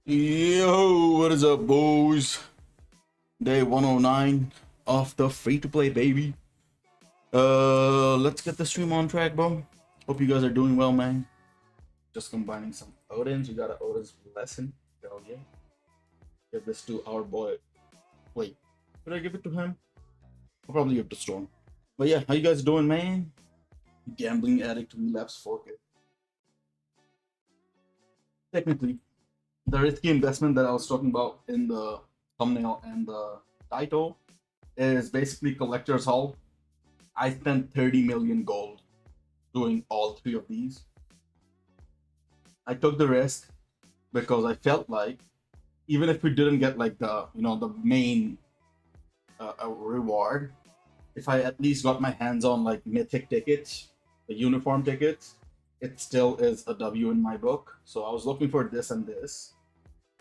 Yo, what is up, boys? Day 109 of the free-to-play, baby. Let's get the stream on track, bro. Hope you guys are doing well, man. Just combining some Odins. We got an Odin's lesson. Hell yeah. Give this to our boy. Wait, should I give it to him? I'll probably give it to Storm. But yeah, how you guys doing, man? Gambling addict relapse 4K. Technically, the risky investment that I was talking about in the thumbnail and the title is basically collector's haul. I spent 30 million gold doing all three of these. I took the risk because I felt like even if we didn't get like the the main reward, if I at least got my hands on like mythic tickets, the uniform tickets, it still is a W in my book. So I was looking for this and this.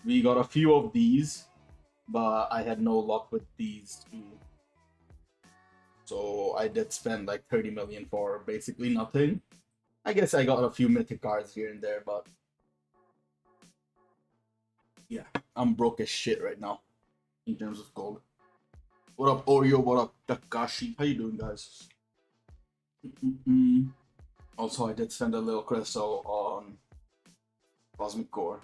We got a few of these, but I had no luck with these two. So I did spend like 30 million for basically nothing. I guess I got a few mythic cards here and there, but yeah, I'm broke as shit right now in terms of gold. What up, Oreo? What up, Takashi? How you doing, guys? Also, I did spend a little crystal on Cosmic Core.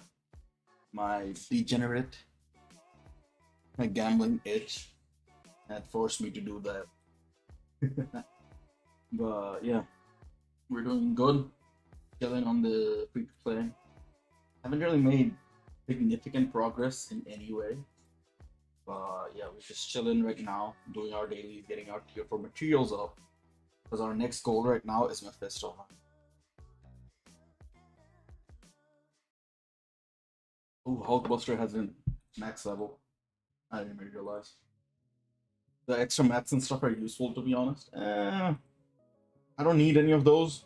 My degenerate, my gambling itch had forced me to do that. But yeah, we're doing good. Chilling on the free to play. Haven't really made significant progress in any way. But yeah, we're just chilling right now, doing our dailies, getting our tier 4 materials up. Because our next goal right now is Mephisto. Oh, Hulkbuster has been max level. I didn't even realize. The extra mats and stuff are useful, to be honest. I don't need any of those.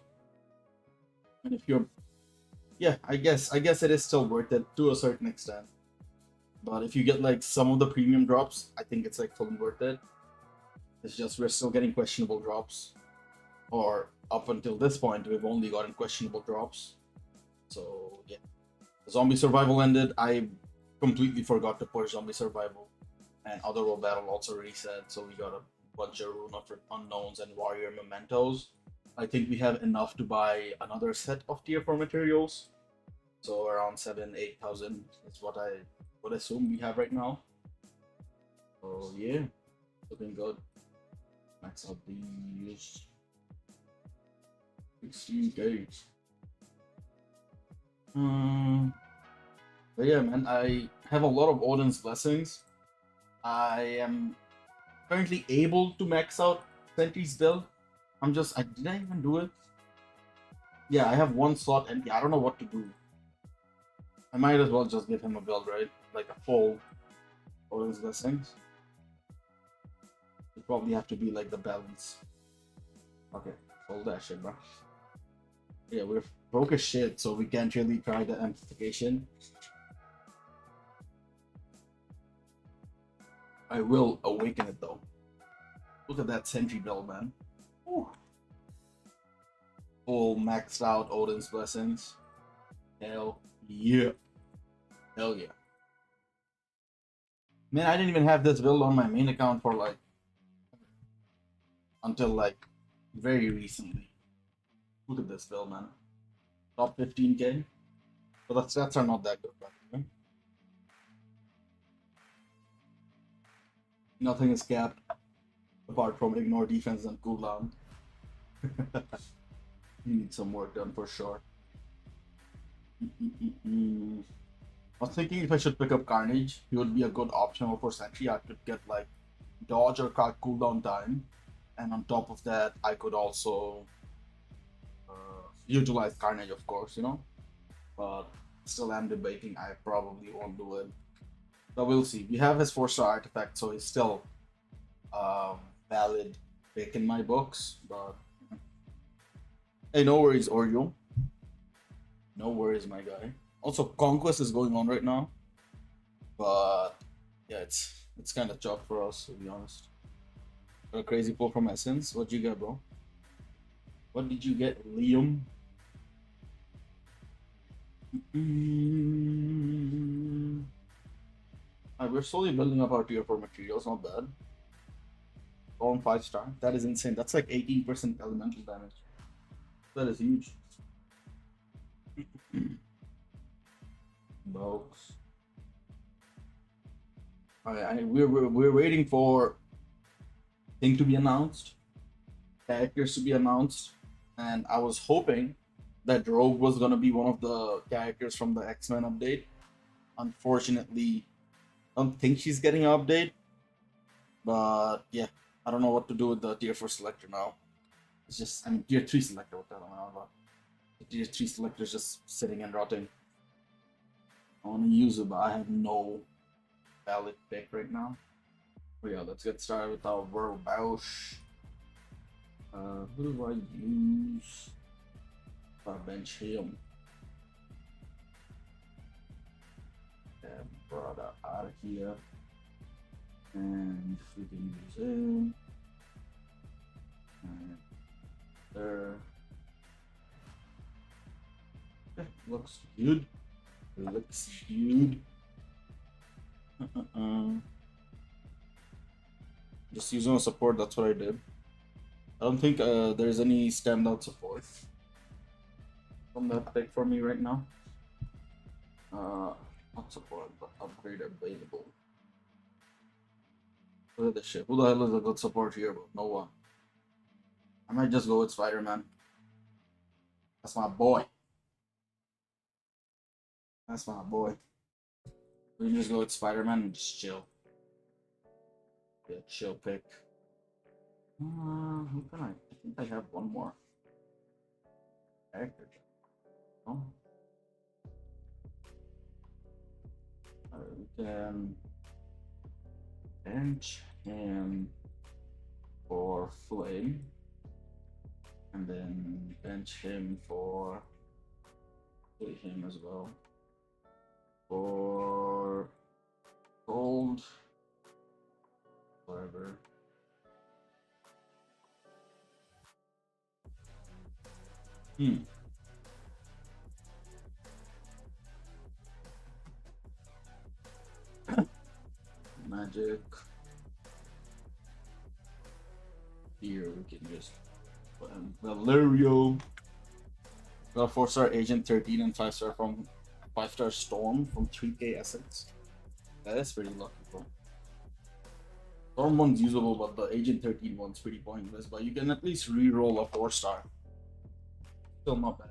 And if you're, yeah, I guess it is still worth it to a certain extent. But if you get like some of the premium drops, I think it's like fully worth it. It's just we're still getting questionable drops, or up until this point, we've only gotten questionable drops. So yeah, the zombie survival ended. I completely forgot to push zombie survival, and other world battle also reset. So we got a bunch of rune of unknowns and warrior mementos. I think we have enough to buy another set of tier 4 materials. So around 7,000-8,000 is what I would assume we have right now. So yeah, looking good. Max out these 16K. But yeah, man, I have a lot of Odin's blessings. I am currently able to max out Sentry's build. Did I even do it? Yeah, I have one slot empty. I don't know what to do. I might as well just give him a build, right? Like a full Odin's blessings. It probably have to be like the balance. Okay, hold that shit, bro. Yeah, we're broke as shit, so we can't really try the amplification. I will awaken it though. Look at that sentry build, man. Ooh. Full maxed out Odin's blessings. Hell yeah. Hell yeah. Man, I didn't even have this build on my main account for like until like very recently. Look at this build, man. Top 15K. But the stats are not that good, by the way. Nothing is capped apart from ignore defense and cooldown. You need some work done for sure. I was thinking if I should pick up Carnage, he would be a good option for Sentry. I could get like dodge or card cooldown time, and on top of that, I could also utilize Carnage, of course, But still, I'm debating. I probably won't do it. But we'll see. We have his 4-star artifact, so he's still valid pick in my books. But hey, no worries, Oreo. No worries, my guy. Also, Conquest is going on right now, but yeah, it's kind of tough for us, to be honest. Got a crazy pull from Essence. What'd you get, bro? What did you get, Liam? We're slowly building up our tier 4 materials, not bad. Storm 5-star. That is insane. That's like 18% elemental damage. That is huge. Box. We're waiting for thing to be announced, characters to be announced, and I was hoping that Rogue was gonna be one of the characters from the X-Men update. Unfortunately, I don't think she's getting an update, but yeah, I don't know what to do with the tier 4 selector now. It's just, I mean, tier 3 selector, what the hell am I on about? The tier 3 selector is just sitting and rotting. I want to use it, but I have no valid pick right now. But yeah, let's get started with our Bausch. Who do I use? I bench him. Brought out of here. And we can use him. And there. Yeah, looks good. Looks good. Just using a support, that's what I did. I don't think there's any standout support from that pick for me right now. Not support, but upgrade available. Look at this shit. Who the hell is a good support here, bro? No one. I might just go with Spider-Man. That's my boy. That's my boy. We can just go with Spider-Man and just chill. Yeah, chill pick. Who can I think I have one more character. Oh. We can bench him for Flame, and then bench him for him as well for Gold, whatever. Magic. Here we can just put in Valerio. Got a 4-star Agent 13 and 5-star from 5-star Storm from 3K Essence. That is pretty lucky, bro. Storm one's usable, but the Agent 13 one's pretty pointless. But you can at least re-roll a 4-star. Still not bad.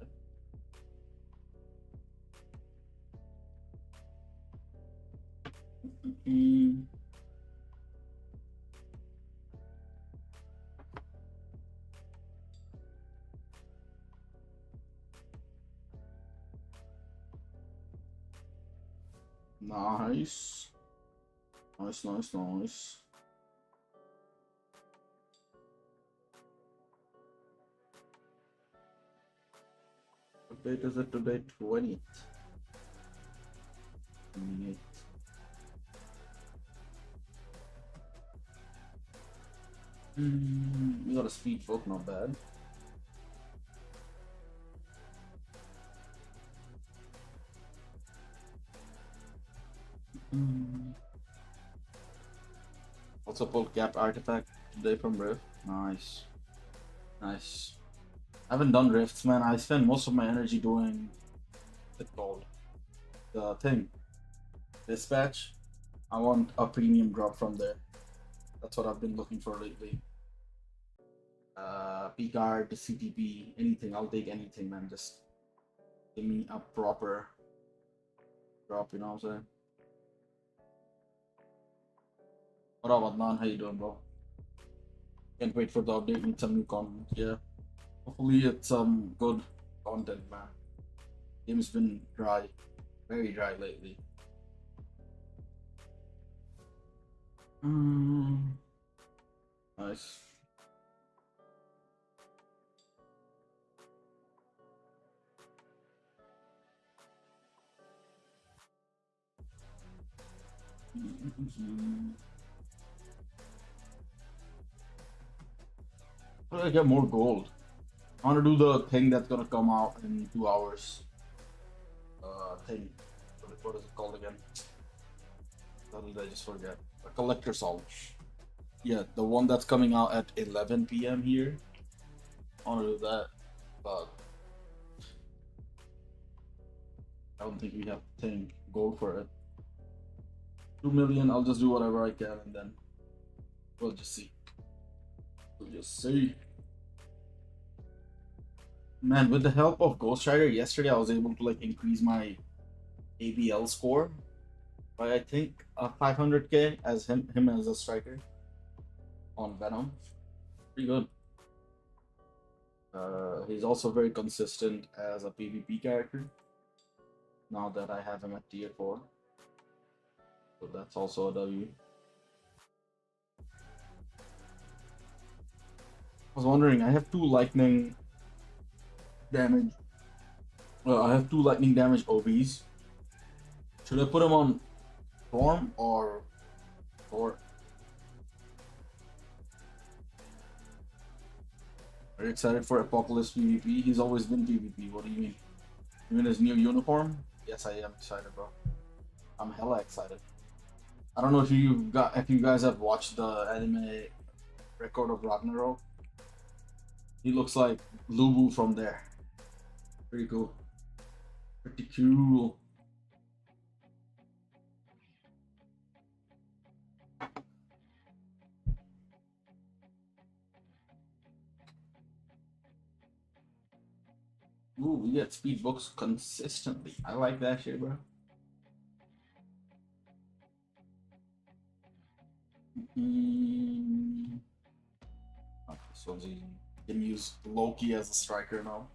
Nice. Nice. What date is it today? 20th. 28th. We got a speed book, not bad. Also pulled Gap Artifact today from Rift. Nice. Nice. I haven't done Rifts, man. I spend most of my energy doing what's it called? The thing. Dispatch. I want a premium drop from there. That's what I've been looking for lately. P-card, CTP, anything. I'll take anything, man. Just give me a proper drop, you know what I'm saying? What up, Adnan? How you doing, bro? Can't wait for the update with some new content. Yeah. Hopefully it's some good content, man. Game's been dry. Very dry lately. Nice. How do I get more gold? I want to do the thing that's gonna come out in 2 hours. Thing. What is it called again? How did I just forget? A collector salt. Yeah, the one that's coming out at 11 p.m. here. I want to do that, but I don't think we have to go for it. 2 million, I'll just do whatever I can and then we'll just see. We'll just see. Man, with the help of Ghost Rider yesterday, I was able to like increase my ABL score by I think 500k as him as a striker on Venom. Pretty good. He's also very consistent as a PvP character. Now that I have him at tier 4, so that's also a W. I was wondering, I have 2 lightning damage. I have 2 lightning damage OBs. Should I put him on Storm or? Are you excited for Apocalypse PvP? He's always been PvP. What do you mean? You mean his new uniform? Yes, I am excited, bro. I'm hella excited. I don't know if you guys have watched the anime Record of Ragnarok. He looks like Lubu from there. Pretty cool. Pretty cool. Ooh, we get speed books consistently. I like that shit, bro. Oh, this one's easy. Can use Loki as a striker now.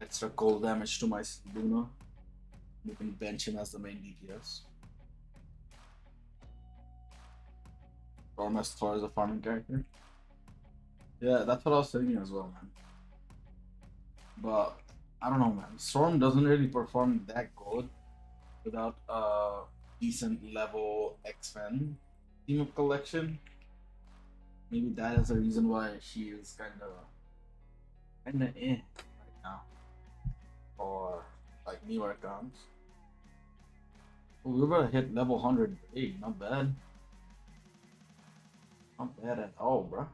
Extra cold damage to my Luna. You can bench him as the main DPS. Storm as Thor as a farming character. Yeah, that's what I was thinking as well, man. But I don't know, man. Storm doesn't really perform that good without a decent level X-Men team up collection. Maybe that is the reason why she is kinda right now. Or like newer accounts. Oh, we're about to hit level 100. Hey, not bad. Not bad at all, bro.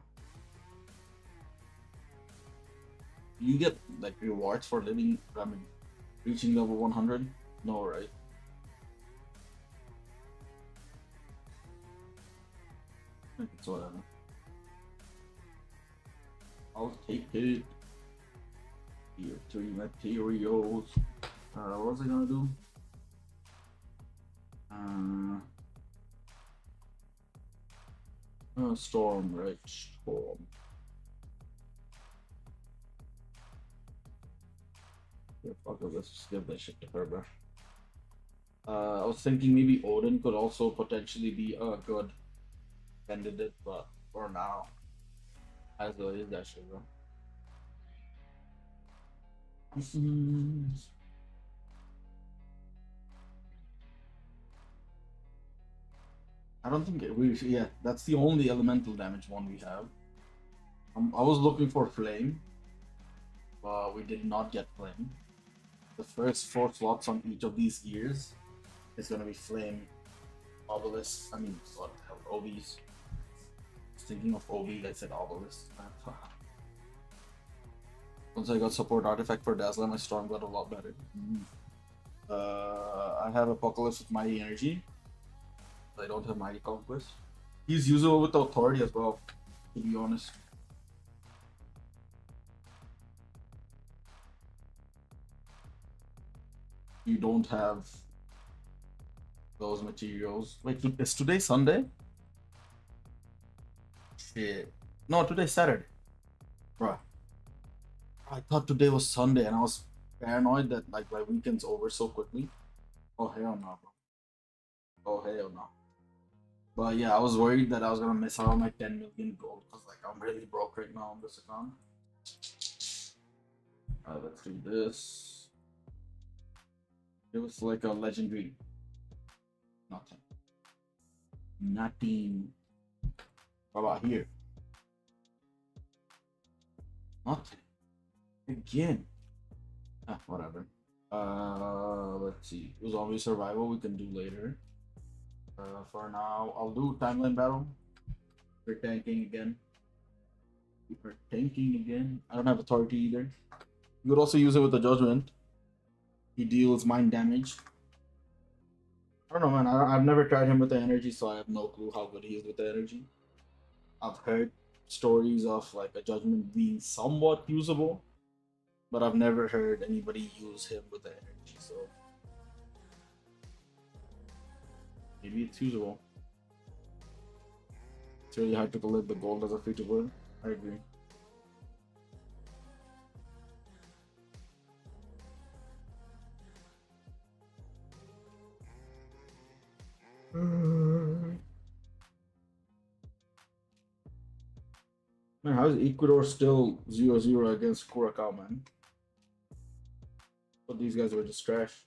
You get like rewards for reaching level 100? No, right? It's whatever. I'll take it. Here, 3 materials. What was I gonna do? Storm, right? Storm. Yeah, fuck it, let's just give that shit to her, bro. I was thinking maybe Odin could also potentially be a good candidate, but for now, as well is that shit, bro. I don't think yeah, that's the only elemental damage one we have. I was looking for flame, but we did not get flame. The first 4 slots on each of these gears is gonna be flame, obelisk. I mean, what the hell, OBs. I was thinking of OB, I said obelisk. Once I got support artifact for Dazzler, my storm got a lot better. I have Apocalypse with Mighty Energy. I don't have Mighty Conquest. He's usable with Authority as well, to be honest. You don't have those materials. Wait, is today Sunday? Shit. No, today's Saturday. Bruh. I thought today was Sunday and I was paranoid that like my weekend's over so quickly. Oh hell no, bro. Oh hell no. But yeah, I was worried that I was gonna miss out on my 10 million gold because like I'm really broke right now on this account. Let's do this. It was like a legendary. Nothing. Nothing. What about here? Nothing. Again. Whatever. Let's see. Zombie survival we can do later. For now, I'll do timeline battle. We're tanking again. We're tanking again. I don't have authority either. You could also use it with the judgment. He deals mind damage. I don't know, man. I've never tried him with the energy, so I have no clue how good he is with the energy. I've heard stories of like a judgment being somewhat usable, but I've never heard anybody use him with the energy, so maybe it's usable. It's really hard to collect the gold as a free to play. I agree. Man, how is Ecuador still 0-0 against Curacao, man? But these guys were just trash.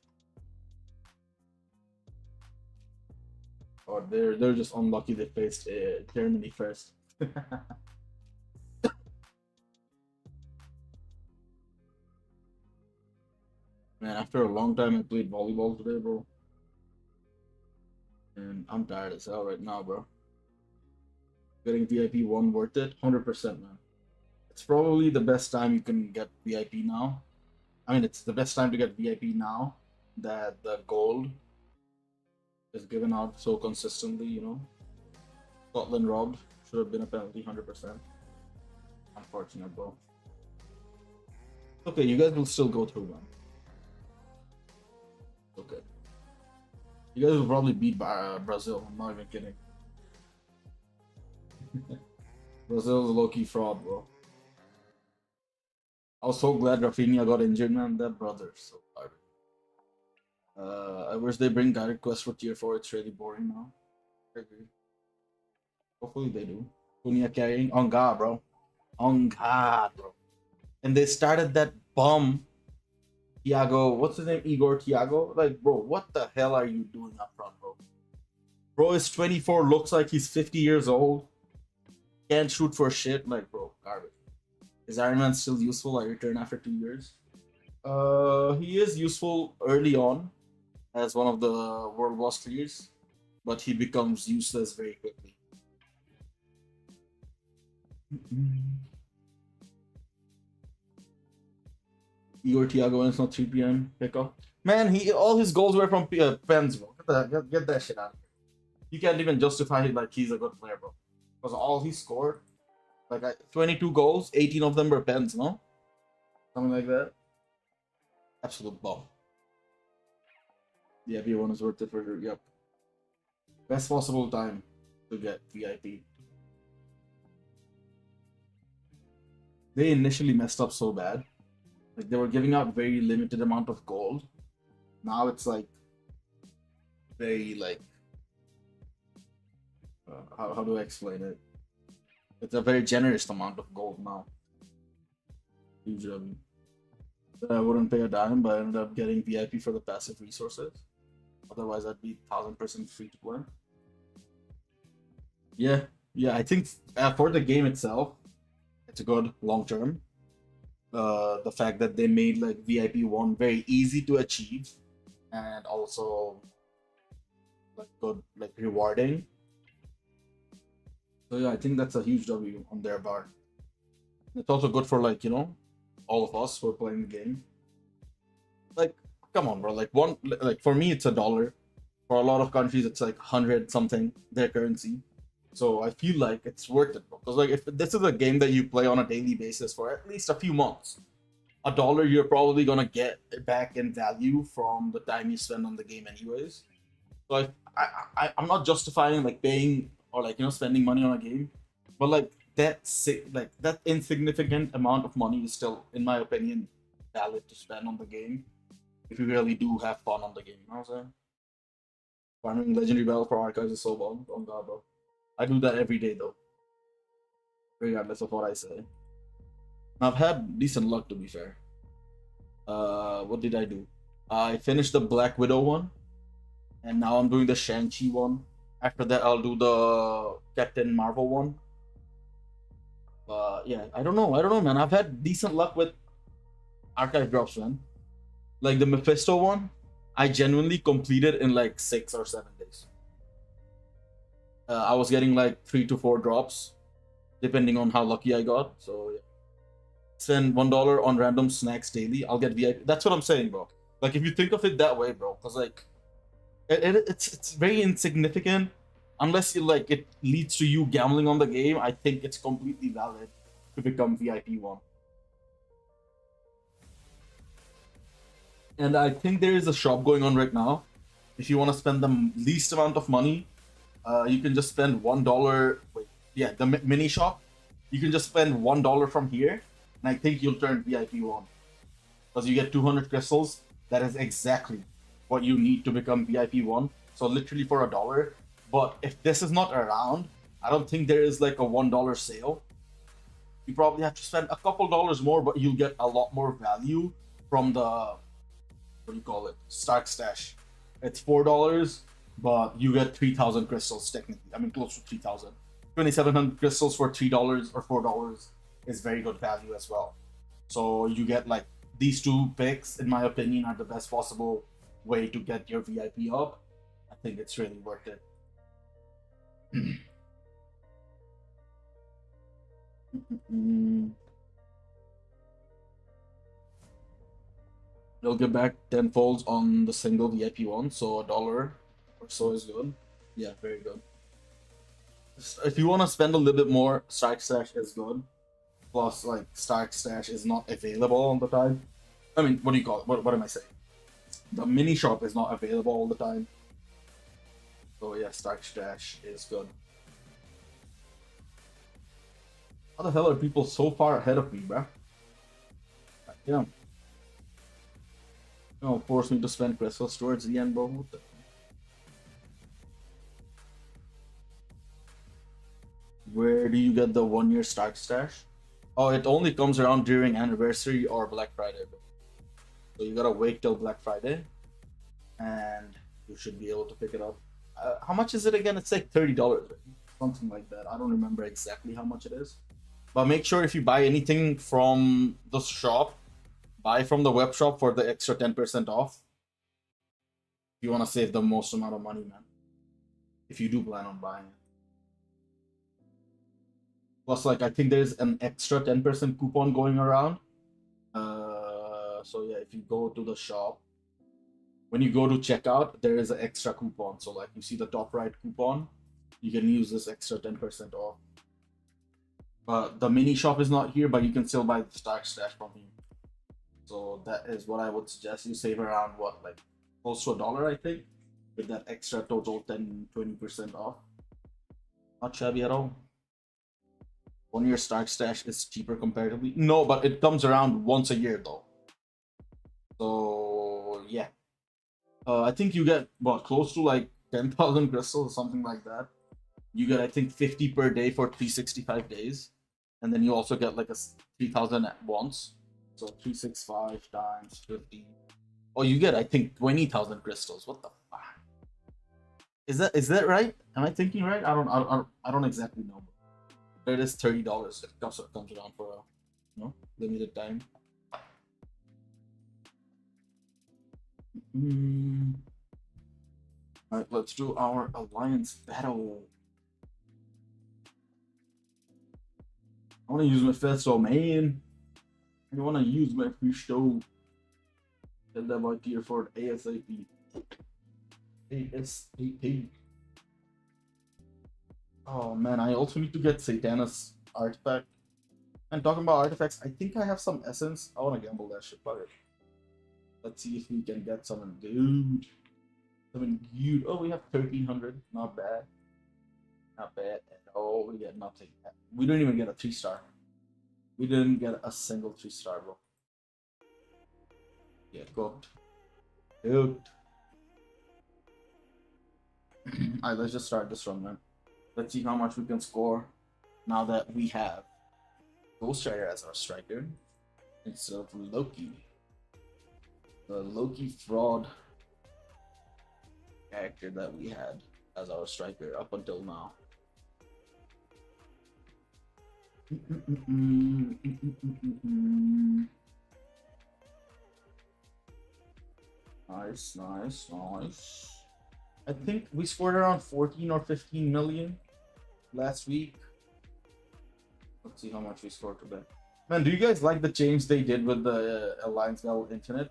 Or they're just unlucky they faced Germany first. Man, after a long time I played volleyball today, bro. And I'm tired as hell right now, bro. Getting VIP 1 worth it? 100%, man. It's probably the best time you can get VIP now. I mean, it's the best time to get VIP now that the gold is given out so consistently, you know. Scotland robbed. Should have been a penalty, 100%. Unfortunate, bro. Okay, you guys will still go through, man. Okay. You guys will probably beat Brazil. I'm not even kidding. Brazil's a low-key fraud, bro. I was so glad Rafinha got injured, man. That brother's so hard. I wish they bring direct quest for tier 4. It's really boring now. I agree. Hopefully they do. Cunha carrying on God, bro. On God, bro. And they started that bum Thiago, what's his name? Igor Thiago? Like, bro, what the hell are you doing up front, bro? Bro is 24, looks like he's 50 years old. Can't shoot for shit. Like, bro, garbage. Is Iron Man still useful? I return after 2 years. He is useful early on as one of the world boss clears, but he becomes useless very quickly. Igor Thiago and it's not 3 p.m. Pickup. Man, all his goals were from pens, bro. Get that shit out of here. You can't even justify it like he's a good player, bro. Because all he scored, like 22 goals, 18 of them were pens, no? Something like that. Absolute bomb. Yeah, everyone is worth it for sure. Yep. Best possible time to get VIP. They initially messed up so bad. Like, they were giving out very limited amount of gold. Now it's like very like how do I explain it? It's a very generous amount of gold now. Usually, I wouldn't pay a dime, but I ended up getting VIP for the passive resources. Otherwise, I'd be 1000% free to play. Yeah, I think for the game itself, it's a good long term. The fact that they made like VIP 1 very easy to achieve and also like good, like rewarding. So yeah, I think that's a huge W on their bar. It's also good for like, you know, all of us who are playing the game. Like, come on, bro. Like for me it's $1. For a lot of countries it's like 100 something their currency. So I feel like it's worth it, bro. Because like if this is a game that you play on a daily basis for at least a few months, $1 you're probably gonna get back in value from the time you spend on the game anyways. So I'm not justifying like paying or like, you know, spending money on a game, but like that insignificant amount of money is still, in my opinion, valid to spend on the game if you really do have fun on the game. You know what I'm saying? Farming legendary battle for archives is so bomb. Oh god, bro. I do that every day though, regardless of what I say. I've had decent luck, to be fair. What did I do? I finished the Black Widow one, and now I'm doing the Shang-Chi one. After that, I'll do the Captain Marvel one. Yeah, I don't know, man. I've had decent luck with archive drops, man. Like the Mephisto one, I genuinely completed in like 6 or 7 days. I was getting like 3 to 4 drops, depending on how lucky I got. So yeah. Spend $1 on random snacks daily, I'll get VIP. That's what I'm saying, bro. Like if you think of it that way, bro, because like it's very insignificant unless you like it leads to you gambling on the game. I think it's completely valid to become VIP 1. And I think there is a shop going on right now. If you want to spend the least amount of money, you can just spend $1. Wait, yeah, the mini shop. You can just spend $1 from here, and I think you'll turn VIP 1 because you get 200 crystals. That is exactly what you need to become VIP 1. So literally for $1. But if this is not around, I don't think there is like a $1 sale. You probably have to spend a couple dollars more, but you'll get a lot more value from the, what do you call it, Stark Stash. It's $4, but you get 3,000 crystals technically. I mean, close to 3,000. 2,700 crystals for $3 or $4 is very good value as well. So you get like these two picks, in my opinion, are the best possible way to get your VIP up. I think it's really worth it. You'll get back 10 folds on the single VIP 1, so $1 or so is good. Yeah, very good. If you want to spend a little bit more, Stark Stash is good. Plus, like, Stark Stash is not available all the time. I mean, what do you call it? What am I saying? The mini shop is not available all the time. So yeah, Stark Stash is good. How the hell are people so far ahead of me, bruh? Yeah. No, force me to spend crystals towards the end, bro. What the... Where do you get the 1-year Stark Stash? Oh, it only comes around during anniversary or Black Friday, bro. So you gotta wait till Black Friday, and you should be able to pick it up. How much is it again? It's like $30, right? Something like that. I don't remember exactly how much it is. But make sure if you buy anything from the shop, buy from the web shop for the extra 10% off. If you want to save the most amount of money, man. If you do plan on buying it. Plus, like, I think there's an extra 10% coupon going around. So yeah, if you go to the shop, when you go to checkout, there is an extra coupon. So like, you see the top right coupon, you can use this extra 10% off. But the mini shop is not here, but you can still buy the Stark Stash from here. So that is what I would suggest. You save around what, like close to $1, I think, with that extra total 10-20% off. Not shabby at all. 1-year Stark Stash is cheaper comparatively. No, but it comes around once a year though. So yeah, I think you get what, close to like 10,000 crystals or something like that. You get, I think, 50 per day for 365 days, and then you also get like a 3,000 at once. So 365 times 50. Oh, you get, I think, 20,000 crystals. What the fuck? Is that right? Am I thinking right? I don't exactly know. But it is $30. It comes around for a limited time. All right, let's do our alliance battle. I want to use my Festo, man. I want to use my Festo. Get that by tier 4 ASAP. ASAP. Oh man, I also need to get Satana's artifact. And talking about artifacts, I think I have some essence. I want to gamble that shit. Fuck it. Let's see if we can get something good. Something good. Oh, we have 1,300. Not bad. Not bad at all. We get nothing. We don't even get a 3-star. We didn't get a single 3-star, bro. Yeah, cooked. Cooked. Alright, let's just start this run, man. Let's see how much we can score now that we have Ghost Rider as our striker instead of Loki. The Loki fraud character that we had as our striker up until now. Nice, nice, nice. I think we scored around 14 or 15 million last week. Let's see how much we scored today. Man, do you guys like the change they did with the Alliance Level Infinite?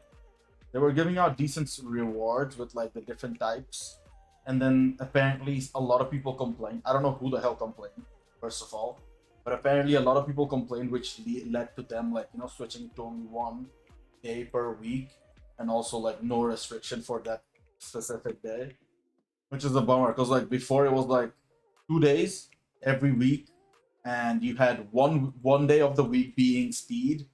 They were giving out decent rewards with like the different types, and then apparently a lot of people complained. I don't know who the hell complained, first of all, but apparently a lot of people complained, which led to them like switching to only 1 day per week, and also like no restriction for that specific day, which is a bummer because like before it was like 2 days every week, and you had one day of the week being speed.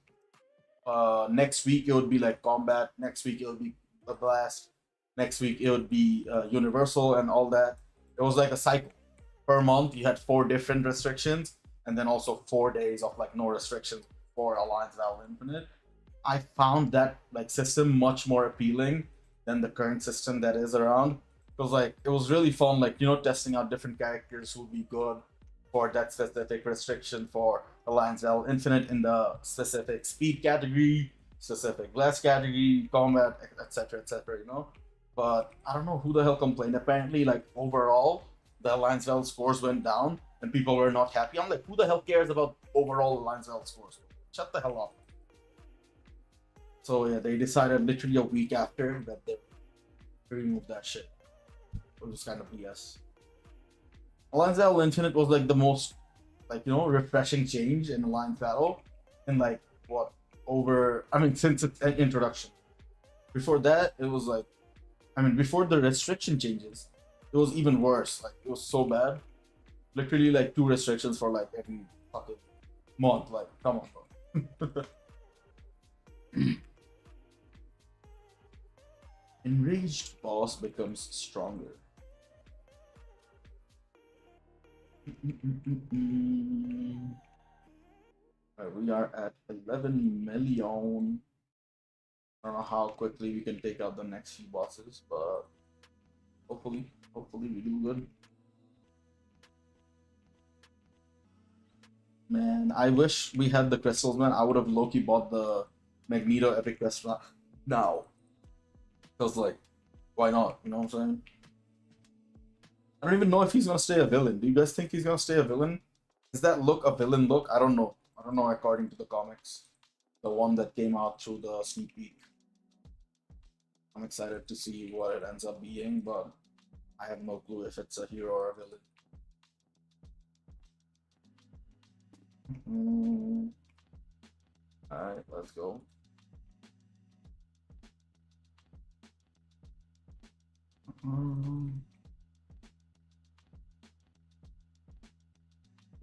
Next week it would be like combat. Next week it would be a blast. Next week it would be universal and all that. It was like a cycle. Per month you had 4 different restrictions, and then also 4 days of like no restrictions for Alliance Valve Infinite. I found that like system much more appealing than the current system that is around, because like it was really fun, like testing out different characters who would be good for that specific restriction for Alliance Valve Infinite in the specific speed category, specific blast category, combat, etc., etc. But I don't know who the hell complained. Apparently, like overall, the Alliance Valve scores went down and people were not happy. I'm like, who the hell cares about overall Alliance Valve scores? Shut the hell up. So yeah, they decided literally a week after that they removed that shit. It was kind of BS. Alliance Battle Infinite was like the most refreshing change in Alliance Battle in like what over since its introduction. Before that, it was like before the restriction changes, it was even worse. Like it was so bad. Literally like 2 restrictions for like every fucking month. Like come on, bro. Enraged boss becomes stronger. Right, we are at 11 million. I don't know how quickly we can take out the next few bosses, but hopefully we do good. Man, I wish we had the crystals, man. I would have low-key bought the Magneto Epic Quest now. Because, like, why not? You know what I'm saying? I don't even know if he's gonna stay a villain. Do you guys think he's gonna stay a villain? Is that look a villain look? I don't know. I don't know according to the comics. The one that came out through the sneak peek. I'm excited to see what it ends up being, but I have no clue if it's a hero or a villain. Alright, let's go.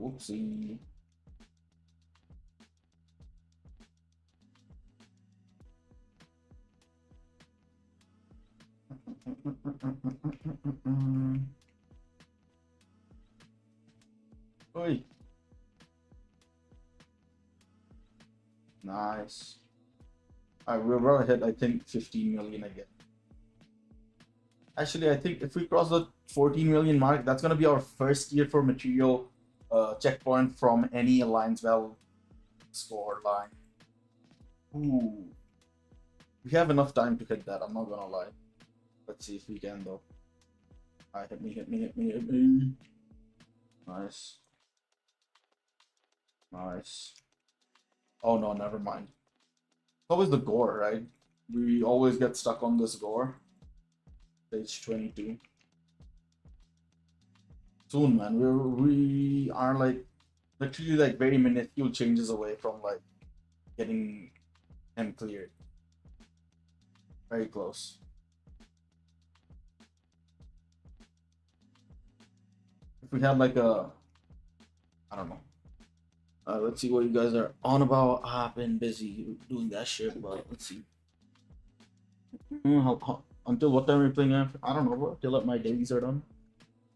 Whoopsie. Oi. Nice. Alright, we're gonna hit, I think, 15 million again. Actually, I think if we cross the 14 million mark, that's gonna be our first year for material checkpoint from any Alliance Valve score line. Ooh. We have enough time to hit that, I'm not gonna lie. Let's see if we can though. Alright, hit me. Nice. Nice. Oh no, never mind. It's always the gore, right? We always get stuck on this gore. Page 22. Soon, man. We are like literally like very minuscule changes away from like getting him cleared. Very close. If we had like a, I don't know. Let's see what you guys are on about. I've been busy doing that shit, but let's see. Until what time are we playing after? I don't know, bro. Till my dailies are done.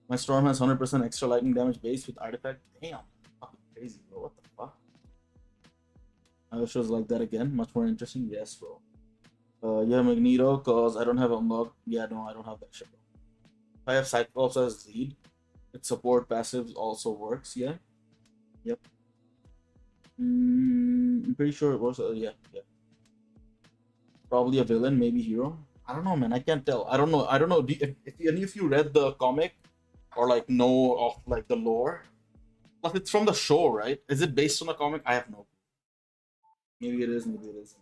My storm has 100% extra lightning damage base with artifact. Damn, fucking crazy, bro. What the fuck? I wish it was like that again. Much more interesting. Yes, bro. Yeah, Magneto, cause I don't have unlock. Yeah, no, I don't have that shit, bro. If I have Cyclops as lead, its support passive also works. Yeah. Yep. I'm pretty sure it was. Yeah. Probably a villain, maybe hero. I don't know, man. I can't tell. I don't know. If any of you read the comic or like know of like the lore. Plus, it's from the show, right? Is it based on a comic? I have no. Maybe it is. Maybe it isn't.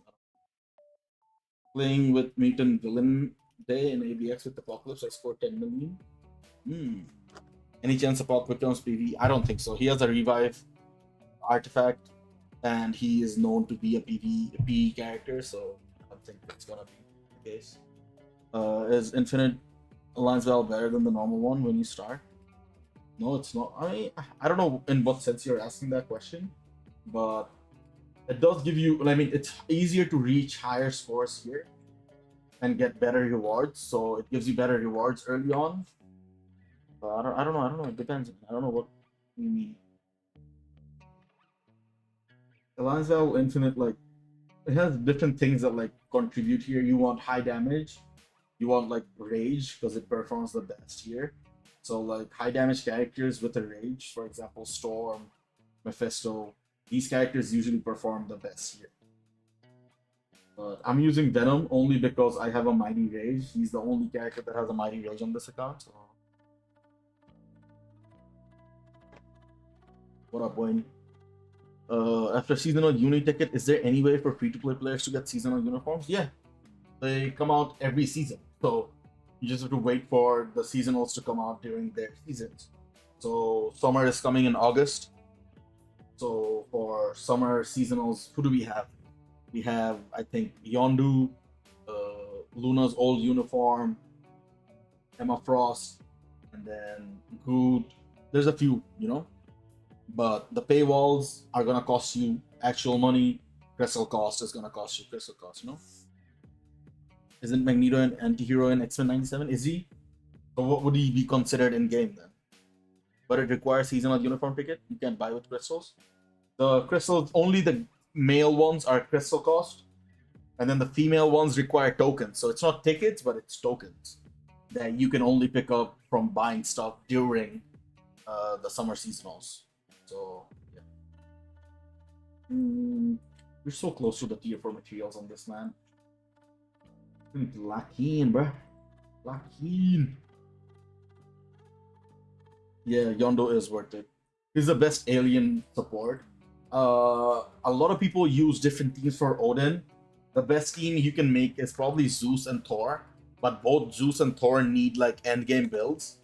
Playing with Mutant Villain Day in ABX with Apocalypse. I scored 10 million. Hmm. Any chance Apocalypse becomes PV? I don't think so. He has a revive artifact, and he is known to be a PvP character, so I don't think it's gonna be the case. Is Infinite Alliance Battle better than the normal one when you start? No, it's not. I don't know in what sense you're asking that question, but it does give you. I mean, it's easier to reach higher scores here and get better rewards. So it gives you better rewards early on. But I don't know. I don't know. It depends. I don't know what you mean. Alliance Battle Infinite, like, it has different things that like contribute here. You want high damage, you want like rage because it performs the best here. So like high damage characters with a rage, for example, Storm, Mephisto, these characters usually perform the best here. But I'm using Venom only because I have a Mighty Rage. He's the only character that has a Mighty Rage on this account. So. What up, Wayne? After seasonal uni ticket, is there any way for free-to-play players to get seasonal uniforms? Yeah, they come out every season. So you just have to wait for the seasonals to come out during their seasons. So summer is coming in August. So for summer seasonals, who do we have? We have, I think, Yondu, Luna's old uniform, Emma Frost, and then Good. There's a few, you know? But the paywalls are gonna cost you actual money. Crystal cost is gonna cost you crystal cost, you know? Isn't Magneto an anti-hero in X-Men 97? Is he? So what would he be considered in game then? But it requires seasonal uniform ticket. You can buy with crystals. The crystals, only the male ones are crystal cost, and then the female ones require tokens. So it's not tickets, but it's tokens that you can only pick up from buying stuff during the summer seasonals. So yeah, we're so close to the tier 4 materials on this, man. Lacking, bruh. Lacking. Yeah, Yondo is worth it. He's the best alien support. A lot of people use different teams for Odin. The best team you can make is probably Zeus and Thor, but both Zeus and Thor need like endgame builds.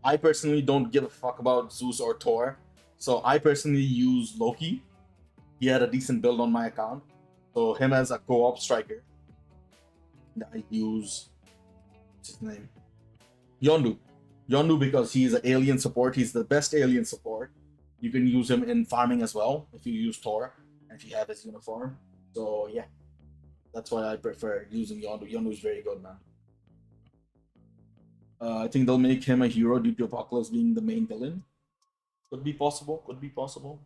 I personally don't give a fuck about Zeus or Thor, so I personally use Loki. He had a decent build on my account, so him as a co-op striker. I use, what's his name? Yondu. Yondu because he's an alien support. He's the best alien support. You can use him in farming as well if you use Thor and if you have his uniform. So yeah, that's why I prefer using Yondu. Yondu is very good, man. I think they'll make him a hero due to Apocalypse being the main villain. Could be possible. Could be possible.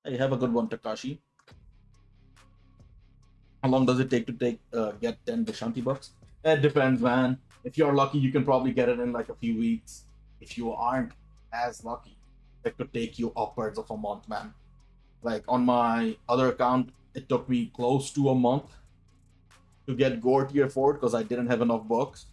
Hey, have a good one, Takashi. How long does it take to get 10 Vishanti bucks? It depends, man. If you're lucky, you can probably get it in like a few weeks. If you aren't as lucky, it could take you upwards of a month, man. Like on my other account, it took me close to a month to get Gore tier 4 because I didn't have enough books.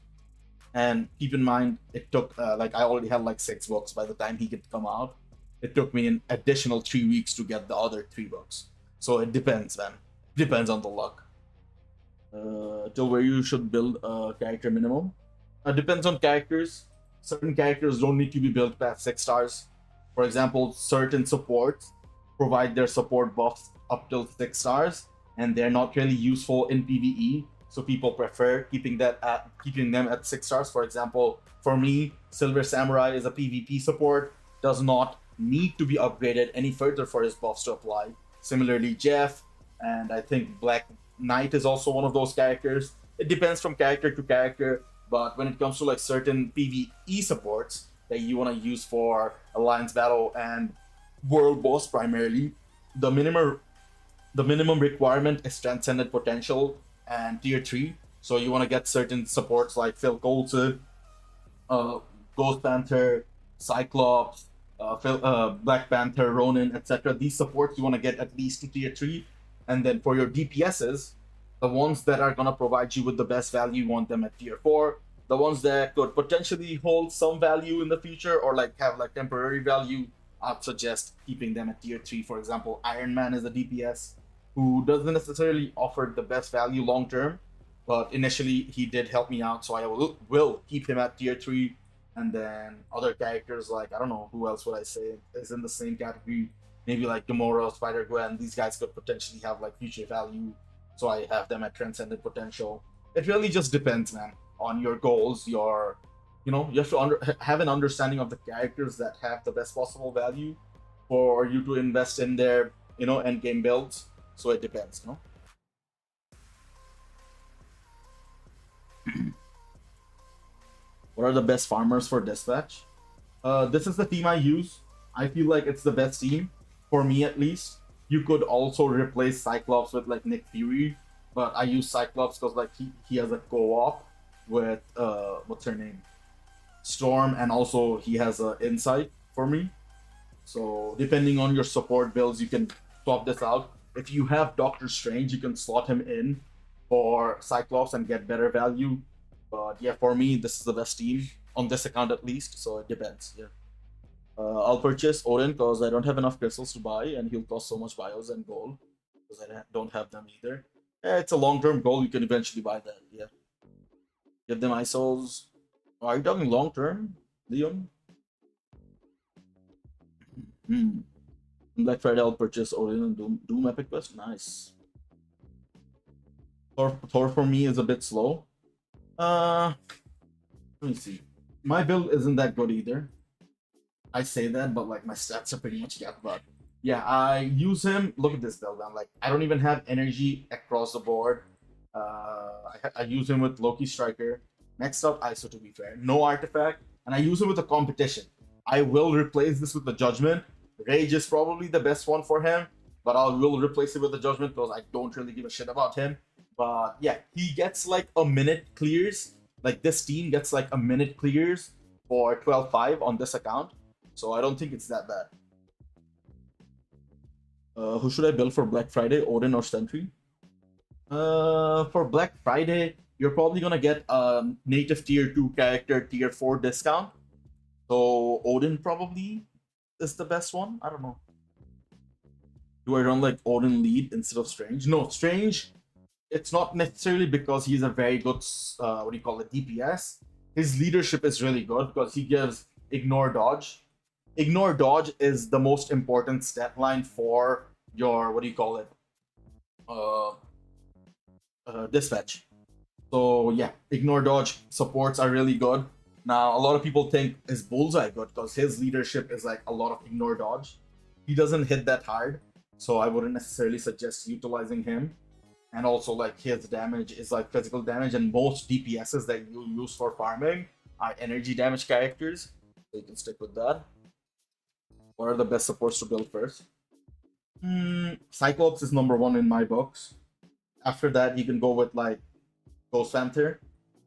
And keep in mind, it took like I already had like 6 books by the time he could come out. It took me an additional 3 weeks to get the other 3 books. So it depends, man. Depends on the luck. Till where you should build a character minimum. Depends on characters. Certain characters don't need to be built past 6 stars. For example, certain supports provide their support buffs up till 6 stars, and they're not really useful in PvE. So people prefer keeping them at 6 stars. For example, for me, Silver Samurai is a PvP support, does not need to be upgraded any further for his buffs to apply. Similarly, Jeff, and I think Black Knight is also one of those characters. It depends from character to character, but when it comes to like certain PvE supports that you want to use for Alliance Battle and World Boss primarily, the minimum requirement is Transcendent Potential and Tier 3. So you want to get certain supports like Phil Coulson, Ghost Panther, Cyclops, Black Panther, Ronin, etc. These supports you want to get at least to Tier 3. And then for your DPSs, The ones that are gonna provide you with the best value, you want them at tier 4. The ones that could potentially hold some value in the future or like have like temporary value, I'd suggest keeping them at tier 3. For example, Iron Man is a DPS who doesn't necessarily offer the best value long term, but initially he did help me out, so I will keep him at tier 3. And then other characters like, I don't know, who else would I say is in the same category? Maybe like Gamora, Spider-Gwen. These guys could potentially have like future value, so I have them at transcendent potential. It really just depends, man, on your goals. You have to have an understanding of the characters that have the best possible value for you to invest in their end game builds. So it depends. What are the best farmers for dispatch? This is the team I use. I feel like it's the best team for me, at least. You could also replace Cyclops with like Nick Fury, but I use Cyclops because like he has a co-op with what's her name, Storm, and also he has an insight for me. So depending on your support builds, you can swap this out. If you have Doctor Strange, you can slot him in for Cyclops and get better value. But yeah, for me, this is the best team on this account at least. So it depends. Yeah. I'll purchase Odin because I don't have enough crystals to buy, and he'll cost so much bios and gold because I don't have them either. Yeah, it's a long-term goal. You can eventually buy that. Yeah. Give them ISOs. Are you talking long-term, Leon? Black Friday, I'll purchase Odin and Doom Epic Quest. Nice. Thor for me is a bit slow. Let me see. My build isn't that good either. I say that, but like my stats are pretty much yeah. But yeah, I use him. Look at this build. I'm like, I don't even have energy across the board. I use him with Loki Striker. Next up, ISO, to be fair. No artifact, and I use him with a competition. I will replace this with the Judgment. Rage is probably the best one for him, but I will replace it with the Judgment because I don't really give a shit about him. But yeah, he gets like a minute clears. Like this team gets like a minute clears for 12-5 on this account. So I don't think it's that bad. Who should I build for Black Friday, Odin or Sentry? For Black Friday, you're probably gonna get a native tier 2 character tier 4 discount. So Odin probably is the best one. I don't know. Do I run like Odin lead instead of Strange? No, Strange. It's not necessarily because he's a very good DPS. His leadership is really good because he gives ignore dodge. Ignore dodge is the most important stat line for your dispatch. So yeah, ignore dodge supports are really good. Now a lot of people think is Bullseye good because his leadership is like a lot of ignore dodge. He doesn't hit that hard, so I wouldn't necessarily suggest utilizing him. And also like his damage is like physical damage, and most DPSs that you use for farming are energy damage characters. So you can stick with that. What are the best supports to build first? Cyclops is number 1 in my books. After that, you can go with like Ghost Panther.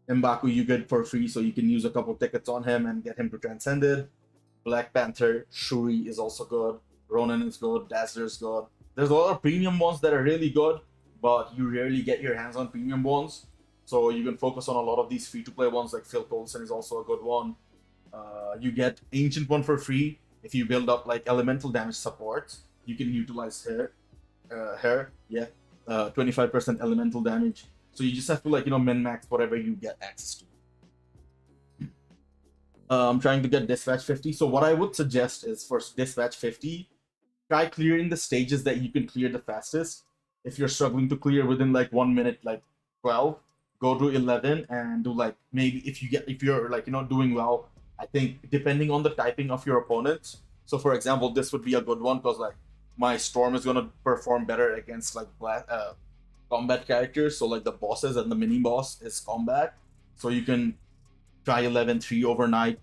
M'Baku you get for free, so you can use a couple tickets on him and get him to Transcended. Black Panther, Shuri is also good. Ronin is good. Dazzler is good. There's a lot of premium ones that are really good, but you rarely get your hands on premium ones. So you can focus on a lot of these free-to-play ones, like Phil Coulson is also a good one. You get Ancient one for free. If you build up like elemental damage supports, you can utilize her. 25% elemental damage. So you just have to min-max whatever you get access to. I'm trying to get Dispatch 50. So what I would suggest is for Dispatch 50, try clearing the stages that you can clear the fastest. If you're struggling to clear within like 1 minute, like 12, go to 11 and do like maybe if you're doing well. I think depending on the typing of your opponents. So for example, this would be a good one because like my Storm is gonna perform better against like combat characters. So like the bosses and the mini boss is combat. So you can try 11-3 overnight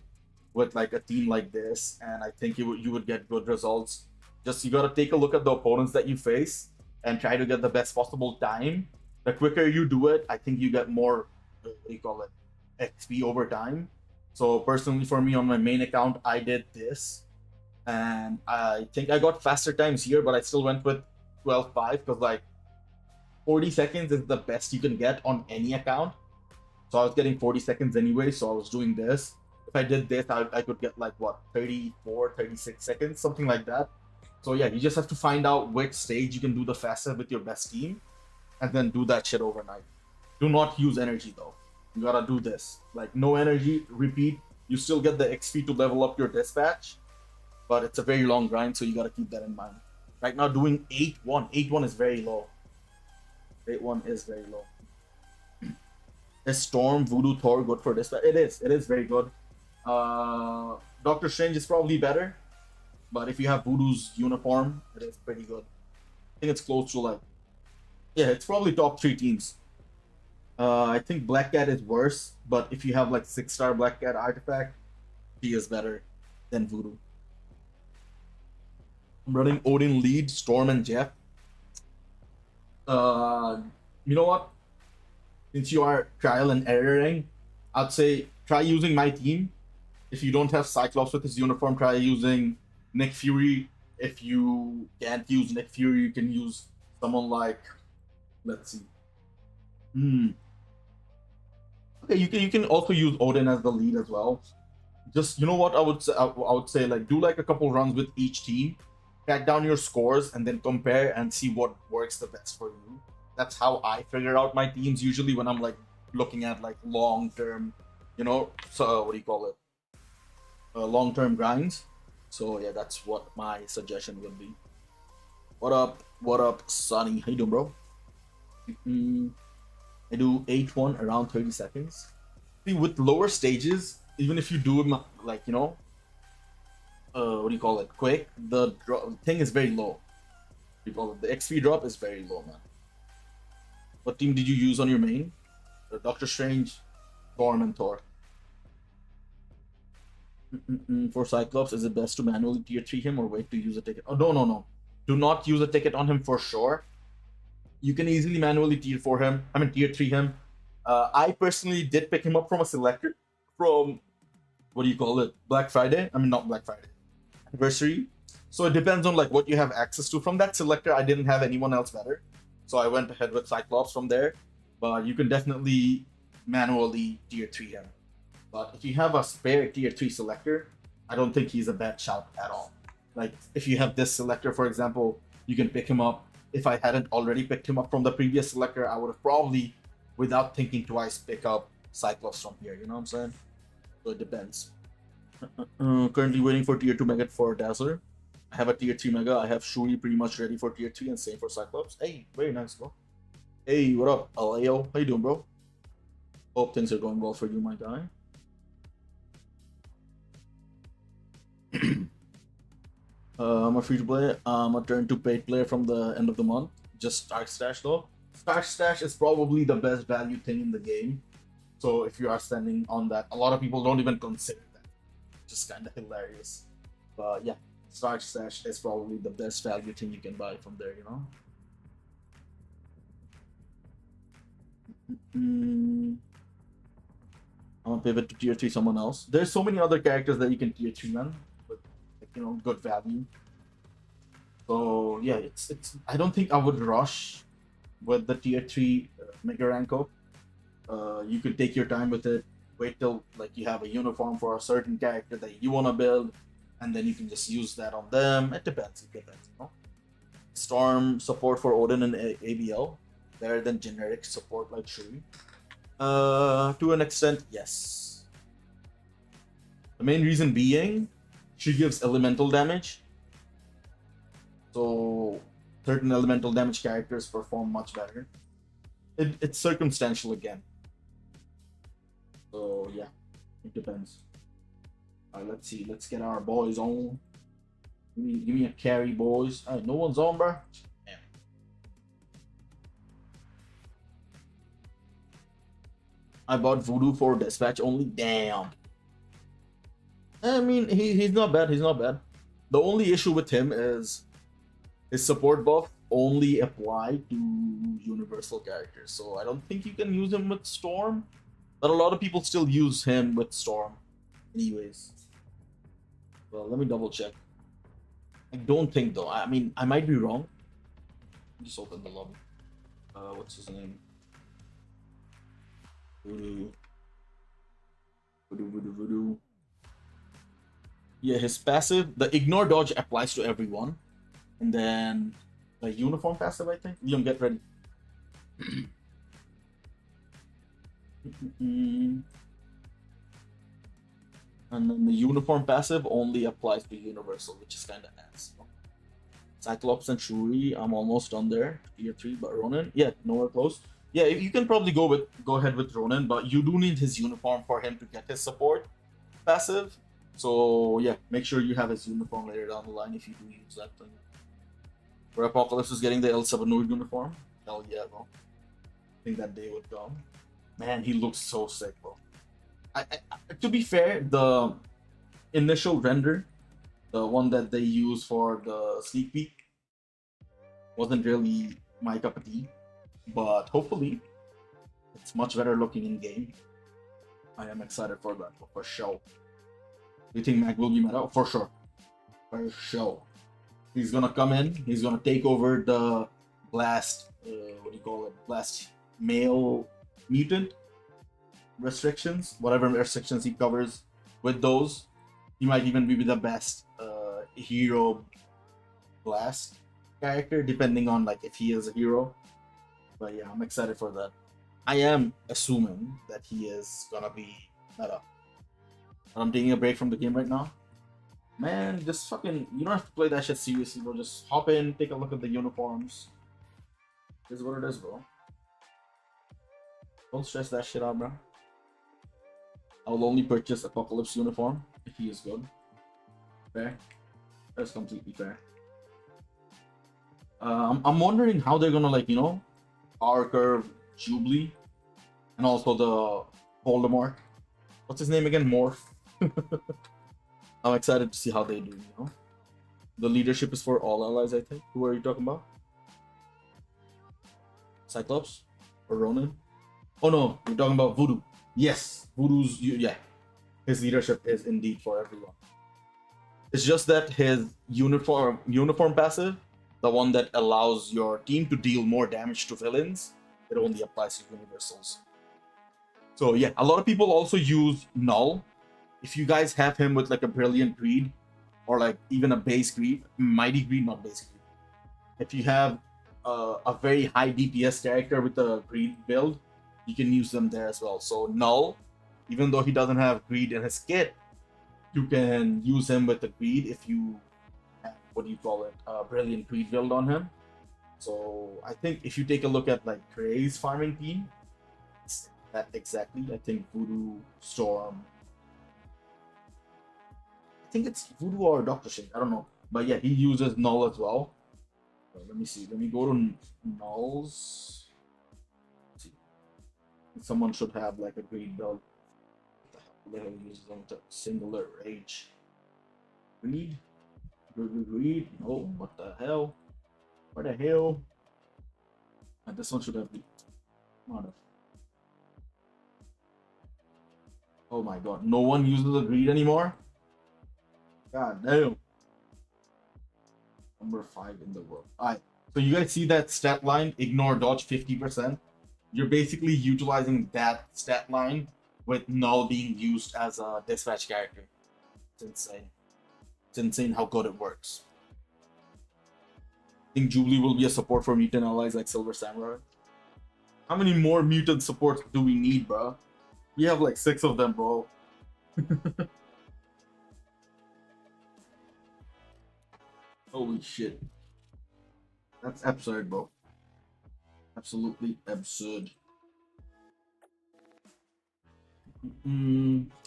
with like a team like this, and I think you would get good results. Just you gotta take a look at the opponents that you face and try to get the best possible time. The quicker you do it, I think you get more XP over time. So personally for me on my main account, I did this, and I think I got faster times here, but I still went with 12-5 because like 40 seconds is the best you can get on any account. So I was getting 40 seconds anyway, so I was doing this. If I did this, I could get like what, 34, 36 seconds, something like that. So yeah, you just have to find out which stage you can do the fastest with your best team, and then do that shit overnight. Do not use energy though. You gotta do this. Like no energy, repeat. You still get the XP to level up your dispatch, but it's a very long grind, so you gotta keep that in mind. Right now doing 8-1. 8-1 is very low. 8-1 is very low. Is Storm, Voodoo, Thor good for dispatch? It is. It is very good. Doctor Strange is probably better, but if you have Voodoo's uniform, it is pretty good. I think it's close to like, yeah, it's probably top 3 teams. I think Black Cat is worse, but if you have like 6-star Black Cat artifact, he is better than Voodoo. I'm running Odin lead, Storm and Jeff. You know what? Since you are trial and erroring, I'd say try using my team. If you don't have Cyclops with his uniform, try using Nick Fury. If you can't use Nick Fury, you can use someone like, let's see. Okay, you can also use Odin as the lead as well. Just, you know what, I would say like do like a couple runs with each team, track down your scores, and then compare and see what works the best for you. That's how I figure out my teams usually when I'm like looking at like long term, you know, so what do you call it? Long term grinds. So yeah, that's what my suggestion would be. What up? What up, Sonny? How you doing, bro? I do 8-1 around 30 seconds. See, with lower stages, even if you do them like, you know, what do you call it? Quick, the thing is very low. What do you call it? The XP drop is very low, man. What team did you use on your main? Doctor Strange, Storm, and Thor. For Cyclops, is it best to manually tier 3 him or wait to use a ticket? Oh, no. Do not use a ticket on him for sure. You can easily manually tier 3 him. I personally did pick him up from a selector from, what do you call it? Black Friday. I mean, not Black Friday. Anniversary. So it depends on like what you have access to. From that selector, I didn't have anyone else better. So I went ahead with Cyclops from there. But you can definitely manually tier 3 him. But if you have a spare tier 3 selector, I don't think he's a bad shout at all. Like if you have this selector, for example, you can pick him up. If I hadn't already picked him up from the previous selector, I would have probably, without thinking twice, pick up Cyclops from here. You know what I'm saying? So it depends. Currently waiting for tier 2 mega for Dazzler. I have a tier 3 mega. I have Shuri pretty much ready for tier 3 and same for Cyclops. Hey, very nice, bro. Hey, what up, Aleo? How you doing, bro? Hope things are going well for you, my guy. I'm a free to play. I'm a turn to paid player from the end of the month. Just Stark Stash though. Stark Stash is probably the best value thing in the game. So if you are spending on that, a lot of people don't even consider that. Just kind of hilarious. But yeah, Stark Stash is probably the best value thing you can buy from there, you know? I'm gonna pivot to tier 3 someone else. There's so many other characters that you can tier 3, man. With, like, you know, good value. So yeah, it's I don't think I would rush with the tier 3 mega rank up. You could take your time with it. Wait till like you have a uniform for a certain character that you wanna build, and then you can just use that on them. It depends. You know. Storm support for Odin and ABL better than generic support like Shuri. To an extent, yes. The main reason being, she gives elemental damage. So certain elemental damage characters perform much better. It's circumstantial again. So yeah, it depends. Alright, let's see. Let's get our boys on. Give me a carry, boys. Alright, no one's on, bro. Damn. I bought Voodoo for dispatch only. Damn. I mean, he's not bad. He's not bad. The only issue with him is his support buff only apply to universal characters. So I don't think you can use him with Storm. But a lot of people still use him with Storm. Anyways. Well, let me double check. I don't think though. I mean, I might be wrong. Just open the lobby. What's his name? Voodoo. Voodoo. Yeah, his passive, the ignore dodge applies to everyone. And then the uniform passive, I think. Liam, get ready. And then the uniform passive only applies to universal, which is kind of ass. Cyclops and Shuri, I'm almost done there. Tier 3, but Ronin, yeah, nowhere close. Yeah, you can probably go ahead with Ronin, but you do need his uniform for him to get his support passive. So yeah, make sure you have his uniform later down the line if you do use that thing. Where Apocalypse is getting the L7 uniform. Hell yeah, bro. I think that day would come. Man, he looks so sick, bro. To be fair, the initial render, the one that they use for the sneak peek, wasn't really my cup of tea. But hopefully, it's much better looking in game. I am excited for that, for sure. Do you think Mac will be meta? For sure. For sure. He's gonna come in, he's gonna take over the blast, what do you call it? Blast male mutant restrictions, whatever restrictions he covers with those. He might even be the best hero blast character, depending on like if he is a hero. But yeah, I'm excited for that. I am assuming that he is gonna be meta. But I'm taking a break from the game right now. Man, just fucking, you don't have to play that shit seriously, bro. Just hop in, take a look at the uniforms. This is what it is, bro. Don't stress that shit out, bro. I will only purchase Apocalypse uniform if he is good. Fair. That's completely fair. I'm wondering how they're gonna, like, you know, power curve Jubilee and also the Voldemort. What's his name again? Morph. I'm excited to see how they do, you know. The leadership is for all allies, I think. Who are you talking about? Cyclops? Or Ronin? Oh no, you're talking about Voodoo. Yes, Voodoo's, yeah. His leadership is indeed for everyone. It's just that his uniform passive, the one that allows your team to deal more damage to villains, it only applies to universals. So yeah, a lot of people also use Null. If you guys have him with like a Brilliant Greed, or like even a base Greed, Mighty Greed, not base Greed. If you have a very high DPS character with a Greed build, you can use them there as well. So Null, even though he doesn't have Greed in his kit, you can use him with the Greed if you have, what do you call it, Brilliant Greed build on him. So I think if you take a look at like Gray's farming team, it's that exactly. I think Voodoo, Storm, I think it's Voodoo or Dr. Shade, I don't know. But yeah, he uses Null as well. So let me see. Let me go to Nulls. Let's see. Someone should have like a Greed build. What the hell uses them to singular rage? Greed? Greed? No, what the hell? Where the hell? And this one should have the mother. Oh my god, no one uses a Greed anymore? God damn. Number 5 in the world. Alright, so you guys see that stat line, ignore dodge 50%? You're basically utilizing that stat line with Null being used as a dispatch character. It's insane. It's insane how good it works. I think Jubilee will be a support for mutant allies like Silver Samurai. How many more mutant supports do we need, bro? We have like 6 of them, bro. Holy shit. That's absurd, bro. Absolutely absurd.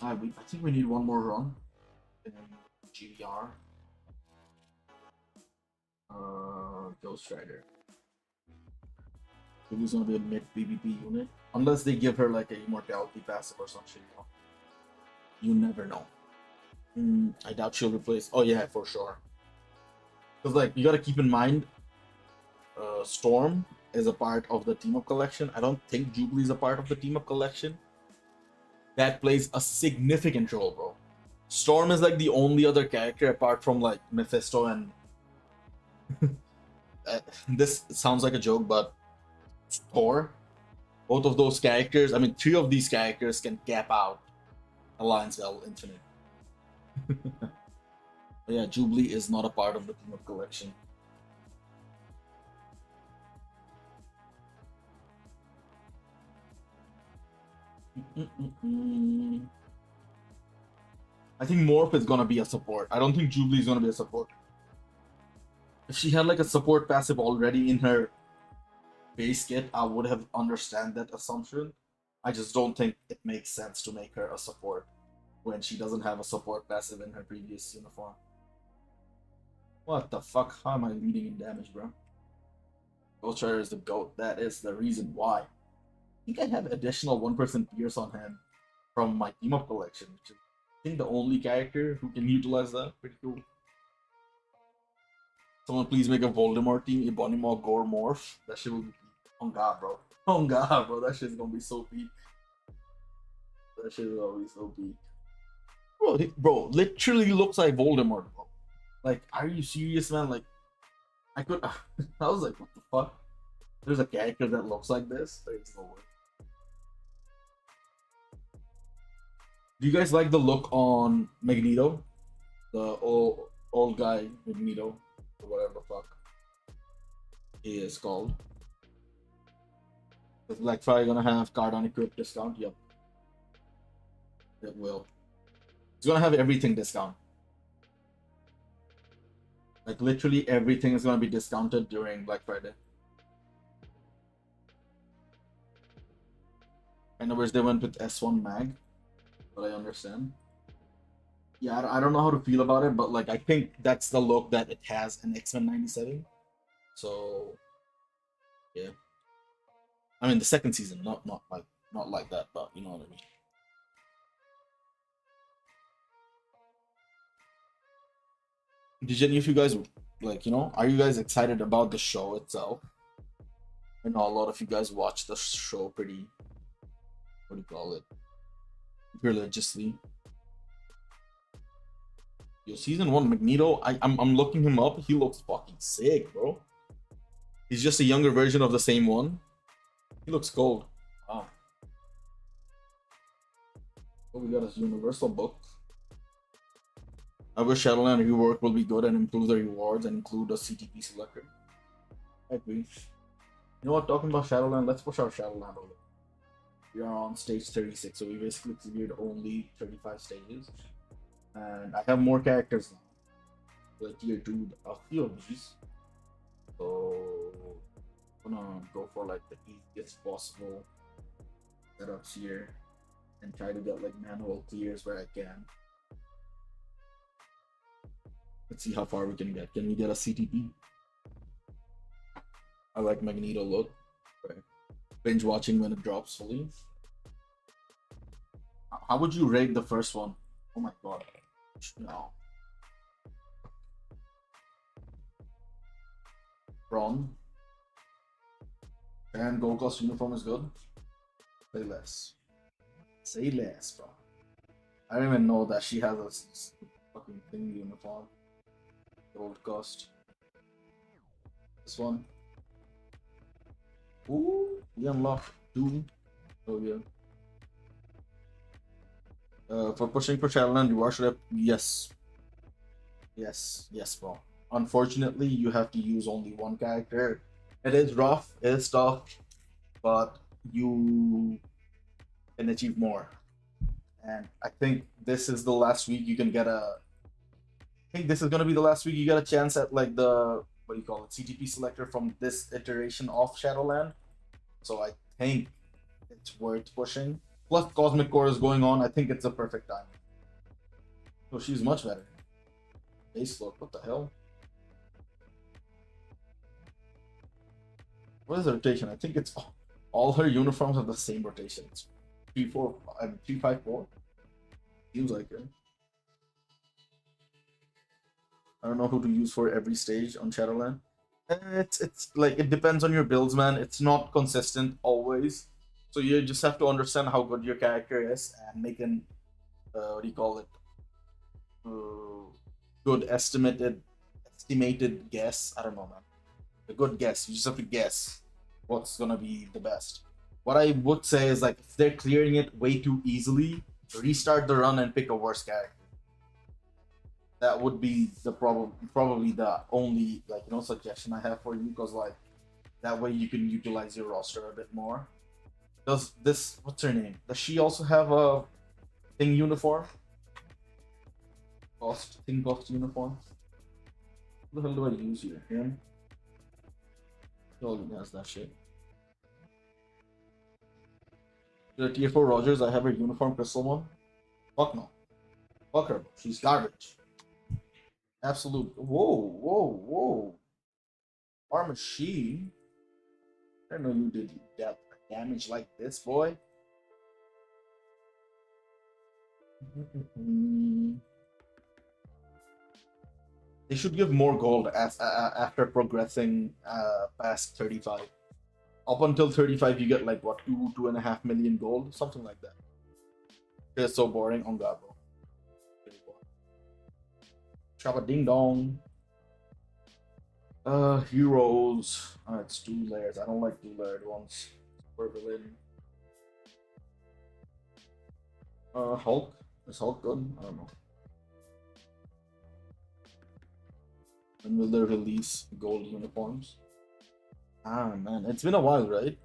I think we need one more run in GBR. Ghost Rider. Who's gonna be a mid PvP unit? Unless they give her like a immortality passive or some shit, you know. You never know. I doubt she'll replace. Oh yeah, for sure. Because like you gotta keep in mind, Storm is a part of the team up collection. I don't think Jubilee is a part of the team up collection. That plays a significant role, bro. Storm is like the only other character apart from like Mephisto and this sounds like a joke, but Thor. Both of those characters, I mean, 3 of these characters can gap out Alliance L Infinite. But yeah, Jubilee is not a part of the team up collection. I think Morph is gonna be a support. I don't think Jubilee is gonna be a support. If she had like a support passive already in her base kit, I would have understand that assumption. I just don't think it makes sense to make her a support when she doesn't have a support passive in her previous uniform. What the fuck? How am I leading in damage, bro? Ghost Rider is the GOAT. That is the reason why. I think I have additional 1% Pierce on hand from my team up collection, which is I think the only character who can utilize that. Pretty cool. Someone please make a Voldemort team, Ebonimo Gore Morph. That shit will be on God, bro. On God, bro. That shit's gonna be so peak. That shit is gonna be so peak. Bro, literally looks like Voldemort, bro. Like, are you serious, man? Like, I could. I was like, what the fuck? There's a character that looks like this? There's no way. Do you guys like the look on Magneto? The old guy Magneto, or whatever the fuck he is called. Is Black Friday gonna have card on equip discount? Yep. It will. It's gonna have everything discount. Like literally everything is gonna be discounted during Black Friday. I know where they went with S1 Mag, but I understand. Yeah, I don't know how to feel about it, but like I think that's the look that it has in X-Men 97. So yeah. I mean the second season, not like that, but you know what I mean. Did any of you guys like, are you guys excited about the show itself? I know a lot of you guys watch the show pretty, what do you call it, religiously. Yo, season 1 Magneto, I'm looking him up. He looks fucking sick, bro. He's just a younger version of the same one. He looks gold. Wow. Oh, we got his Universal book. I wish Shadowland rework will be good and improve the rewards and include a CTP selector. I agree. You know what? Talking about Shadowland, let's push our Shadowland over. We are on stage 36, so we basically cleared only 35 stages. And I have more characters now. Like tier 2, a few of these. So I'm gonna go for like the easiest possible setups here and try to get like manual clears where I can. Let's see how far we can get. Can we get a CTP? I like Magneto look. Okay. Binge watching when it drops fully. How would you rate the first one? Oh my god. No. Braun. And Gold Coast uniform is good. Say less. Say less, bro. I don't even know that she has a fucking thing uniform. Gold Coast. This one. Ooh, we unlocked 2. Oh yeah. For pushing for Shadowland, you should have. Yes. Yes, bro. Unfortunately, you have to use only one character. It is rough, it is tough, but you can achieve more. And I think this is the last week you can get a. I think this is gonna be the last week you get a chance at like the what do you call it, CTP selector from this iteration of Shadowland. So I think it's worth pushing. Plus Cosmic Core is going on. I think it's a perfect time. Oh, she's much better. Base look. What the hell? What is the rotation? I think it's all her uniforms have the same rotation. It's 354. Seems like it. I don't know who to use for every stage on Shadowland. It's like it depends on your builds, man. It's not consistent always. So you just have to understand how good your character is and make an what do you call it? Good estimated guess. I don't know, man. A good guess. You just have to guess what's gonna be the best. What I would say is like if they're clearing it way too easily, restart the run and pick a worse character. That would be the probably the only suggestion I have for you, because like that way you can utilize your roster a bit more. Does this what's her name? Does she also have a thing uniform? Cost uniform? What the hell do I use here? Him? He already has that shit. The tier 4 Rogers, I have her uniform crystal one. Fuck no. Fuck her. She's garbage. Absolute. Whoa. Our machine. I didn't know you did that damage like this, boy. They should give more gold after progressing past 35. Up until 35, you get like what, 2.5 million gold, something like that. It's so boring on God, bro. Shabba ding dong. Heroes. It's 2 layers. I don't like 2 layered ones. Super villain. Hulk. Is Hulk good? I don't know. When will they release gold uniforms? Ah man, it's been a while, right?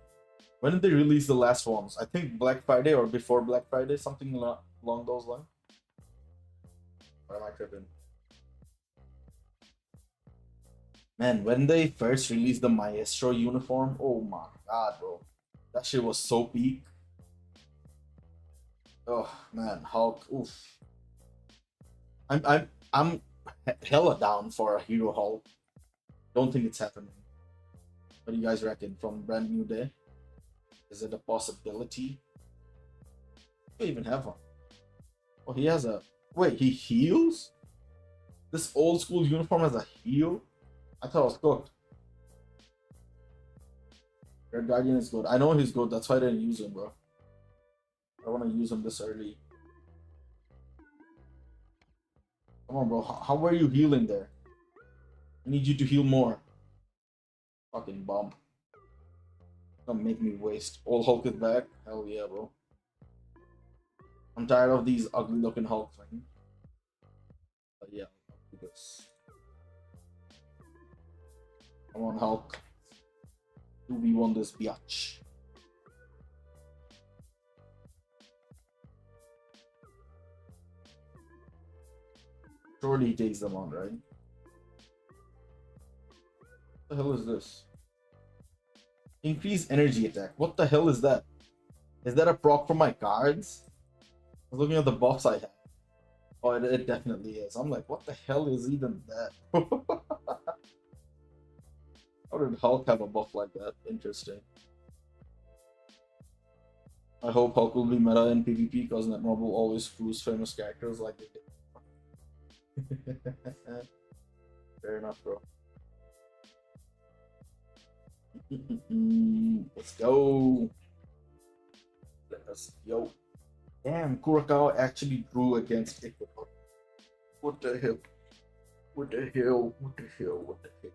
When did they release the last ones? I think Black Friday or before Black Friday, something along those lines. Or am I tripping? Man, when they first released the Maestro uniform, oh my god, bro, that shit was so peak. Oh man, Hulk, oof. I'm hella down for a hero Hulk. Don't think it's happening. What do you guys reckon from Brand New Day? Is it a possibility? Do even have one? Oh, he has a. Wait, he heals? This old school uniform has a heal? I thought it was cooked. Red Guardian is good. I know he's good. That's why I didn't use him, bro. I want to use him this early. Come on, bro. How were you healing there? I need you to heal more. Fucking bum. Don't make me waste. Old Hulk is back. Hell yeah, bro. I'm tired of these ugly looking Hulks, man. But yeah, I'll do this. Come on, Hulk. 2v1 this biatch. Surely he takes them on, right? What the hell is this? Increase energy attack. What the hell is that? Is that a proc for my cards? I was looking at the buffs I have. Oh, it definitely is. I'm like, what the hell is even that? How did Hulk have a buff like that? Interesting. I hope Hulk will be meta in PvP because Netmob will always cruise famous characters like they did. Fair enough, bro. Let's go. Let's go. Damn, Kurakawa actually drew against Ecuador. What the hell? What the hell? What the hell? What the hell?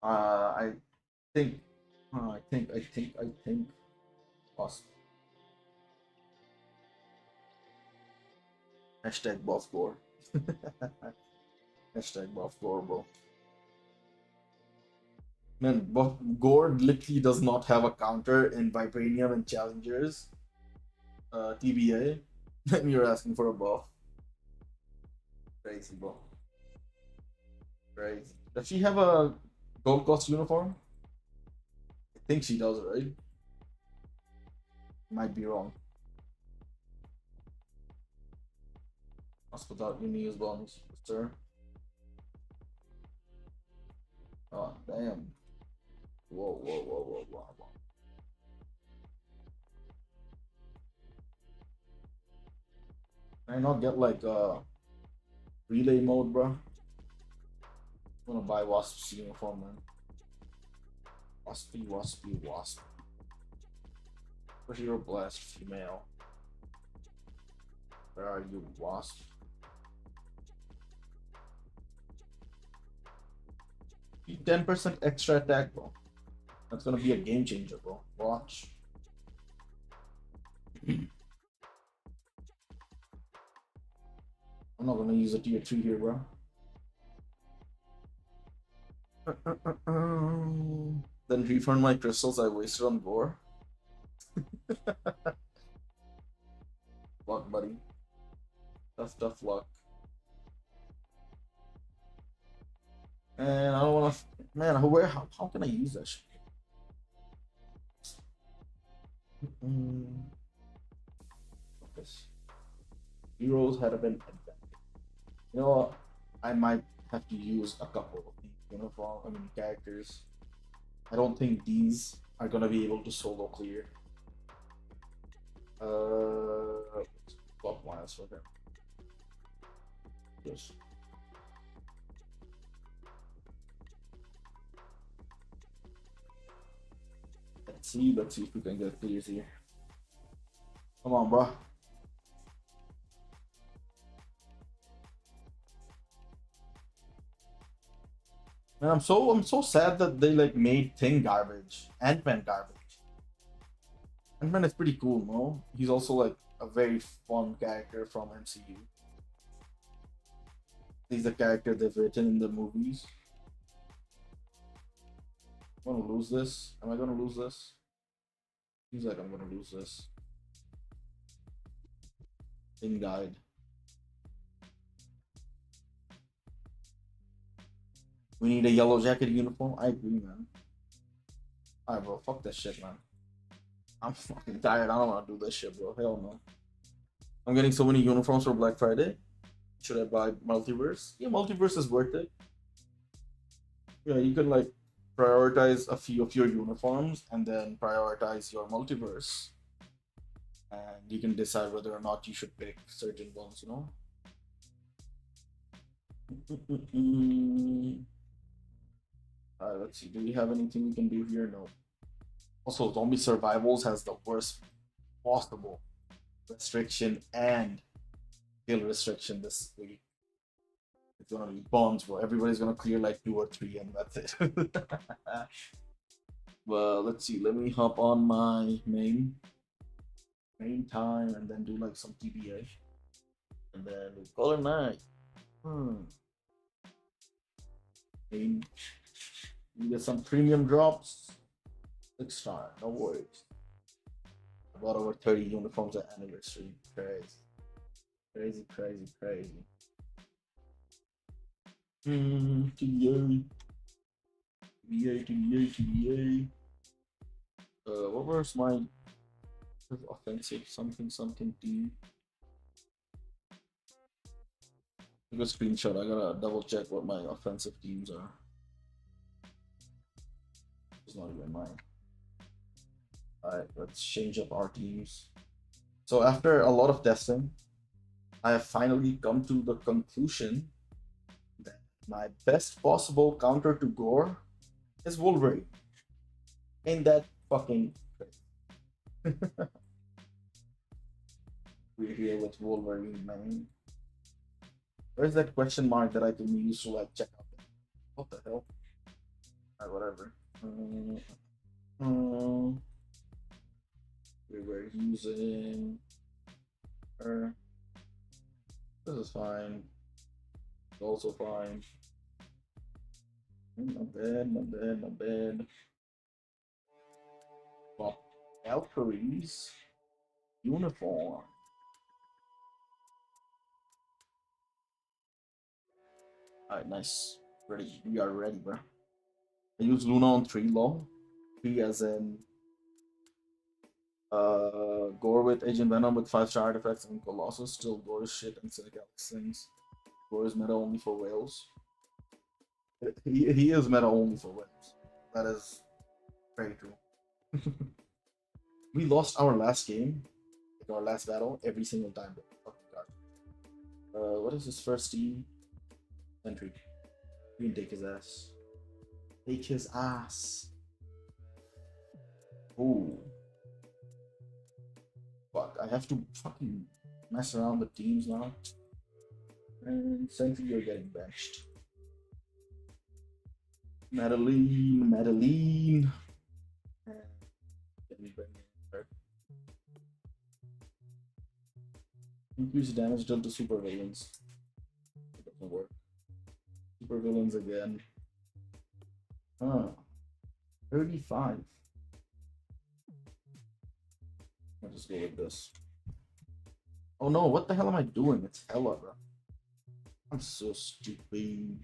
I think. I think. Awesome. Hashtag buff gore. Hashtag buff gore, bro. Man, Gore literally does not have a counter in Vibranium and Challengers. TBA. And you're asking for a buff. Crazy, bro. Crazy. Does she have a gold cost uniform? I think she does, right? Might be wrong. Must without Uni's bonus, sir. Oh, damn. Whoa. Can I not get like relay mode, bro? I'm gonna buy Wasp's uniform, man. Wasp. Superhero Blast female. Where are you, Wasp? You 10% extra attack, bro. That's gonna be a game changer, bro. Watch. I'm not gonna use a tier 3 here, bro. Then refund my crystals I wasted on gore. Luck, buddy. Tough luck. And I don't wanna. Man, how can I use that shit? This. Heroes had been advanced. You know what? I might have to use a couple of these characters. I don't think these are gonna be able to solo clear. Swap miles for them. Yes. Let's see if we can get clears here. Come on, bro. Man, I'm so sad that they like made Thing garbage, Ant-Man garbage. Ant-Man is pretty cool, no? He's also like a very fun character from MCU. He's the character they've written in the movies. I'm gonna lose this. Am I gonna lose this? Seems like I'm gonna lose this. Thing died. We need a yellow jacket uniform. I agree, man. Alright, bro. Fuck that shit, man. I'm fucking tired. I don't want to do this shit, bro. Hell no. I'm getting so many uniforms for Black Friday. Should I buy Multiverse? Yeah, Multiverse is worth it. Yeah, you can like prioritize a few of your uniforms and then prioritize your Multiverse. And you can decide whether or not you should pick certain ones, you know? Alright, let's see. Do we have anything we can do here? No. Also, Zombie Survivals has the worst possible restriction and kill restriction this week. It's gonna be bombs, bro. Everybody's gonna clear like 2 or 3 and that's it. Well, let's see. Let me hop on my main time and then do like some TBA. And then we call it night. Main. We get some premium drops. 6-star, no worries. I bought over 30 uniforms at anniversary. Crazy. TBA. What was my offensive something team? Take a screenshot. I gotta double check what my offensive teams are. It's not even mine. Alright, let's change up our teams. So after a lot of testing, I have finally come to the conclusion that my best possible counter to Gore is Wolverine. Ain't that fucking crazy? We're here with Wolverine, man. Where's that question mark that I can use to like check out? What the hell? Alright, whatever. We were using her. This is fine. It's also fine. Not bad. Well, Valkyrie's uniform. Alright, nice. Ready. We are ready, bro. I use Luna on 3 low. 3 as in Gore with Agent Venom with 5-star artifacts and Colossus. Still Gore is shit and Cynic Alex things. Gore is meta only for whales. He is meta only for whales. That is very true. We lost our last game, like our last battle, every single time. Oh god. What is his first team? Sentry. You can take his ass. Take his ass. Ooh. Fuck, I have to fucking mess around with teams now. And Sentry, you're getting benched. Madeline. Increase damage dealt to super villains. It doesn't work. Super villains again. 35. I'll just go with this. Oh no, what the hell am I doing? It's hella, bro. I'm so stupid.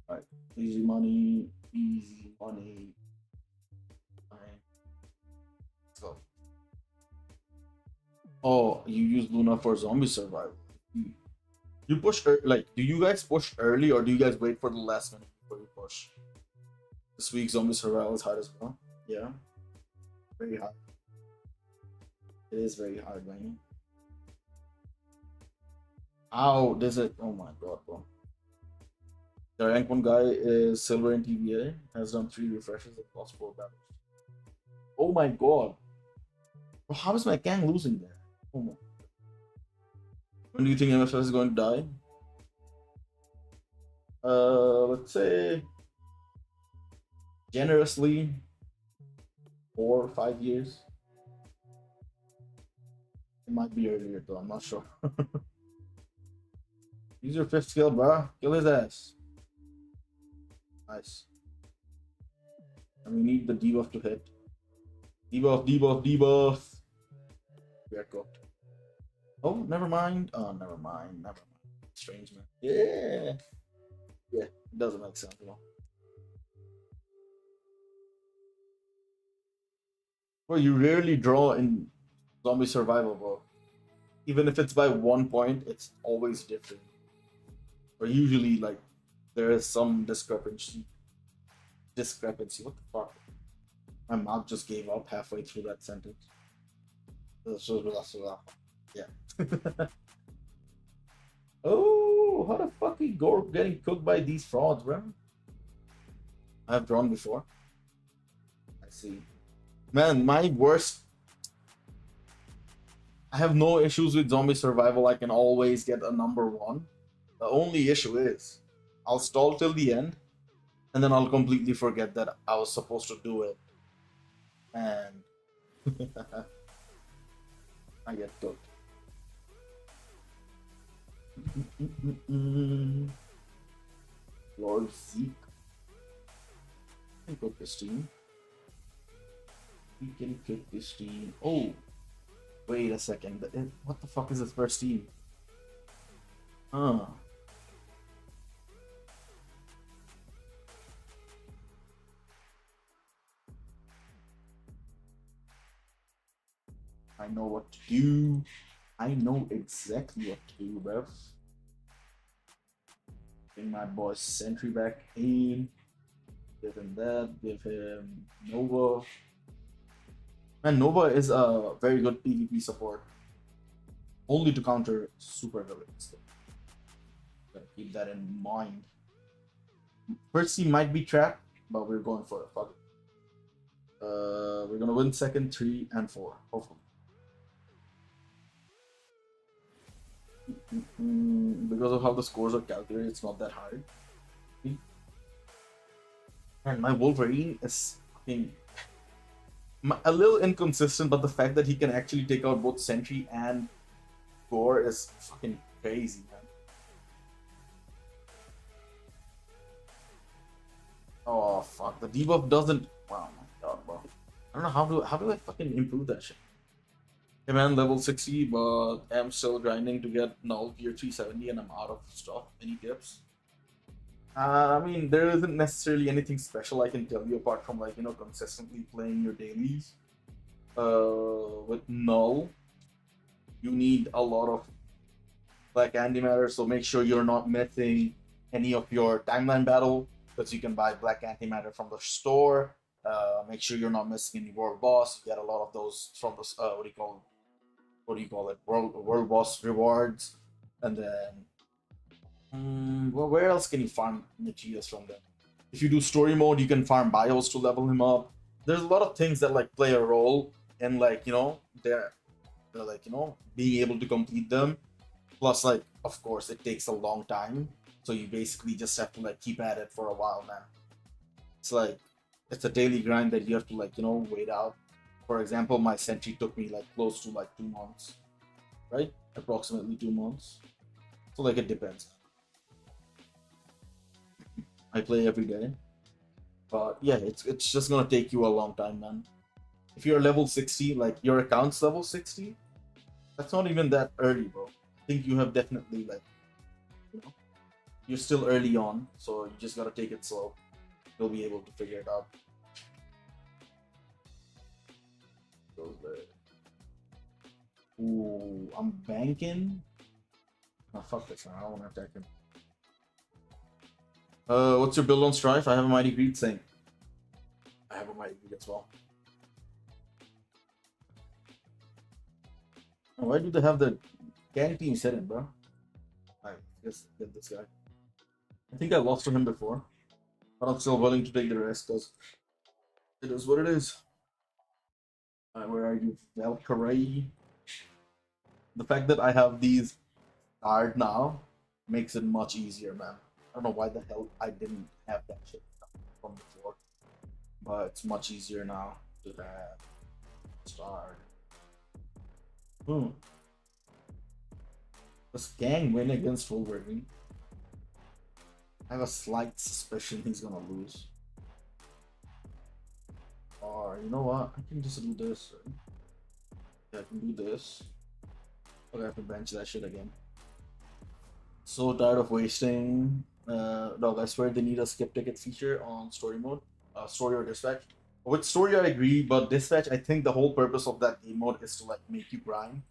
Alright, easy money, easy money. Alright. Let's go. Oh, you use Luna for zombie survival. You push, like, do you guys push early or do you guys wait for the last minute before you push? This week, zombie survival is hard as well. Yeah. Very hard. It is very hard, man. Ow, does it? Oh my god, bro. The rank 1 guy is silver in TBA, has done 3 refreshes and lost 4 battles. Oh my god. Bro, how is my gang losing there? Oh my. When do you think MFS is going to die? Let's say generously 4 or 5 years. It might be earlier though, I'm not sure. Use your 5th skill, bro. Kill his ass. Nice. And we need the debuff to hit. Debuff, debuff, debuff. We are cooked. Oh, never mind. Oh, never mind. Never mind. Strange, man. Yeah. Yeah, it doesn't make sense at all. Well, you rarely draw in zombie survival, bro. Even if it's by 1 point, it's always different. Or usually, like, there is some discrepancy. Discrepancy. What the fuck? My mouth just gave up halfway through that sentence. Yeah. Oh, how the fuck is Gore getting cooked by these frauds, bro? I have drawn before. I see. Man, my worst. I have no issues with zombie survival. I can always get a number 1. The only issue is I'll stall till the end and then I'll completely forget that I was supposed to do it. And I get cooked. Lord Zeke. We can cook this team. We can cook this team. Oh, wait a second. What the fuck is this first team? I know what to do. I know exactly what to do, bruv. Bring my boy Sentry back in. Give him that. Give him Nova. Man, Nova is a very good PvP support. Only to counter super villains. Gotta keep that in mind. First team might be trapped, but we're going for it. Fuck it. We're gonna win second, 3, and 4, hopefully. Because of how the scores are calculated, it's not that hard. And my Wolverine is fucking a little inconsistent, but the fact that he can actually take out both Sentry and Gore is fucking crazy, man. Oh fuck, the debuff doesn't. Wow, my god, bro. I don't know how do I fucking improve that shit. Hey man, level 60, but I'm still grinding to get null tier 370 and I'm out of stuff. Any tips? I mean, there isn't necessarily anything special I can tell you apart from, like, you know, consistently playing your dailies. With null, you need a lot of black antimatter, so make sure you're not missing any of your timeline battle, because you can buy black antimatter from the store. Make sure you're not missing any world boss. You get a lot of those from the what do you call it? World boss rewards, and then well, where else can you farm materials from them? If you do story mode, you can farm bios to level him up. There's a lot of things that like play a role in, like, you know, they're like, you know, being able to complete them. Plus, like, of course, it takes a long time, so you basically just have to like keep at it for a while, man. It's like it's a daily grind that you have to, like, you know, wait out. For example, my Sentry took me like close to like 2 months, right? Approximately 2 months. So like it depends. I play every day, but yeah, it's just gonna take you a long time, man. If you're level 60, like your account's level 60, that's not even that early, bro. I think you have definitely like, you know, you're still early on, so you just gotta take it slow. You'll be able to figure it out. Ooh, I'm banking. Oh, fuck this, man. I don't want to attack him. What's your build on Strife? I have a Mighty Greed thing. I have a Mighty Greed as well. Oh, why do they have the gang team set in, bro? I just get this guy. I think I lost to him before, but I'm still willing to take the risk because it is what it is. Where are you, Valkyrie? The fact that I have these card now makes it much easier, man. I don't know why the hell I didn't have that shit from before, but it's much easier now to have start. Does Gang win against Wolverine? I have a slight suspicion he's gonna lose. Or you know what? I can just do this. Right? Yeah, I can do this. Okay, I have to bench that shit again. So tired of wasting. Dog, I swear they need a skip ticket feature on story mode. Story or dispatch. With story, I agree, but dispatch, I think the whole purpose of that game mode is to like make you grind.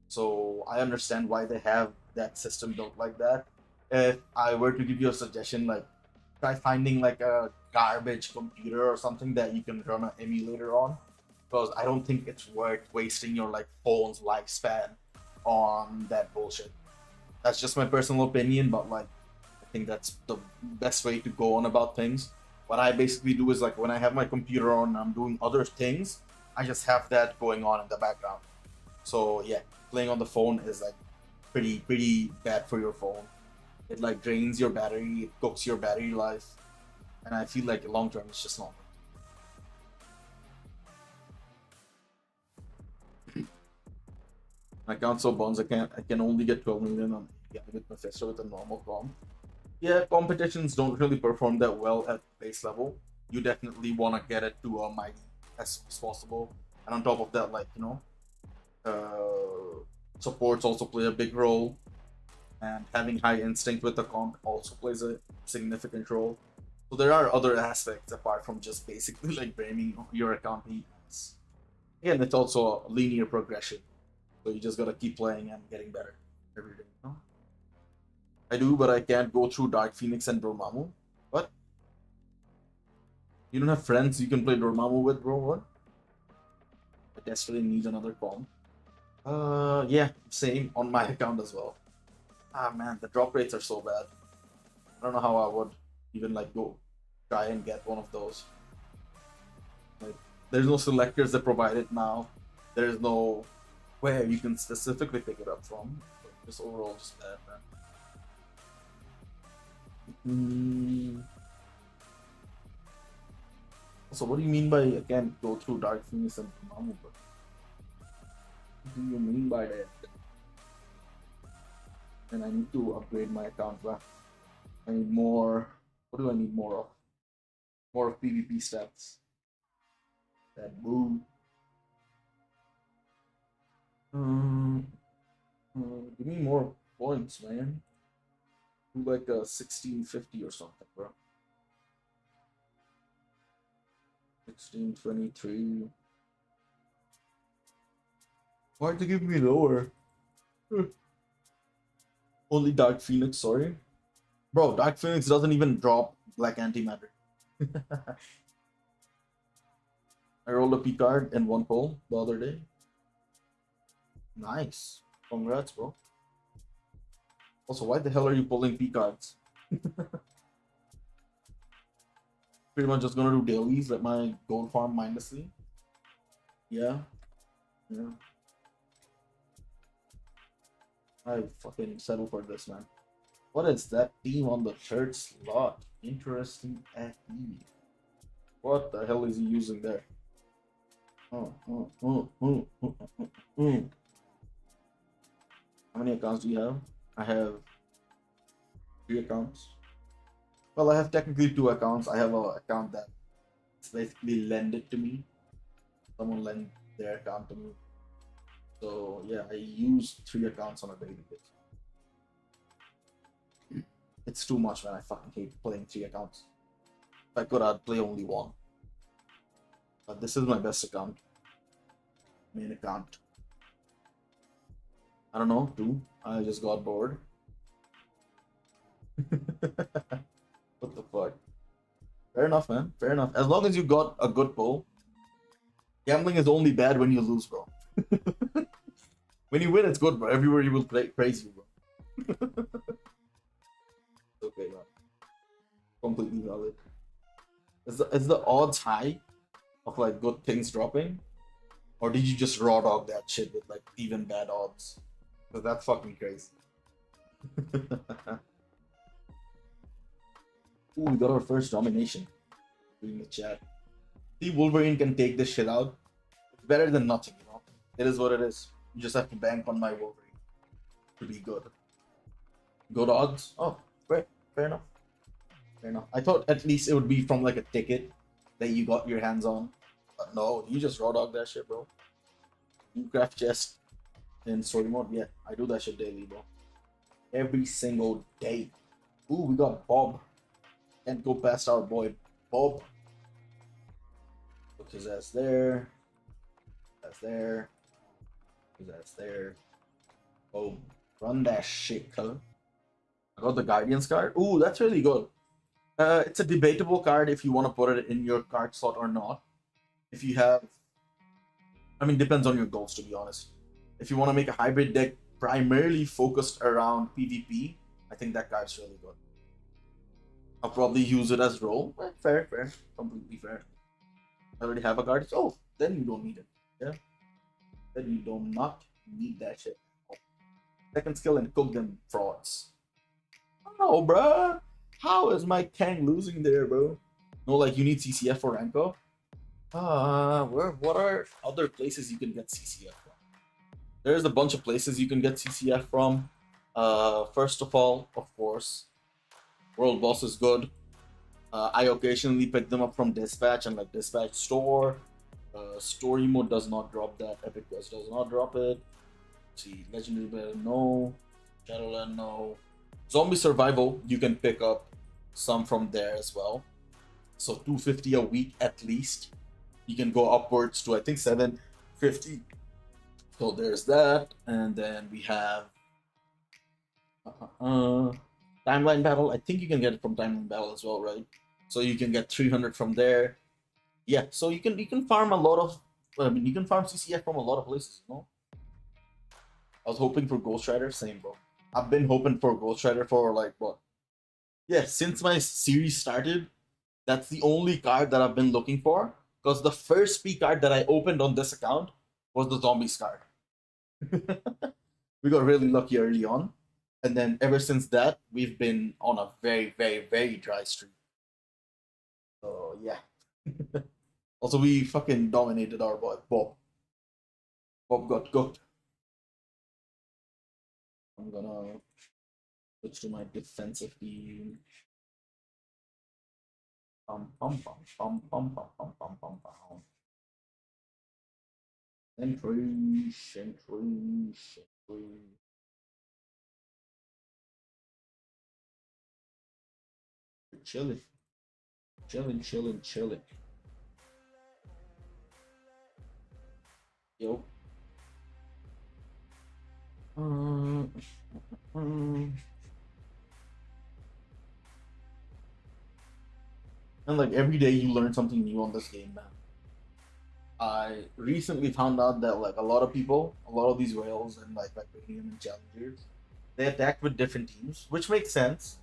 So I understand why they have that system built like that. If I were to give you a suggestion, like try finding like a garbage computer or something that you can run an emulator on, because I don't think it's worth wasting your like phone's lifespan on that bullshit. That's just my personal opinion, but like I think that's the best way to go on about things. What I basically do is like when I have my computer on and I'm doing other things, I just have that going on in the background. So yeah, playing on the phone is like pretty bad for your phone. It like drains your battery, it cooks your battery life, and I feel like long term it's just not. My account so bones I can only get 12 million on with Mephisto with a normal com. Yeah, competitions don't really perform that well at base level. You definitely want to get it to a mighty as soon as possible. And on top of that, like, you know, supports also play a big role. And having high instinct with the comp also plays a significant role. So there are other aspects apart from just basically like blaming your account needs. Again, it's also a linear progression. So you just gotta keep playing and getting better every day. You know? I do, but I can't go through Dark Phoenix and Dormammu. What? You don't have friends you can play Dormammu with, bro? What? I desperately need another com. Yeah, same on my account as well. Ah, man, the drop rates are so bad. I don't know how I would even like go try and get one of those. Like, there's no selectors that provide it now. There's no where you can specifically pick it up from. Just overall, just bad, man. So what do you mean by I can't go through Dark Phoenix and Dormammu? What do you mean by that? And I need to upgrade my account, bro. I need more. What do I need more of? More of PvP stats. That boo. Give me more points, man. Do like a 1650 or something, bro. 1623. Why'd they give me lower? Only Dark Phoenix, sorry. Bro, Dark Phoenix doesn't even drop Black Antimatter. I rolled a P card in one pull the other day. Nice. Congrats, bro. Also, why the hell are you pulling P cards? Pretty much just gonna do dailies, let my gold farm mindlessly. Yeah. Yeah. I fucking settle for this, man. What is that team on the third slot? Interesting FE. What the hell is he using there? Oh, oh, oh, oh, oh, oh, oh. How many accounts do you have? I have 3 accounts. Well, I have technically 2 accounts. I have an account that's basically lended to me. Someone lent their account to me. So yeah, I use 3 accounts on a daily basis. It's too much, man. I fucking hate playing 3 accounts. If I could, I'd play only one. But this is my best account. Main account. I don't know, 2. I just got bored. What the fuck? Fair enough, man. Fair enough. As long as you got a good pull. Gambling is only bad when you lose, bro. When you win, it's good, bro. Everywhere you will praise you, bro. Okay, man. Completely valid. Is the odds high of like good things dropping? Or did you just raw dog that shit with like even bad odds? Because that's fucking crazy. Ooh, we got our first domination. Reading the chat. See, Wolverine can take this shit out. It's better than nothing, you know? It is what it is. You just have to bank on my Wolverine to be good. Good odds? Oh, fair enough. Fair enough. I thought at least it would be from like a ticket that you got your hands on. But no, you just raw dog that shit, bro. You craft chest in story mode? Yeah, I do that shit daily, bro. Every single day. Ooh, we got Bob. Can't go past our boy Bob. Look his ass there. That's there. His ass there. Boom. Run that shit, color. I got the Guardians card. Ooh, that's really good. It's a debatable card if you want to put it in your card slot or not. If you have, I mean, depends on your goals, to be honest. If you want to make a hybrid deck primarily focused around PvP, I think that card's really good. I'll probably use it as roll. Fair, completely fair. I already have a card. Oh, then you don't need it. Yeah. Then you do not need that shit. Oh. Second skill and cook them frauds. Oh, bruh. How is my Kang losing there, bro? No, like you need CCF for Ranko. What are other places you can get CCF from? There's a bunch of places you can get CCF from. First of all, of course, World Boss is good. I occasionally pick them up from Dispatch and like Dispatch Store. Story mode does not drop that. Epic Quest does not drop it. Let's see, Legendary Battle, no. Shadowland, no. Zombie Survival, you can pick up some from there as well. So 250 a week at least. You can go upwards to I think 750. So there's that, and then we have Timeline Battle. I think you can get it from Timeline Battle as well, right? So you can get 300 from there. Yeah, so you can farm a lot of. I mean, you can farm CCF from a lot of places. You know. I was hoping for Ghost Rider, same, bro. I've been hoping for Ghost Rider for like what? Yeah, since my series started, that's the only card that I've been looking for. Because the first P card that I opened on this account was the Zombies card. We got really lucky early on. And then ever since that, we've been on a very, very, very dry streak. So yeah. Also, we fucking dominated our boy, Bob. Bob got cooked. I'm gonna switch to my defensive team. Pum pum pum pum pum pum pum pum pum pum. Sentry, sentry, sentry. Chilling, chilling, chilling, chilling. Yo. And like every day you learn something new on this game, man. I recently found out that like a lot of people, a lot of these whales and like Vibranium and challengers, they attack with different teams, which makes sense,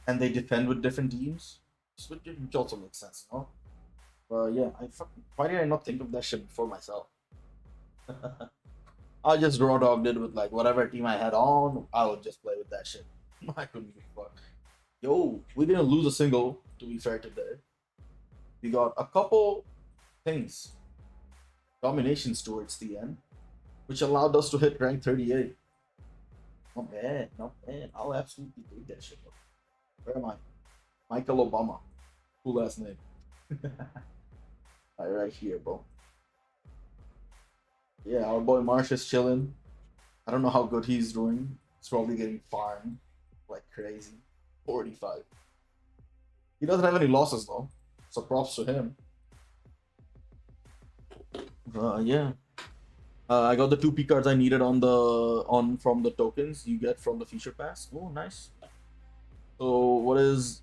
and they defend with different teams, which also makes sense, you know. But yeah, why did I not think of that shit before myself? I just raw dogged it with like whatever team I had on. I would just play with that shit. I couldn't give a fuck. Yo, we didn't lose a single. To be fair today, we got a couple things. dominations towards the end, which allowed us to hit rank 38. Not bad, not bad. I'll absolutely take that shit. Where am I? Michael Obama. Cool last name. Right here, bro. Yeah, our boy Marsh is chilling. I don't know how good he's doing. He's probably getting farmed like crazy. 45. He doesn't have any losses though, so props to him. Yeah. I got the 2P cards I needed from the tokens you get from the feature pass. Oh, nice. So what is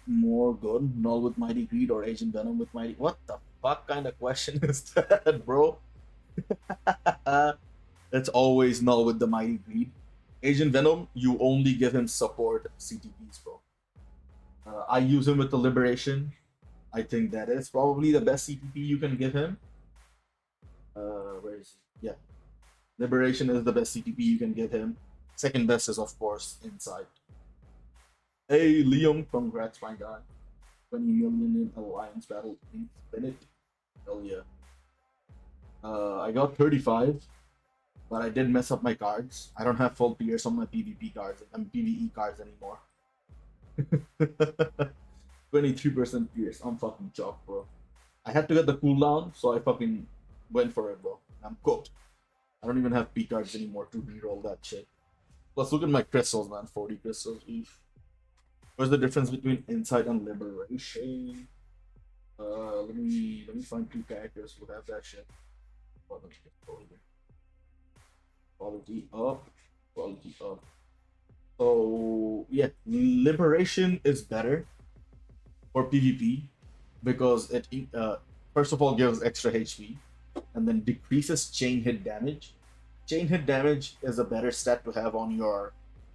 more good, Null with Mighty Greed or Agent Venom with Mighty? What the fuck kind of question is that, bro? It's always Null with the Mighty Greed. Agent Venom, you only give him support CTPs, bro. I use him with the Liberation. I think that is probably the best CTP you can give him. Where is he? Yeah. Liberation is the best CTP you can give him. Second best is, of course, Insight. Hey, Liam, congrats, my guy. 20 million in Alliance Battle Infinite. Hell yeah. I got 35, but I did mess up my cards. I don't have full Pierce on my PvP cards. I'm PvE cards anymore. 23% Pierce. I'm fucking chopped, bro. I had to get the cooldown, so I fucking went for it, bro. I'm cooked. I don't even have P cards anymore to reroll that shit. Plus, look at my crystals, man. 40 crystals. Eef. What's the difference between Insight and Liberation? Let me find 2 characters who have that shit. Quality up. Quality up. So yeah, Liberation is better for PvP because it first of all gives extra HP and then decreases chain hit damage. Chain hit damage is a better stat to have on your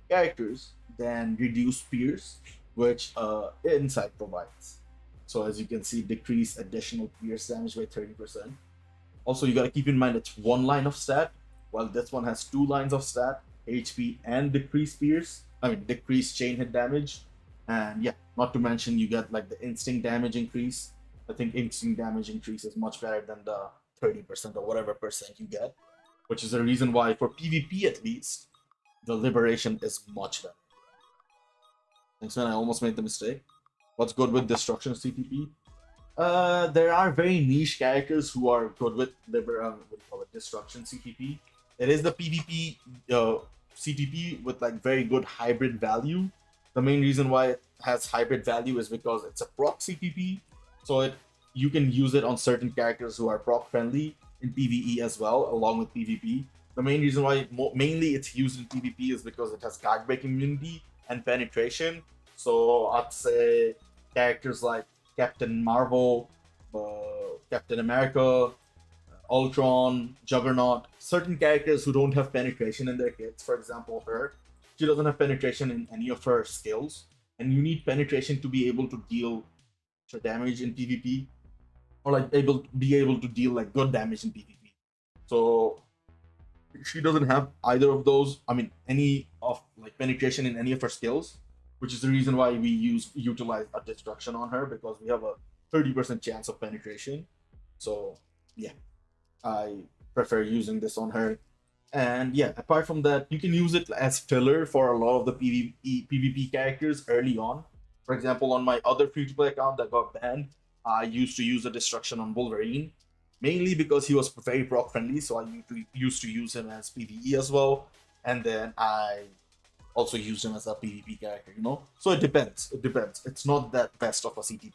characters than reduced Pierce, which Insight provides. So as you can see, decrease additional Pierce damage by 30%. Also, you gotta keep in mind it's 1 line of stat, while this one has 2 lines of stat, HP and decreased Pierce. I mean, decreased chain hit damage. And yeah, not to mention you get like the instinct damage increase. I think instinct damage increase is much better than the 30% or whatever percent you get, which is the reason why for PvP at least, the Liberation is much better. Thanks, man. I almost made the mistake. What's good with Destruction CTP? There are very niche characters who are good with Destruction CTP. It is the PvP CTP with like very good hybrid value. The main reason why it has hybrid value is because it's a proc CTP, so you can use it on certain characters who are proc friendly in PvE as well, along with PvP. The main reason why mainly it's used in PvP is because it has guard break immunity and penetration. So I'd say characters like Captain Marvel, Captain America, Ultron, Juggernaut, certain characters who don't have penetration in their kits. For example, her, she doesn't have penetration in any of her skills, and you need penetration to be able to deal damage in PvP, or like be able to deal like good damage in PvP. So she doesn't have either of those. I mean, any of like penetration in any of her skills, which is the reason why we utilize a destruction on her, because we have a 30% chance of penetration. So yeah, I prefer using this on her. And yeah, apart from that, you can use it as filler for a lot of the PvP characters early on. For example, on my other free-to-play account that got banned, I used to use a destruction on Wolverine, mainly because he was very proc friendly, so I used to use him as PvE as well. And then I also used him as a PvP character, you know? So it depends. It depends. It's not that best of a CTP.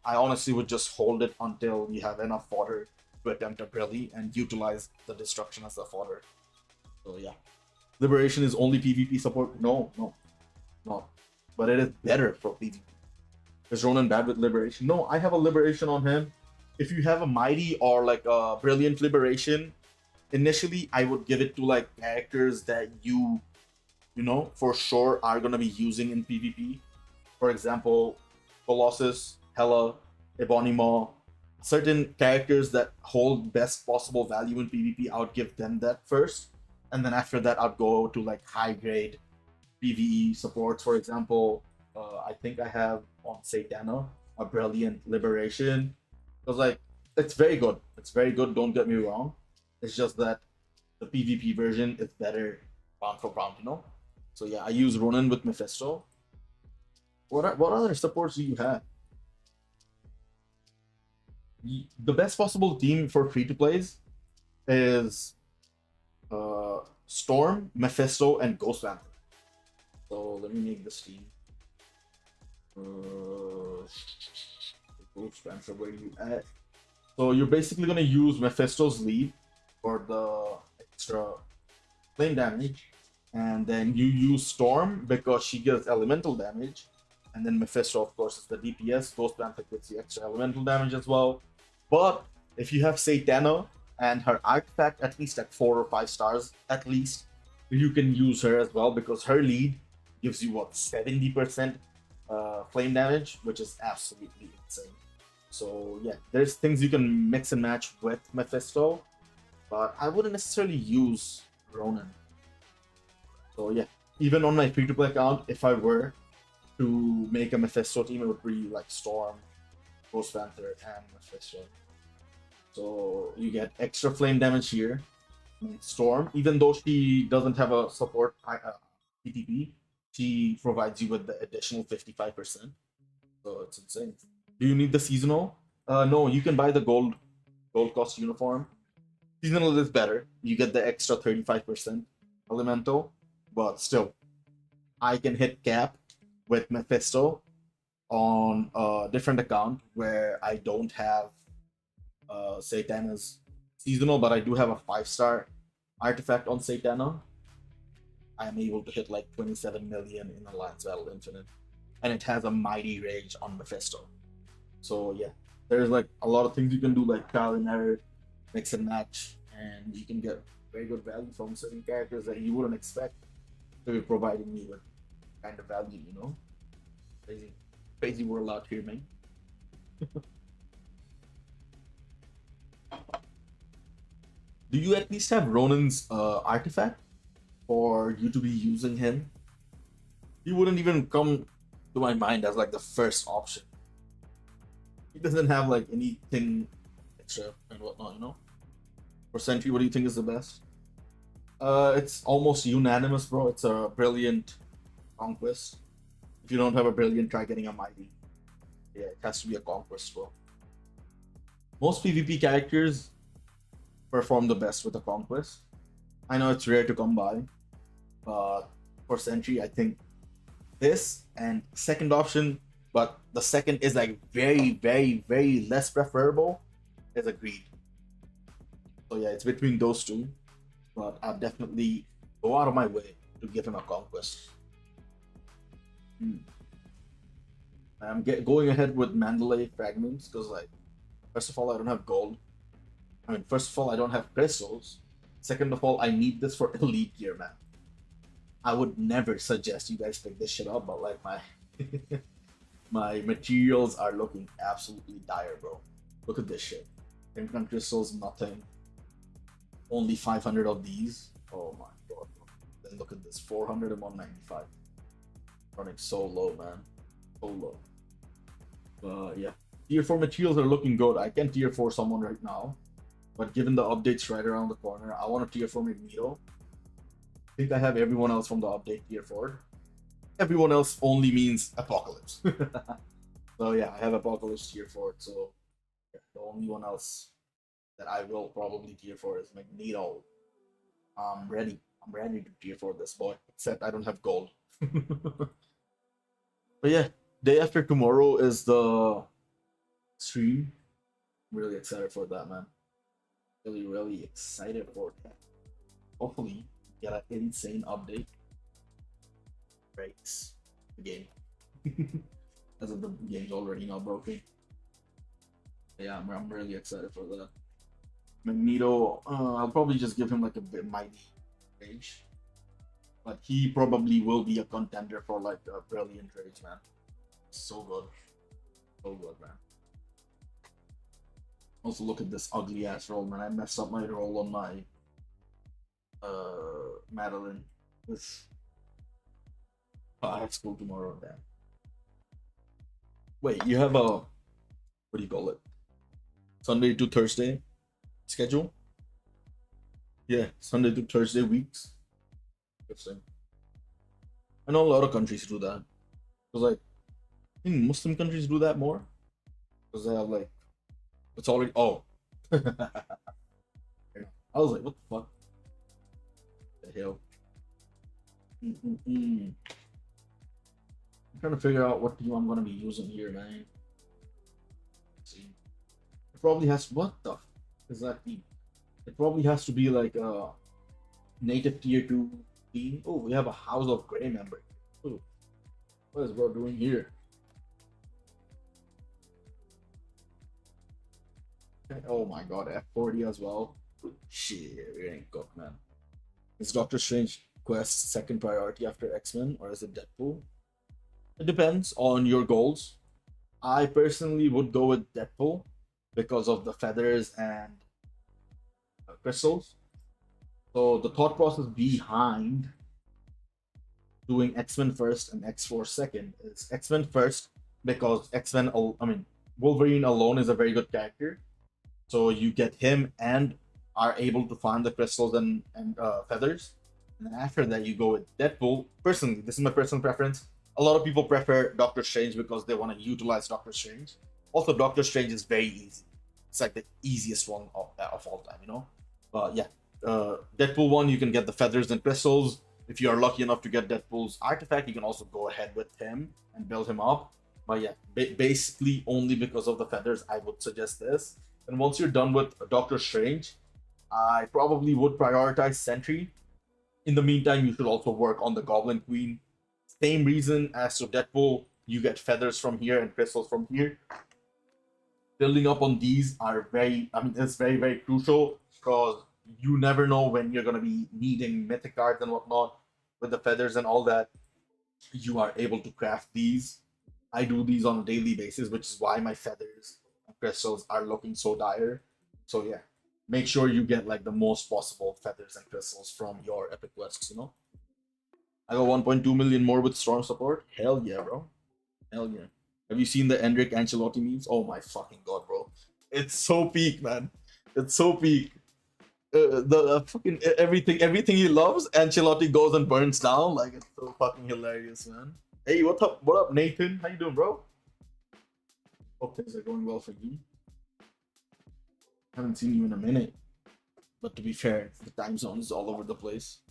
I honestly would just hold it until you have enough fodder to attempt a rally and utilize the destruction as a fodder. So yeah. Liberation is only PvP support? No. But it is better for PvP. Is Ronan bad with Liberation? No, I have a Liberation on him. If you have a Mighty or like a Brilliant Liberation, initially I would give it to like characters that you know, for sure are gonna be using in PvP. For example, Colossus, Hela, Ebony, certain characters that hold best possible value in PvP, I would give them that first. And then after that, I'd go to like high grade PvE supports. For example, I think I have on Satana a Brilliant Liberation. Because like it's very good. It's very good. Don't get me wrong. It's just that the PvP version is better pound for pound, you know. So yeah, I use Ronin with Mephisto. What other supports do you have? The best possible team for free to plays is Storm, Mephisto, and Ghost Panther. So let me make this team. Ghost Panther, where you at? So you're basically gonna use Mephisto's lead for the extra flame damage, and then you use Storm because she gives elemental damage, and then Mephisto, of course, is the DPS. Ghost Panther gives the extra elemental damage as well. But if you have Satana and her artifact at least at 4 or 5 stars, at least, you can use her as well because her lead gives you what 70% flame damage, which is absolutely insane. So yeah, there's things you can mix and match with Mephisto, but I wouldn't necessarily use Ronin. So yeah, even on my free-to-play account, if I were to make a Mephisto team, it would be like Storm, Ghost Panther, and Mephisto. So you get extra flame damage here. Storm, even though she doesn't have a support PTP, she provides you with the additional 55%. So it's insane. Do you need the seasonal? No, you can buy the gold cost uniform. Seasonal is better. You get the extra 35% elemental, but still, I can hit cap with Mephisto on a different account where I don't have Satana's seasonal, but I do have a 5-star artifact on Satana. I am able to hit like 27 million in Alliance Battle Infinite, and it has a mighty rage on Mephisto. So yeah, there's like a lot of things you can do, like trial and error, mix and match, and you can get very good value from certain characters that you wouldn't expect to be providing you with kind of value, you know. Crazy world out here, man. Do you at least have Ronin's artifact for you to be using him? He wouldn't even come to my mind as like the first option. He doesn't have like anything extra and whatnot, you know. For Sentry, what do you think is the best? It's almost unanimous, bro. It's a brilliant conquest. If you don't have a brilliant, try getting a mighty. Yeah, it has to be a conquest, bro. Most PvP characters perform the best with a conquest. I know it's rare to come by, but for Sentry, I think this and second option, but the second is like very less preferable, is Agreed. So yeah, it's between those two, but I'll definitely go out of my way to give him a conquest. I'm going ahead with Mandalay fragments because, like, first of all, I don't have gold. I mean, first of all, I don't have crystals. Second of all, I need this for elite gear, man. I would never suggest you guys pick this shit up, but like my my materials are looking absolutely dire, bro. Look at this shit. Implant crystals, nothing. Only 500 of these. Oh my god. Then look at this, 400 and 195. Running so low, man. So low. Yeah. Tier 4 materials are looking good. I can tier 4 someone right now. But given the updates right around the corner, I want to tier 4 Magneto. I think I have everyone else from the update tier 4. Everyone else only means Apocalypse. So yeah, I have Apocalypse tier 4. So yeah, the only one else that I will probably tier 4 is Magneto. I'm ready. I'm ready to tier 4 this boy. Except I don't have gold. But yeah, day after tomorrow is the stream. I'm really excited for that, man. Really excited for that. Hopefully, get an insane update. Breaks the game. As if the game's already not broken. Yeah, I'm really excited for that. Magneto, I'll probably just give him like a bit mighty rage. But he probably will be a contender for like a brilliant rage, man. So good. So good, man. Also, look at this ugly ass roll, man. I messed up my roll on my Madeline. This I have school tomorrow, damn. Wait, you have a what do you call it? Sunday to Thursday schedule. Yeah, Sunday to Thursday weeks. Interesting. I know a lot of countries do that. Because like, I think Muslim countries do that more. Because they have like, it's already, oh. I was like, what the fuck? The hell? I'm trying to figure out what team I'm going to be using here, man. Let's see. It probably has, what the f is that team? It probably has to be like a native tier 2 team. Oh, we have a House of Grey member. Ooh. What is bro doing here? Oh my god, F40 as well. Shit, we ain't cooked, man. Is Doctor Strange quest second priority after X-Men, or is it Deadpool? It depends on your goals. I personally would go with Deadpool because of the feathers and crystals. So the thought process behind doing X-Men first and X4 second is X-Men first because X-Men, I mean, Wolverine alone is a very good character. So you get him and are able to find the crystals and feathers. And then after that, you go with Deadpool. Personally, this is my personal preference. A lot of people prefer Doctor Strange because they want to utilize Doctor Strange. Also, Doctor Strange is very easy. It's like the easiest one of all time, you know? But yeah, Deadpool 1, you can get the feathers and crystals. If you are lucky enough to get Deadpool's artifact, you can also go ahead with him and build him up. But yeah, basically only because of the feathers, I would suggest this. And once you're done with Doctor Strange, I probably would prioritize Sentry. In the meantime, you should also work on the Goblin Queen. Same reason as to Deadpool, you get feathers from here and crystals from here. Building up on these are it's very, very crucial because you never know when you're going to be needing mythic cards and whatnot. With the feathers and all that, you are able to craft these. I do these on a daily basis, which is why my feathers and crystals are looking so dire. So yeah, make sure you get like the most possible feathers and crystals from your epic quests, you know? I got 1.2 million more with Storm support. Hell yeah, bro. Hell yeah. Have you seen the Endrick Ancelotti memes? Oh my fucking god, bro. It's so peak, man. It's so peak. The fucking everything he loves, Ancelotti goes and burns down. Like, it's so fucking hilarious, man. Hey, what up? What up, Nathan? How you doing, bro? Hope things are going well for you. Haven't seen you in a minute. But to be fair, the time zone is all over the place. I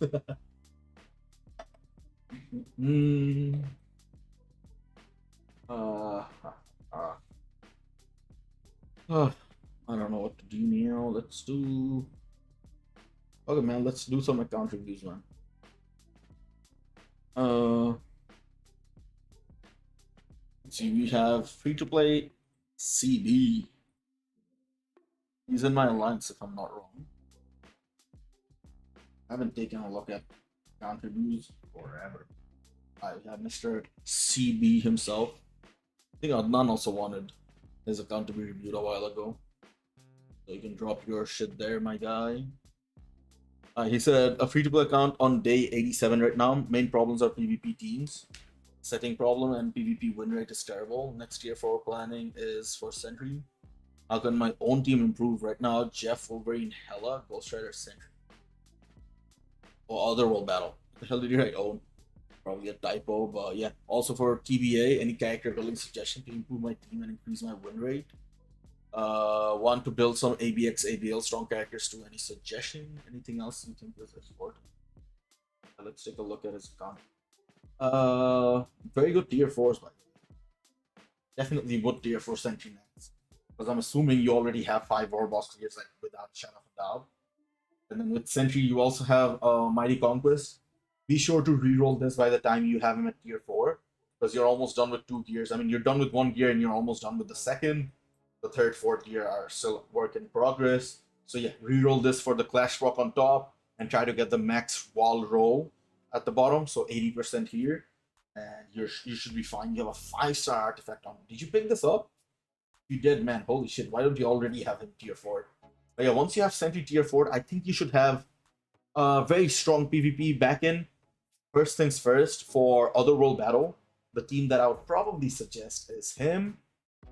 don't know what to do now. Let's do. Okay, man. Let's do some account reviews, man. Let's see. We have free to play CB. He's in my alliance, if I'm not wrong. I haven't taken a look at account reviews forever. I have Mr. CB himself. I think Adnan also wanted his account to be reviewed a while ago. So you can drop your shit there, my guy. He said a free-to-play account on day 87 right now. Main problems are PvP teams. Setting problem and PvP win rate is terrible. Next year for planning is for Sentry. How can my own team improve right now? Jeff, Wolverine, Hella, Ghost Rider, Sentry. Or Otherworld Battle. What the hell did you write? Own? Probably a typo, but yeah. Also for TBA, any character building suggestion to improve my team and increase my win rate. Want to build some ABX, ABL strong characters too. Any suggestion? Anything else you think is important? Let's take a look at his account. Very good tier 4s, by the way. Definitely would tier 4 Sentry next. Because I'm assuming you already have 5 Warboss clears, like without a shadow of a doubt. And then with Sentry, you also have Mighty Conquest. Be sure to reroll this by the time you have him at tier 4. Because you're almost done with 2 gears. I mean, you're done with 1 gear and you're almost done with the second. The third, fourth gear are still work in progress. So yeah, reroll this for the Clash Rock on top and try to get the max wall roll at the bottom. So 80% here. And you should be fine. You have a 5-star artifact on. Did you pick this up? You did, man. Holy shit. Why don't you already have him tier 4? But yeah, once you have Sentry tier 4, I think you should have a very strong PvP back in. First things first, for Otherworld Battle, the team that I would probably suggest is him,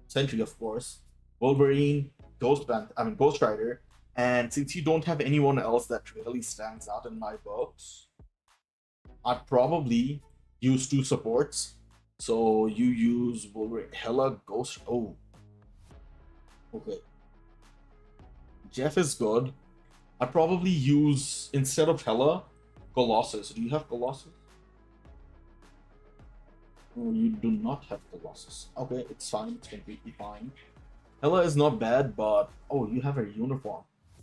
Sentry, of course, Wolverine, Ghost Rider, and since you don't have anyone else that really stands out in my books, I'd probably use 2 supports. So you use Wolverine, Hela, Ghost. Oh, okay. Jeff is good. I'd probably use, instead of Hela, Colossus. Do you have Colossus? Oh, you do not have Colossus. Okay, it's fine. It's completely fine. Hela is not bad, but oh, you have her uniform.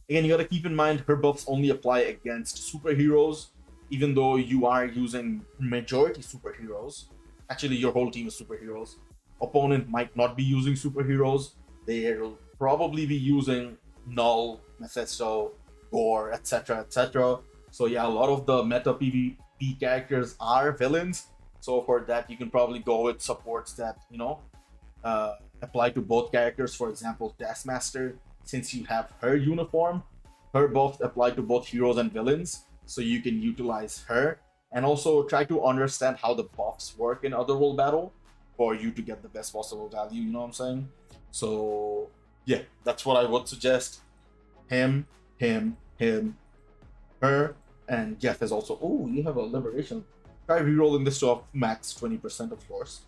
Again, you gotta keep in mind her buffs only apply against superheroes, even though you are using majority superheroes. Actually, your whole team is superheroes. Opponent might not be using superheroes. They'll probably be using Null, Mephisto, Gore, etc., etc. So yeah, a lot of the meta PvP characters are villains. So for that, you can probably go with supports that, apply to both characters. For example, Taskmaster, since you have her uniform, her buffs apply to both heroes and villains. So you can utilize her and also try to understand how the buffs work in Otherworld Battle for you to get the best possible value, you know what I'm saying? So yeah, that's what I would suggest. Him, her, and Jeff is also. Oh, you have a Liberation. Try rerolling this to max 20%, of course.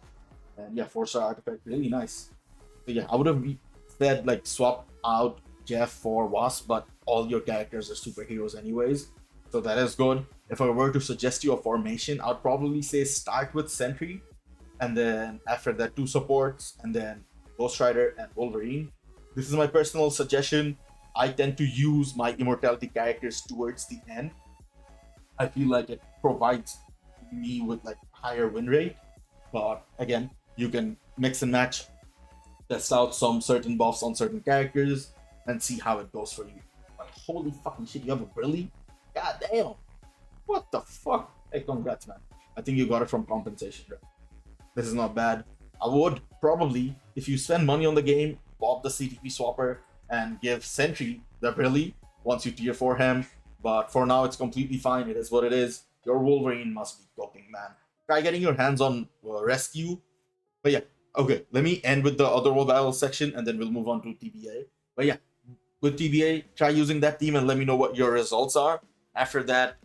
And yeah, 4-star artifact, really nice. So yeah, I would have said like swap out Jeff for Wasp, but all your characters are superheroes anyways. So that is good. If I were to suggest you a formation, I'd probably say start with Sentry, and then after that 2 supports, and then Ghost Rider and Wolverine. This is my personal suggestion. I tend to use my immortality characters towards the end. I feel like it provides me with like higher win rate, but again, you can mix and match, test out some certain buffs on certain characters, and see how it goes for you. But holy fucking shit, you have a Brilly? God damn! What the fuck? Hey, congrats, man. I think you got it from compensation, right? This is not bad. I would probably, if you spend money on the game, pop the CTP swapper and give Sentry the Brilly once you tier 4 him. But for now, it's completely fine. It is what it is. Your Wolverine must be cooking, man. Try getting your hands on Rescue. But yeah, okay. Let me end with the Otherworld Battle section, and then we'll move on to TBA. But yeah, with TBA, try using that team and let me know what your results are. After that,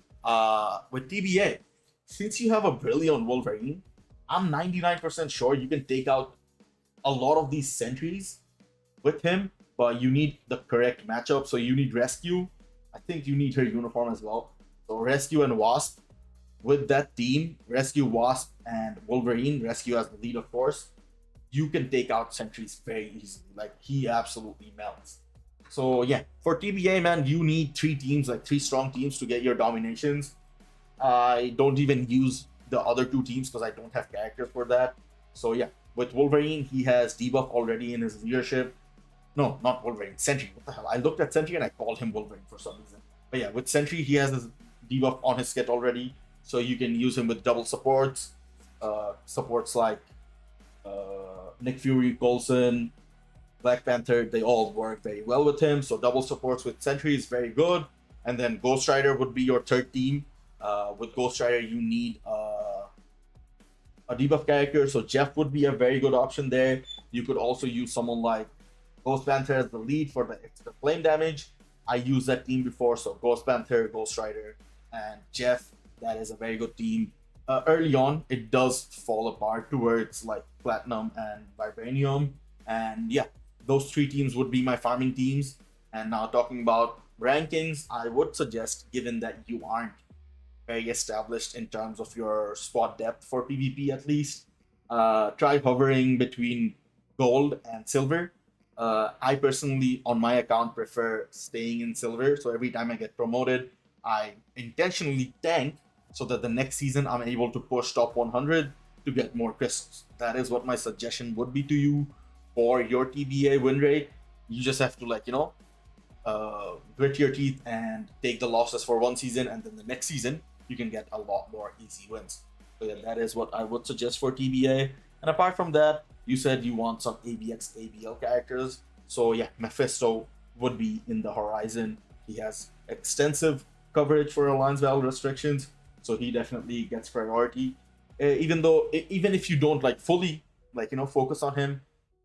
with TBA, since you have a Brilliant Wolverine, I'm 99% sure you can take out a lot of these sentries with him, but you need the correct matchup. So you need Rescue. I think you need her uniform as well. So Rescue and Wasp. With that team, Rescue, Wasp, and Wolverine, Rescue as the lead, of course, you can take out sentries very easily. Like, he absolutely melts. So yeah, for TBA, man, you need 3 teams, like 3 strong teams to get your dominations. I don't even use the other 2 teams because I don't have characters for that. So yeah, with Wolverine, he has debuff already in his leadership. No, not Wolverine, Sentry. What the hell? I looked at Sentry and I called him Wolverine for some reason. But yeah, with Sentry, he has his debuff on his kit already. So you can use him with double supports. Supports like Nick Fury, Coulson, Black Panther, they all work very well with him. So double supports with Sentry is very good. And then Ghost Rider would be your 3rd team. With Ghost Rider, you need a debuff character. So Jeff would be a very good option there. You could also use someone like Ghost Panther as the lead for the extra flame damage. I used that team before, so Ghost Panther, Ghost Rider, and Jeff. That is a very good team. Early on, it does fall apart towards like Platinum and Vibranium. And yeah, those 3 teams would be my farming teams. And now talking about rankings, I would suggest, given that you aren't very established in terms of your spot depth for PvP at least, try hovering between gold and silver. I personally, on my account, prefer staying in silver. So every time I get promoted, I intentionally tank so that the next season I'm able to push top 100 to get more crystals. That is what my suggestion would be to you for your TBA win rate. You just have to grit your teeth and take the losses for 1 season, and then the next season you can get a lot more easy wins. So yeah, that is what I would suggest for TBA. And apart from that, you said you want some ABX, ABL characters. So yeah, Mephisto would be in the horizon. He has extensive coverage for Alliance Battle restrictions, so he definitely gets priority. Even if you don't fully focus on him,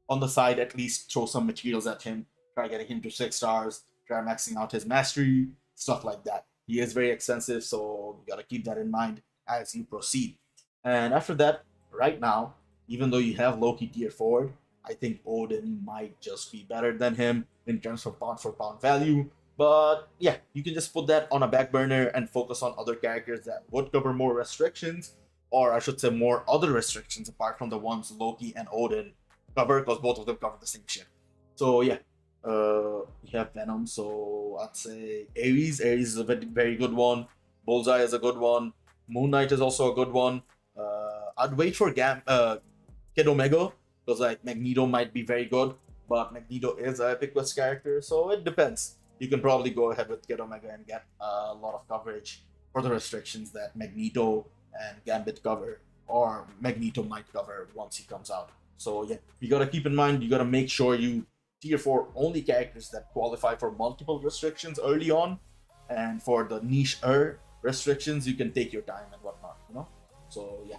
on the side at least throw some materials at him try getting him to 6 stars, try maxing out his mastery, stuff like that. He is very expensive, so you gotta keep that in mind as you proceed. And after that, right now, even though you have Loki tier 4, I think Odin might just be better than him in terms of pound for pound value. But yeah, you can just put that on a back burner and focus on other characters that would cover more restrictions, or I should say more other restrictions apart from the ones Loki and Odin cover, because both of them cover the same shit. So yeah, you have Venom, so I'd say Ares. Ares is a very good one. Bullseye is a good one. Moon Knight is also a good one. I'd wait for Kid Omega, because like Magneto might be very good, but Magneto is an Epic Quest character, so it depends. You can probably go ahead with Kid Omega and get a lot of coverage for the restrictions that Magneto and Gambit cover, or Magneto might cover once he comes out. So yeah, you gotta keep in mind, you gotta make sure you tier 4 only characters that qualify for multiple restrictions early on, and for the niche restrictions, you can take your time and whatnot, you know? So yeah.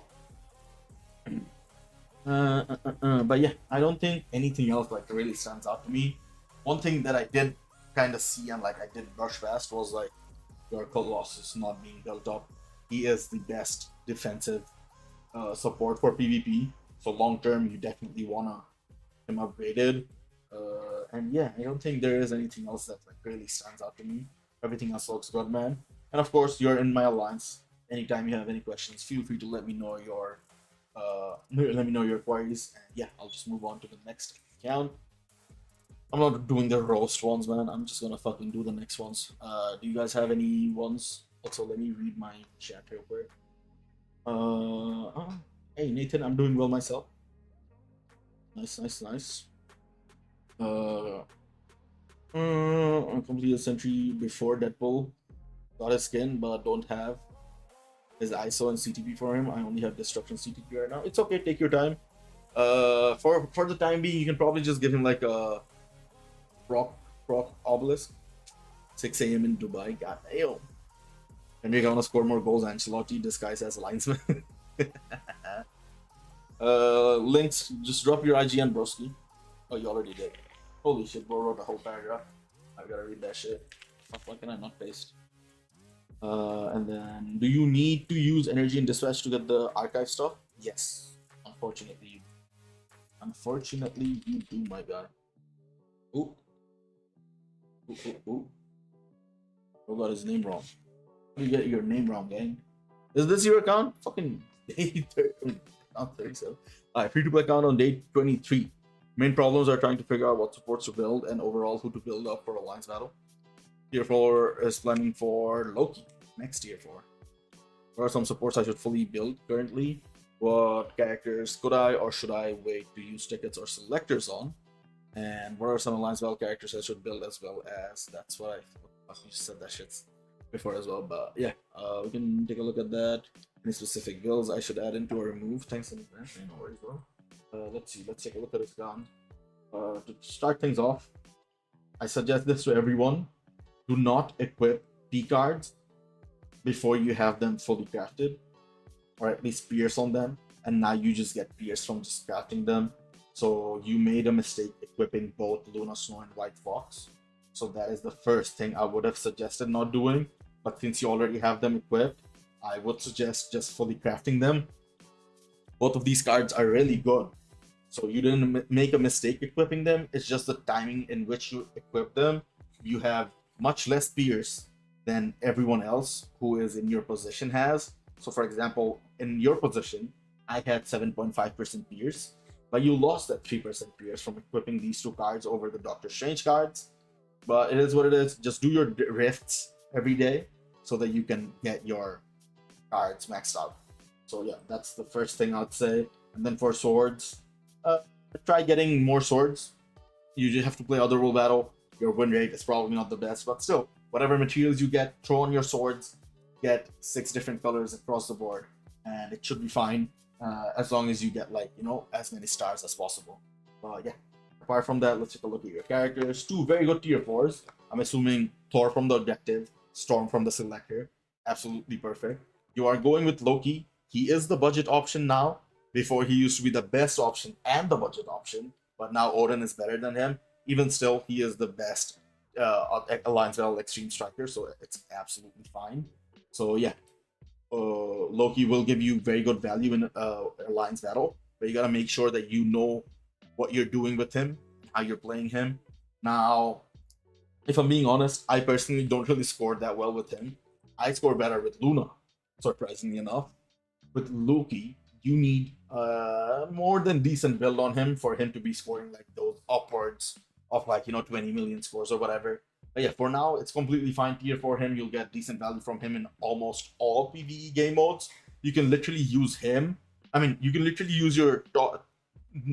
But yeah, I don't think anything else like really stands out to me. One thing that I did kind of see and like I did brush past was like your Colossus not being built up. He is the best defensive support for PvP. So long term, you definitely wanna him upgraded. And yeah, I don't think there is anything else that like really stands out to me. Everything else looks good, man. And of course, you're in my alliance. Anytime you have any questions, feel free to let me know your queries. And yeah, I'll just move on to the next account. I'm not doing the roast ones, man. I'm just gonna fucking do the next ones. Do you guys have any ones? Also, let me read my chat real quick. Hey Nathan, I'm doing well myself. Nice. I completed a century before Deadpool. Got his skin, but don't have his ISO and CTP for him. I only have Destruction CTP right now. It's okay, take your time. For the time being, you can probably just give him like a prop obelisk. 6 a.m. in Dubai. God damn. And you're gonna score more goals. Ancelotti disguised as linesman. Links, just drop your IGN, broski. Oh, you already did. Holy shit, bro, wrote a whole paragraph. I gotta read that shit. Why can I not paste? And then, do you need to use energy and dispatch to get the archive stuff? Yes. Unfortunately, you do, my guy. Ooh. I got his name wrong. You get your name wrong, gang. Is this your account? Fucking day 30, not 37. Alright, free to play account on day 23. Main problems are trying to figure out what supports to build and overall who to build up for Alliance battle. Tier 4 is planning for Loki next tier 4. What are some supports I should fully build currently? What characters could I or should I wait to use tickets or selectors on? And what are some Alliance battle characters I should build as well as? That's what I just said that shit before as well. But yeah, we can take a look at that. Any specific builds I should add into or remove? Thanks in advance. No worries, bro. Let's see. Let's take a look at this gun. To start things off, I suggest this to everyone. Do not equip P cards before you have them fully crafted, or at least pierce on them, and now you just get pierce from just crafting them. So you made a mistake equipping both Luna Snow and White Fox. So that is the first thing I would have suggested not doing. But since you already have them equipped, I would suggest just fully crafting them. Both of these cards are really good. So you didn't make a mistake equipping them. It's just the timing in which you equip them. You have much less pierce than everyone else who is in your position has. So for example, in your position, I had 7.5% pierce, but you lost that 3% pierce from equipping these two cards over the Doctor Strange cards. But it is what it is. Just do your rifts every day so that you can get your cards maxed out. So yeah, that's the first thing I'd say. And then for swords, try getting more swords. You just have to play Otherworld battle. Your win rate is probably not the best, but still, whatever materials you get, throw on your swords. Get 6 different colors across the board, and it should be fine as long as you get like as many stars as possible. Yeah. Apart from that, let's take a look at your characters. 2 very good tier 4s. I'm assuming Thor from the objective, Storm from the selector. Absolutely perfect. You are going with Loki. He is the budget option now. Before he used to be the best option and the budget option, but now Odin is better than him. even still, he is the best Alliance Battle Extreme Striker, so it's absolutely fine. So yeah, Loki will give you very good value in Alliance Battle, but you gotta make sure that you know what you're doing with him, how you're playing him. Now, if I'm being honest, I personally don't really score that well with him. I score better with Luna, surprisingly enough. With Loki, you need more than decent build on him for him to be scoring like those upwards of like 20 million scores or whatever. But yeah, for now it's completely fine tier for him. You'll get decent value from him in almost all PvE game modes. You can literally use him. I mean, you can literally use your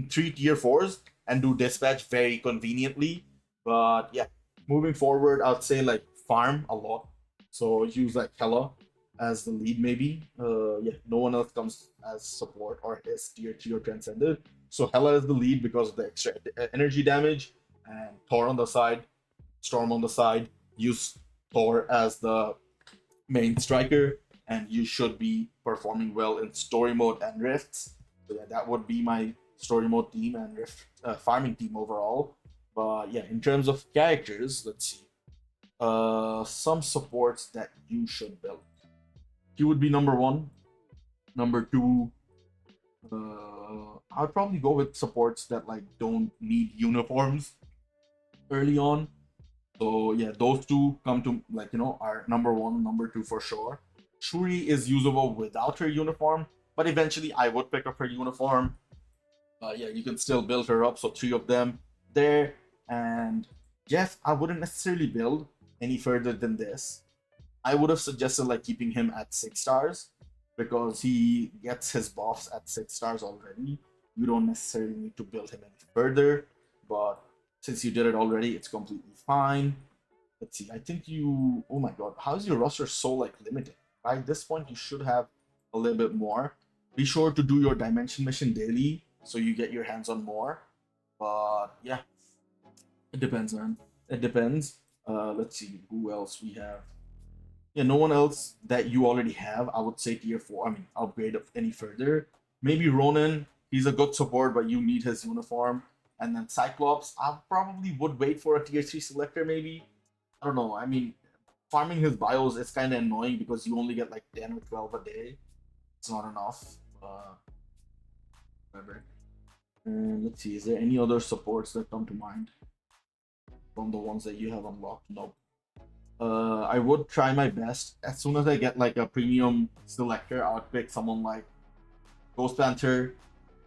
3 tier 4s and do dispatch very conveniently. But yeah, moving forward, I'd say like farm a lot. So use like Hela as the lead maybe. Yeah, no one else comes as support or is tier 3 or transcended. So Hela is the lead because of the extra energy damage, and Thor on the side, Storm on the side. Use Thor as the main striker, and you should be performing well in story mode and rifts. So yeah, that would be my story mode team and rift farming team overall. But yeah, in terms of characters, let's see. Some supports that you should build. He would be number 1. Number 2, I'd probably go with supports that like don't need uniforms early on. So yeah, those two come to like are number 1, number 2 for sure. Shuri is usable without her uniform, but eventually I would pick up her uniform. Yeah, you can still build her up. So 3 of them there, and Jeff, I wouldn't necessarily build any further than this. I would have suggested like keeping him at 6 stars because he gets his buffs at 6 stars already. You don't necessarily need to build him any further, but since you did it already, it's completely fine. Let's see. I think you. Oh my god, how is your roster so like limited? By this point, you should have a little bit more. Be sure to do your dimension mission daily so you get your hands on more. But yeah, it depends, man. It depends. Let's see who else we have. Yeah, no one else that you already have. I would say tier 4. I mean, upgrade any further. Maybe Ronan. He's a good support, but you need his uniform. And then Cyclops, I probably would wait for a tier 3 selector, maybe. I don't know. I mean, farming his bios is kind of annoying because you only get like 10 or 12 a day. It's not enough. Whatever. And let's see, is there any other supports that come to mind from the ones that you have unlocked? Nope. I would try my best. As soon as I get like a premium selector, I would pick someone like Ghost Panther,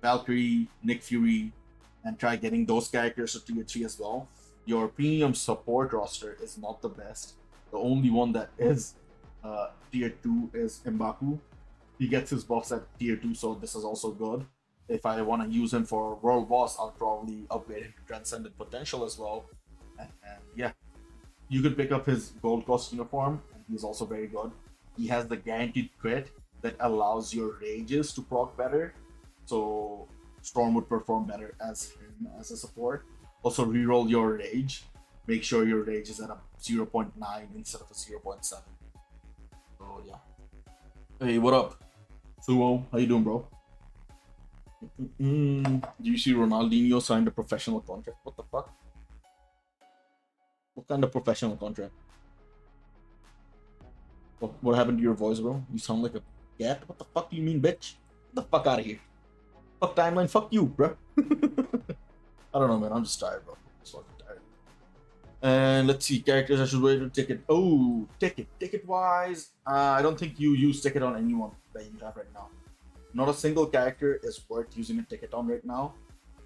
Valkyrie, Nick Fury, and try getting those characters to tier 3 as well. Your premium support roster is not the best. The only one that is tier 2 is M'Baku. He gets his buffs at tier 2, so this is also good. If I want to use him for World Boss, I'll probably upgrade him to Transcendent Potential as well. And yeah, you could pick up his Gold Cost uniform, and he's also very good. He has the guaranteed crit that allows your rages to proc better. So Storm would perform better as him as a support. Also reroll your rage. Make sure your rage is at a 0.9 instead of a 0.7. So yeah. Hey, what up? Sumo, how you doing, bro? Do you see Ronaldinho signed a professional contract? What the fuck? What kind of professional contract? What happened to your voice, bro? You sound like a cat. What the fuck do you mean, bitch? Get the fuck out of here. Fuck timeline. Fuck you, bro. I don't know, man. I'm just tired, bro. Just fucking tired. And let's see. Characters I should wait to ticket. Oh, ticket. Ticket wise, I don't think you use ticket on anyone that you have right now. Not a single character is worth using a ticket on right now.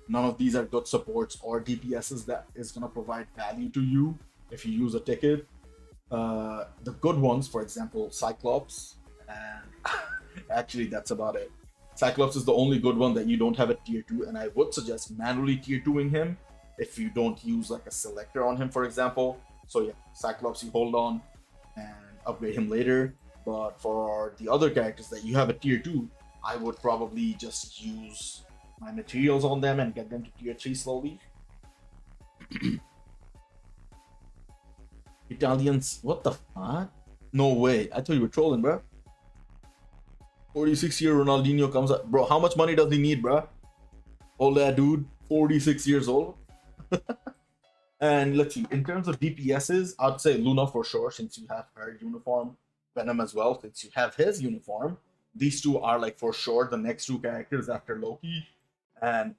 None of these are good supports or DPSs that is gonna provide value to you if you use a ticket. The good ones, for example, Cyclops, and actually that's about it. Cyclops is the only good one that you don't have at tier 2, and I would suggest manually tier 2ing him if you don't use like a selector on him, for example. So yeah, Cyclops you hold on and upgrade him later. But for the other characters that you have at tier 2, I would probably just use my materials on them and get them to tier 3 slowly. Italians, what the fuck? No way. I thought you were trolling, bro. 46-year Ronaldinho comes up. Bro, how much money does he need, bro? Old that dude, 46 years old. And let's see, in terms of DPSs, I'd say Luna for sure, since you have her uniform. Venom as well, since you have his uniform. These two are like for sure the next two characters after Loki. And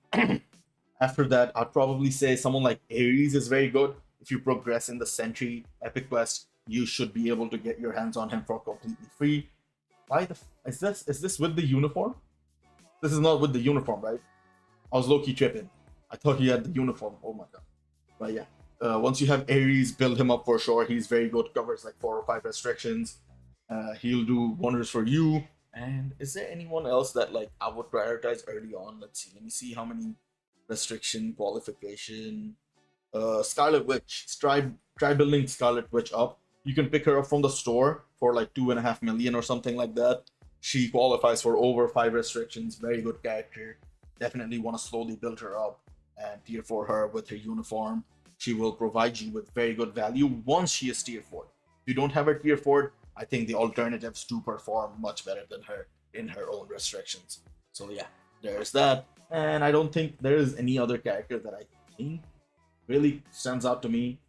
after that, I'd probably say someone like Ares is very good. If you progress in the Sentry Epic Quest, you should be able to get your hands on him for completely free. Why the is this with the uniform? This is not with the uniform, right? I was low-key tripping. I thought he had the uniform. Oh my god. But yeah, once you have Ares, build him up for sure. He's very good. Covers like 4 or 5 restrictions. He'll do wonders for you. And is there anyone else that like I would prioritize early on? Let's see. Let me see how many restriction qualification. Scarlet Witch. Try building Scarlet Witch up. You can pick her up from the store for like 2.5 million or something like that. She qualifies for over 5 restrictions. Very good character. Definitely want to slowly build her up and tier 4 her with her uniform. She will provide you with very good value once she is tier 4. If you don't have her tier 4, I think the alternatives do perform much better than her in her own restrictions. So yeah, there's that. And I don't think there is any other character that I think really stands out to me.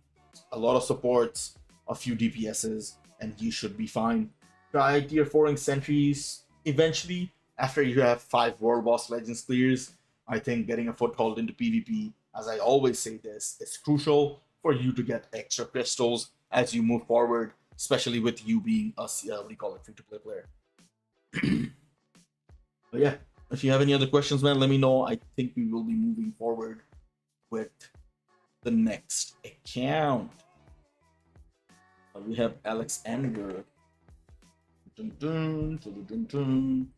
A lot of supports, a few DPSs, and you should be fine. Try tier 4ing sentries eventually after you have 5 World Boss Legends clears. I think getting a foothold into PvP, as I always say this, is crucial for you to get extra crystals as you move forward, especially with you being a what do you call it, free-to-play player. But yeah, if you have any other questions, man, let me know. I think we will be moving forward with the next account. We have Alexander. Dun, dun, dun, dun, dun.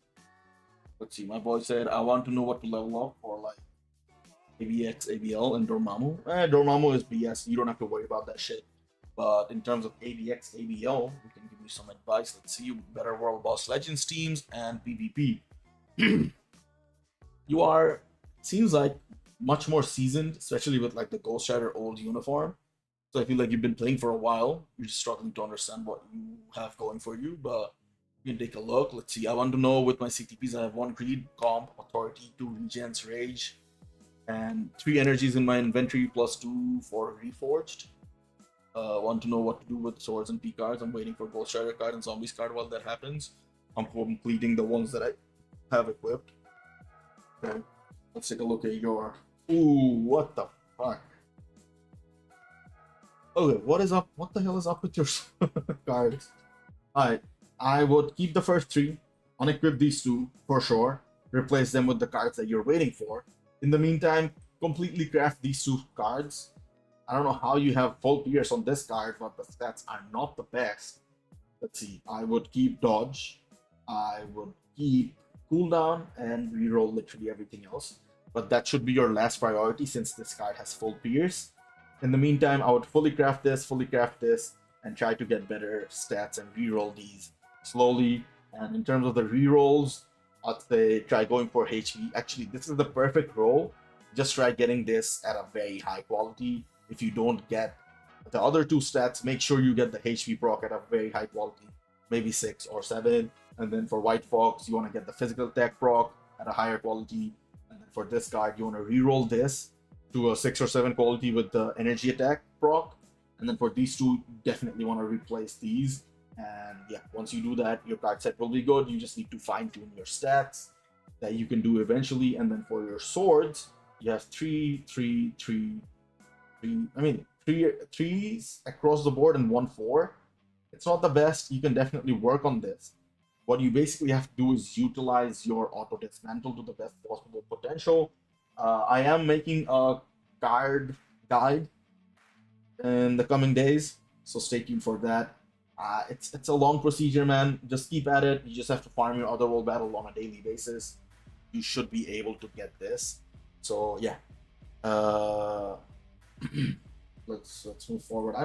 Let's see, my boy said, I want to know what to level up for like ABX, ABL, and Dormammu. Dormammu is BS. You don't have to worry about that shit. But in terms of ABX, ABL, we can give you some advice. Let's see, better World Boss Legends teams and PvP. You are, seems like, much more seasoned, especially with like the Ghost Rider old uniform. So I feel like you've been playing for a while. You're just struggling to understand what you have going for you, but you can take a look. Let's see. I want to know with my CTPs, I have 1 Greed, Comp, Authority, 2 Regents, Rage, and 3 energies in my inventory plus 2 for Reforged. Want to know what to do with Swords and P cards. I'm waiting for Ghost Rider card and Zombies card while that happens. I'm completing the ones that I have equipped. Okay, let's take a look at your... Ooh, what the fuck? Okay, what is up? What the hell is up with your cards? Alright, I would keep the first 3, unequip these 2 for sure, replace them with the cards that you're waiting for. In the meantime, completely craft these 2 cards. I don't know how you have full pierce on this card, but the stats are not the best. Let's see, I would keep dodge, I would keep cooldown, and reroll literally everything else. But that should be your last priority since this card has full pierce. In the meantime, I would fully craft this, and try to get better stats and reroll these slowly. And in terms of the rerolls, I'd say try going for HP. Actually, this is the perfect roll. Just try getting this at a very high quality. If you don't get the other 2 stats, make sure you get the HP proc at a very high quality, maybe 6 or 7. And then for White Fox, you want to get the physical attack proc at a higher quality. And then for this card, you want to reroll this to a 6 or 7 quality with the energy attack proc. And then for these 2, you definitely want to replace these. And yeah, once you do that, your card set will be good. You just need to fine-tune your stats that you can do eventually. And then for your swords, you have 3 threes across the board and 1 4. It's not the best. You can definitely work on this. What you basically have to do is utilize your auto dismantle to the best possible potential. I am making a card guide in the coming days, so stay tuned for that. It's a long procedure, man. Just keep at it. You just have to farm your Otherworld battle on a daily basis. You should be able to get this. So yeah, let's move forward. I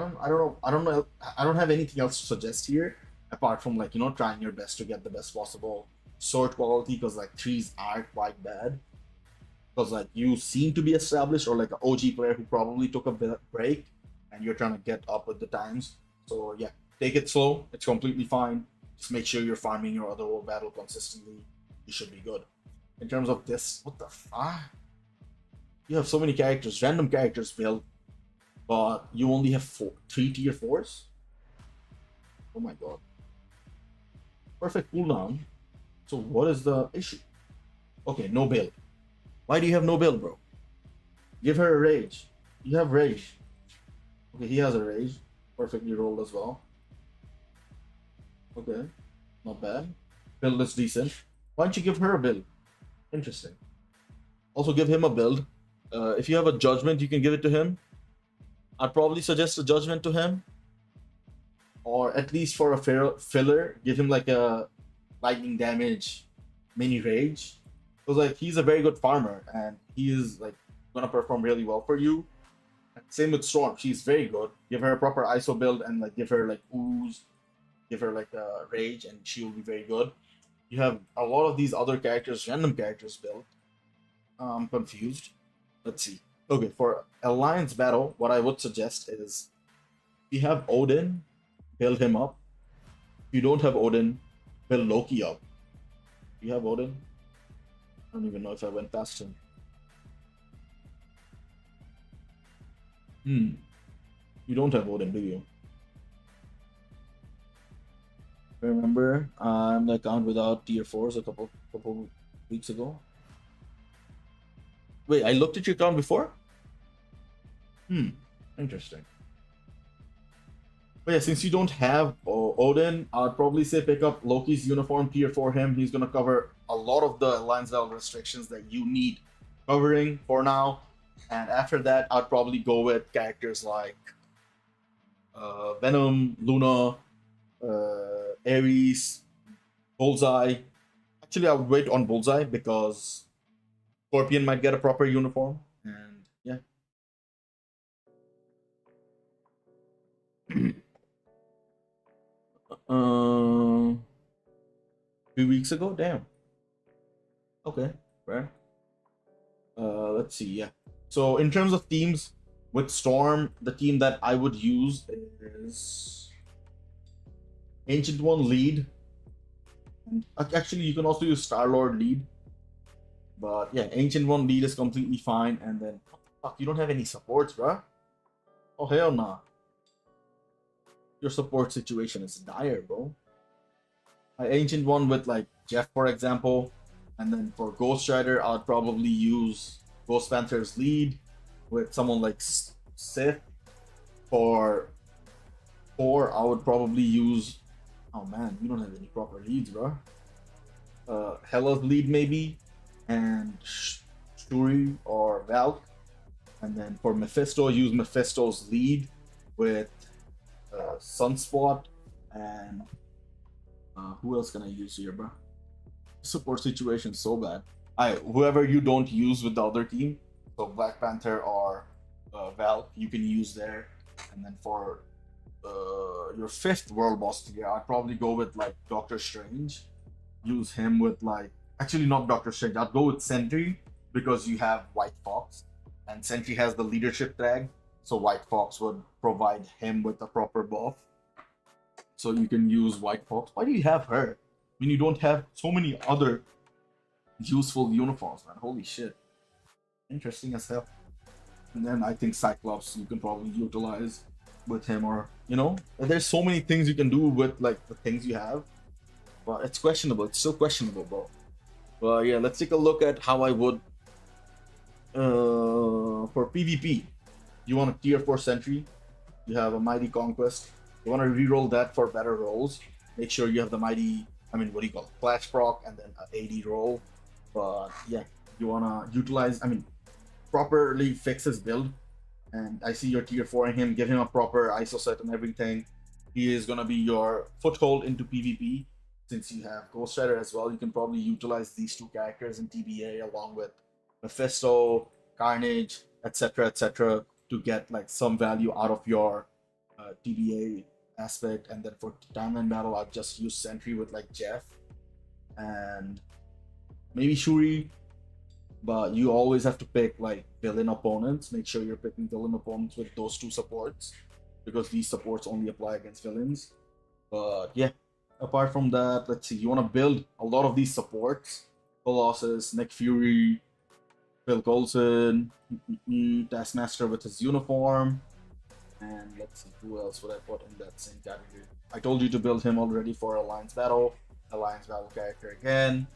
don't have anything else to suggest here apart from like trying your best to get the best possible sword quality, because like 3s are quite bad. Because like you seem to be established or like an OG player who probably took a break and you're trying to get up with the times. So yeah, take it slow. It's completely fine. Just make sure you're farming your Otherworld battle consistently. You should be good. In terms of this, what the fuck? You have so many characters, random characters built. but you only have 3 tier 4s. Oh my god. Perfect cooldown. So what is the issue? Okay, no build. Why do you have no build, bro? Give her a rage. You have rage. Okay, he has a rage. Perfectly rolled as well. Okay, not bad. Build is decent. Why don't you give her a build? Interesting. Also give him a build. If you have a judgment, you can give it to him. I'd probably suggest a judgment to him. Or at least for a filler, give him like a lightning damage mini rage. Because like he's a very good farmer and he is like gonna perform really well for you. Same with Storm, she's very good. Give her a proper ISO build and like give her like ooze, give her like a rage, and she will be very good. You have a lot of these other characters, random characters built. I'm confused. Let's see. Okay, for Alliance Battle, what I would suggest is if you have Odin, build him up. If you don't have Odin, build Loki up. You have Odin? I don't even know if I went past him. You don't have Odin, do you? Remember, I'm the account without tier 4s a couple weeks ago. Wait, I looked at your account before? Interesting. But yeah, since you don't have Odin, I'd probably say pick up Loki's uniform tier for him. He's gonna cover a lot of the Alliance Battle restrictions that you need covering for now. And after that, I'd probably go with characters like Venom, Luna, Ares, Bullseye. Actually, I would wait on Bullseye because Scorpion might get a proper uniform. And yeah. 2 weeks ago? Damn. Okay, right. Let's see, yeah. So in terms of teams, with Storm, the team that I would use is Ancient One lead. Actually, you can also use Star-Lord lead. But yeah, Ancient One lead is completely fine. And then, fuck, you don't have any supports, bruh? Oh, hell nah. Your support situation is dire, bro. Ancient One with like Jeff, for example. And then for Ghost Rider, I'd probably use Ghost Panther's lead with someone like Sith. For 4, I would probably use... Oh man, you don't have any proper leads, bro. Hela's lead maybe, and Shuri or Valk. And then for Mephisto, use Mephisto's lead with Sunspot. And who else can I use here, bro? Support situation so bad. Whoever you don't use with the other team, so Black Panther or Valk, you can use there. And then for your 5th world boss tier, I'd probably go with like Doctor Strange. Use him with like, actually not Doctor Strange, I'd go with Sentry because you have White Fox and Sentry has the leadership tag, so White Fox would provide him with a proper buff. So you can use White Fox. Why do you have her when you don't have so many other useful uniforms, man? Holy shit. Interesting as hell. And then I think Cyclops you can probably utilize with him, or you know, there's so many things you can do with like the things you have. But it's questionable. It's still questionable, bro. But yeah, let's take a look at how I would for PvP. You want a tier 4 sentry, you have a mighty conquest. You want to reroll that for better rolls. Make sure you have the mighty, I mean, what do you call it? Flash proc and then an 80 roll. But yeah, you want to utilize, I mean, properly fix his build. And I see your tier 4 in him, give him a proper ISO set and everything. He is going to be your foothold into PvP. Since you have Ghost Rider as well, you can probably utilize these 2 characters in TBA along with Mephisto, Carnage, etc., etc., to get like some value out of your TBA aspect. And then for timeline battle, I'll just use Sentry with like Jeff and maybe Shuri. But you always have to pick like villain opponents. Make sure you're picking villain opponents with those 2 supports, because these supports only apply against villains. But yeah, apart from that, let's see, you want to build a lot of these supports. Colossus, Nick Fury, Phil Coulson, Taskmaster with his uniform, And let's see, who else would I put in that same category? I told you to build him already for Alliance Battle. Alliance Battle character again.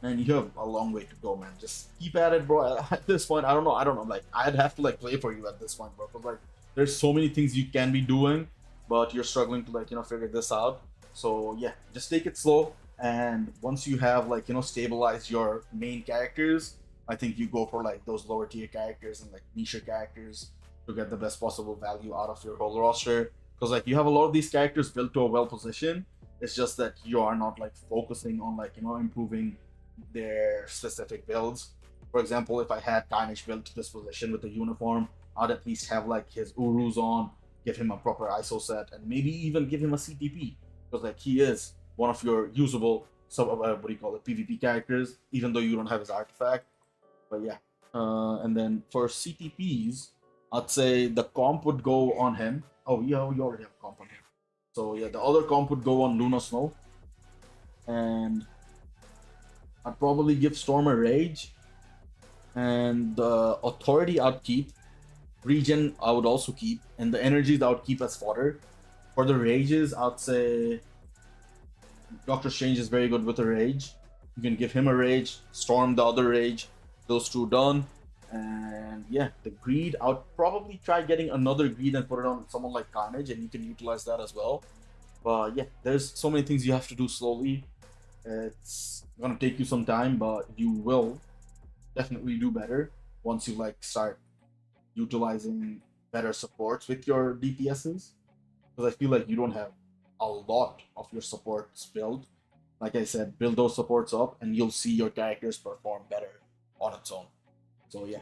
And you have a long way to go, man. Just keep at it, bro. At this point, I don't know. Like, I'd have to like play for you at this point, bro. Because like, there's so many things you can be doing, but you're struggling to like figure this out. So yeah, just take it slow. And once you have like stabilized your main characters, I think you go for like those lower tier characters and like niche characters to get the best possible value out of your whole roster. Because like you have a lot of these characters built to a well position. It's just that you are not like focusing on like improving their specific builds. For example, if I had Carnage built to this position with the uniform, I'd at least have like his Urus on, give him a proper ISO set, and maybe even give him a CTP because like he is one of your usable what do you call it, PvP characters, even though you don't have his artifact. But yeah, and then for CTPs, I'd say the comp would go on him. Oh yeah, we already have comp on him. So yeah, the other comp would go on Luna Snow, and I'd probably give Storm a Rage, and the Authority I'd keep. Regen I would also keep, and the Energies I would keep as fodder. For the Rages, I'd say Doctor Strange is very good with a Rage. You can give him a Rage, Storm the other Rage, those two done. And yeah, the Greed, I would probably try getting another Greed and put it on someone like Carnage, and you can utilize that as well. But yeah, there's so many things you have to do slowly. It's gonna take you some time, but you will definitely do better once you like start utilizing better supports with your DPSs. Because I feel like you don't have a lot of your supports built. Like I said, build those supports up, and you'll see your characters perform better on its own. So yeah.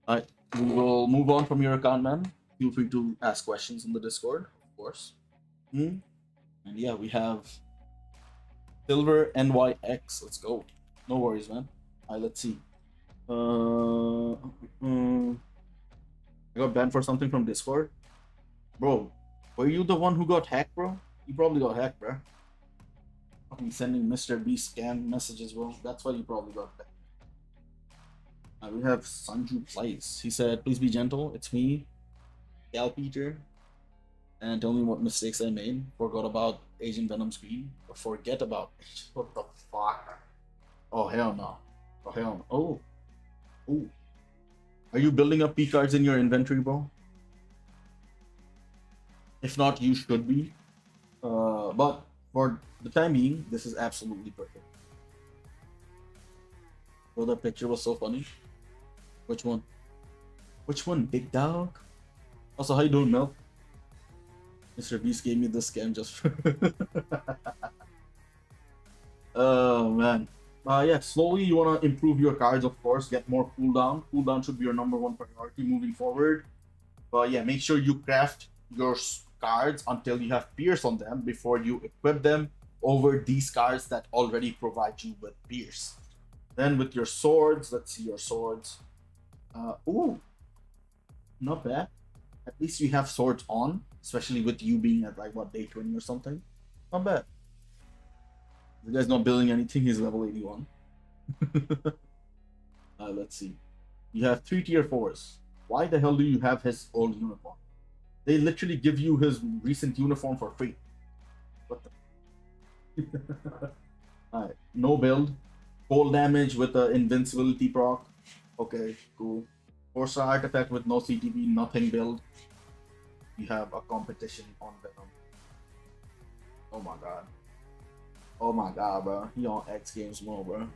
Alright, we will move on from your account, man. Feel free to ask questions in the Discord, of course. And yeah, we have Silver NYX. Let's go. No worries, man. Alright, let's see. I got banned for something from Discord. Bro, were you the one who got hacked, bro? You probably got hacked, bro. Fucking sending Mr. B scam messages, bro. That's why you probably got hacked. We have Sanju Place. He said, please be gentle. It's me, Gal Peter. And tell me what mistakes I made. Forgot about Agent Venom screen. Or forget about what the fuck? Oh hell no. Oh hell no. Oh. Oh. Are you building up P cards in your inventory, bro? If not, you should be. But for the time being, this is absolutely perfect. Oh, the picture was so funny. Which one? Which one, big dog? Also, how you doing, Mel? Mr. Beast gave me this scam just for... Oh, man. Yeah, slowly you want to improve your cards, of course. Get more cooldown. Cooldown should be your #1 priority moving forward. But yeah, make sure you craft your cards until you have Pierce on them before you equip them over these cards that already provide you with Pierce. Then with your swords, let's see your swords. Ooh, not bad. At least you have swords on, especially with you being at like what, day 20 or something. Not bad. The guy's not building anything. He's level 81. Let's see. You have 3 tier 4s. Why the hell do you have his old uniform? They literally give you his recent uniform for free. What the? Alright, no build. Cold damage with the invincibility proc. Okay, cool. Force artifact with no CTB, nothing build. You have a competition on Venom. Oh my god. Oh my god, bro. He on X Games mode, bro.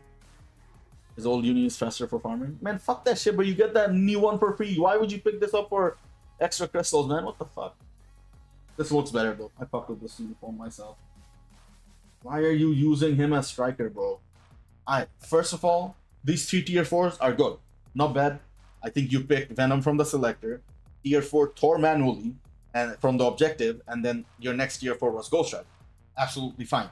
His old uni is faster for farming. Man, fuck that shit, bro. You get that new one for free. Why would you pick this up for extra crystals, man? What the fuck? This looks better, though. I fucked with this uniform myself. Why are you using him as striker, bro? Alright, first of all, these 3 tier 4s are good. Not bad. I think you picked Venom from the selector, tier 4 Thor manually, and from the objective, and then your next tier 4 was Ghost Rider. Absolutely fine.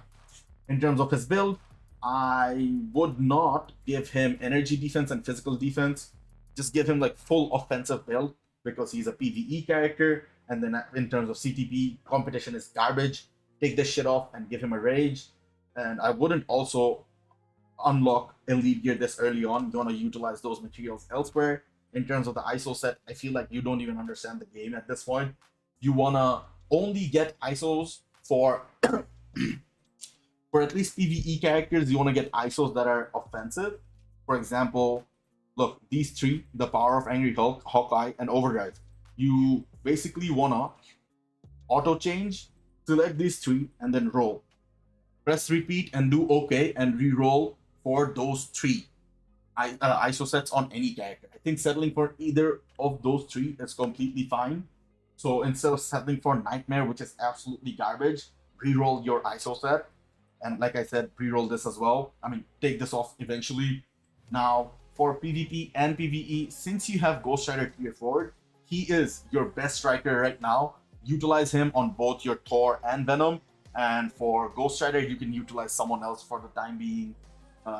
In terms of his build, I would not give him energy defense and physical defense. Just give him like full offensive build because he's a PvE character. And then in terms of CTP, competition is garbage. Take this shit off and give him a rage. And I wouldn't also unlock elite gear this early on. You want to utilize those materials elsewhere. in terms of the ISO set, I feel like you don't even understand the game at this point. You wanna only get ISOs for for at least PvE characters. You wanna get ISOs that are offensive. For example, look, these three, the Power of Angry Hulk, Hawkeye, and Overdrive. You basically wanna auto change, select these three, and then roll. Press repeat and do OK and re-roll for those three ISO sets on any character. I think settling for either of those three is completely fine. So instead of settling for Nightmare, which is absolutely garbage, re-roll your ISO set. And like I said, re-roll this as well. I mean, take this off eventually. Now, for PvP and PvE, since you have Ghost Rider tier 4, he is your best striker right now. Utilize him on both your Thor and Venom. And for Ghost Rider, you can utilize someone else for the time being.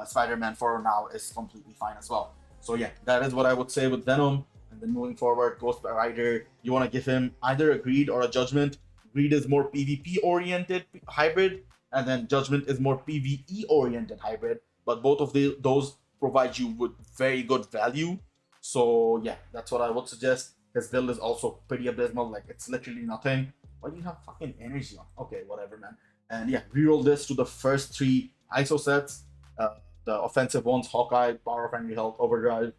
Spider-Man for now is completely fine as well. So yeah, that is what I would say with Venom. And then moving forward, Ghost Rider, you want to give him either a Greed or a Judgment. Greed is more PvP-oriented hybrid, and then Judgment is more PvE-oriented hybrid. But both of those provide you with very good value. So yeah, that's what I would suggest. His build is also pretty abysmal. Like, it's literally nothing. Why do you have fucking energy on? Okay, whatever, man. And yeah, reroll this to the first three ISO sets. The offensive ones, Hawkeye, Power of Angry Hulk, Overdrive,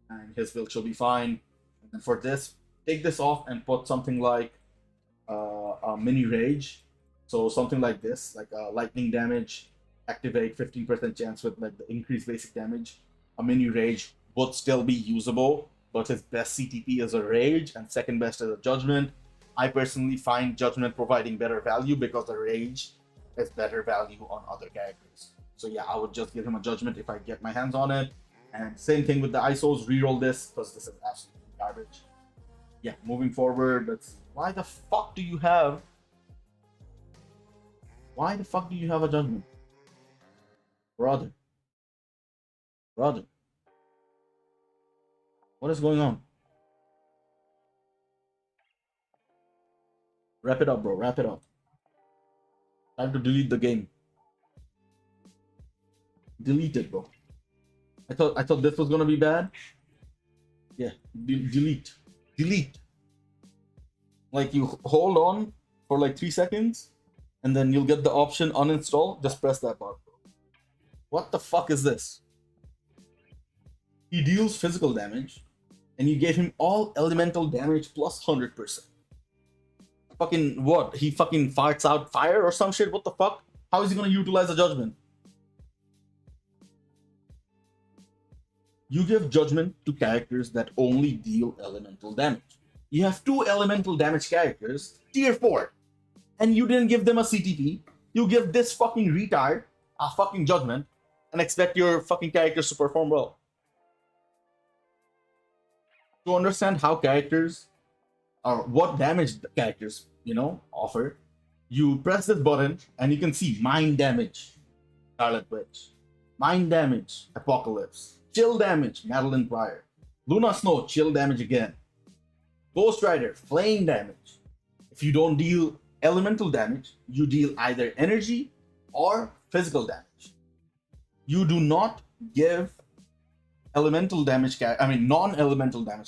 and his build should be fine. And then for this, take this off and put something like a mini rage. So something like this, like lightning damage, activate 15% chance with like the increased basic damage. A mini rage would still be usable, but his best CTP is a rage and second best is a judgment. I personally find judgment providing better value because the rage is better value on other characters. So yeah, I would just give him a judgment if I get my hands on it. And same thing with the ISOs, reroll this because this is absolutely garbage. Yeah, moving forward, let's. Why the fuck do you have a judgment? Brother. What is going on? Wrap it up, bro. Wrap it up. Time to delete the game. Delete it, bro. I thought this was gonna be bad. Yeah, delete. Like, you hold on for like 3 seconds, and then you'll get the option uninstall. Just press that button. What the fuck is this? He deals physical damage, and you gave him all elemental damage plus 100%. Fucking what? He fucking farts out fire or some shit? What the fuck? How is he gonna utilize a judgment? You give judgment to characters that only deal elemental damage. You have 2 elemental damage characters, tier 4, and you didn't give them a CTP. You give this fucking retard a fucking judgment and expect your fucking characters to perform well. To understand how characters or what damage the characters, offer, you press this button and you can see mind damage, Scarlet Witch, mind damage, Apocalypse, chill damage, Madeline Pryor, Luna Snow, chill damage again, Ghost Rider, flame damage. If you don't deal elemental damage, you deal either energy or physical damage. You do not give non-elemental damage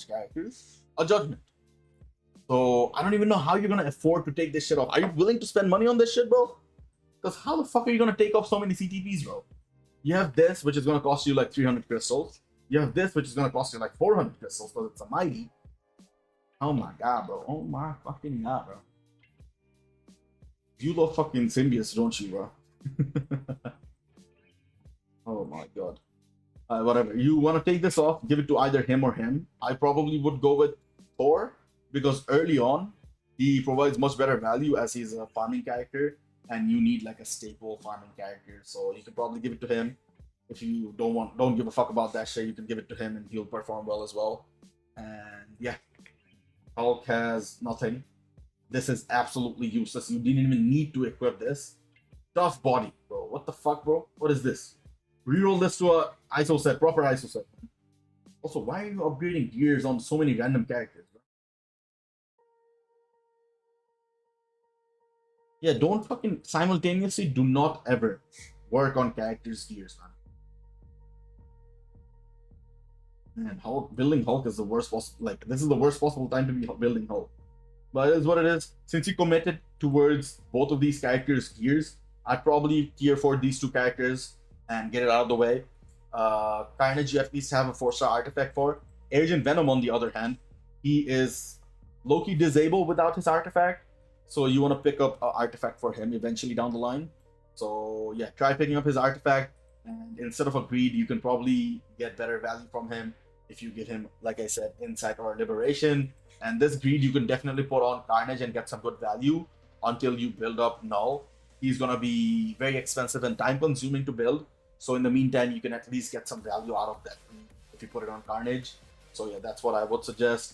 characters a judgment. So I don't even know how you're gonna afford to take this shit off. Are you willing to spend money on this shit, bro? Because how the fuck are you gonna take off so many CTPs, bro? You have this, which is gonna cost you like 300 crystals. You have this, which is gonna cost you like 400 crystals because it's a mighty. Oh my god, bro. Oh my fucking god, bro. You love fucking symbiotes, don't you, bro? Oh my god. Whatever. You want to take this off, give it to either him or him. I probably would go with Thor because early on, he provides much better value as he's a farming character and you need like a staple farming character. So you can probably give it to him. If you don't give a fuck about that shit, you can give it to him and he'll perform well as well. And yeah. Hulk has nothing. This is absolutely useless. You didn't even need to equip this. Tough body, bro. What the fuck, bro? What is this? Reroll this to a ISO set, proper ISO set. Also, why are you upgrading gears on so many random characters, bro? Yeah, don't fucking simultaneously do not ever work on characters' gears, man. Man, Hulk, building Hulk is the worst possible. Like, this is the worst possible time to be building Hulk. But it is what it is. Since you committed towards both of these characters' gears, I'd probably tier 4 these two characters and get it out of the way. Carnage, you at least have a 4-star artifact for. Agent Venom, on the other hand, he is low-key disabled without his artifact. So you want to pick up an artifact for him eventually down the line. So yeah, try picking up his artifact. And instead of a greed, you can probably get better value from him if you give him, like I said, insight or liberation. And this greed you can definitely put on Carnage and get some good value until you build up Null. He's gonna be very expensive and time consuming to build. So in the meantime, you can at least get some value out of that if you put it on Carnage. So yeah, that's what I would suggest.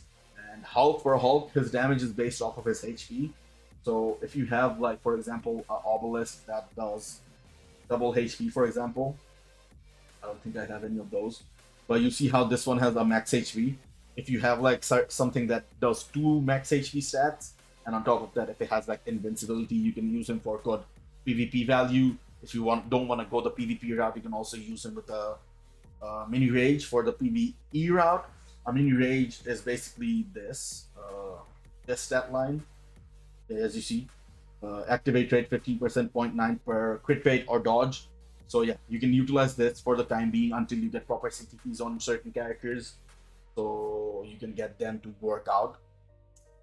And Hulk, for Hulk, his damage is based off of his HP. So if you have, like, for example, an Obelisk that does double HP, for example, I don't think I have any of those. But you see how this one has a max HP. If you have like something that does 2 max HP stats, and on top of that, if it has like invincibility, you can use him for good PvP value. If you don't want to go the PvP route, you can also use him with a mini rage for the PvE route. A mini rage is basically this stat line, as you see. Activate rate 15%, 0.9 per crit rate or dodge. So yeah, you can utilize this for the time being until you get proper CTPs on certain characters. So you can get them to work out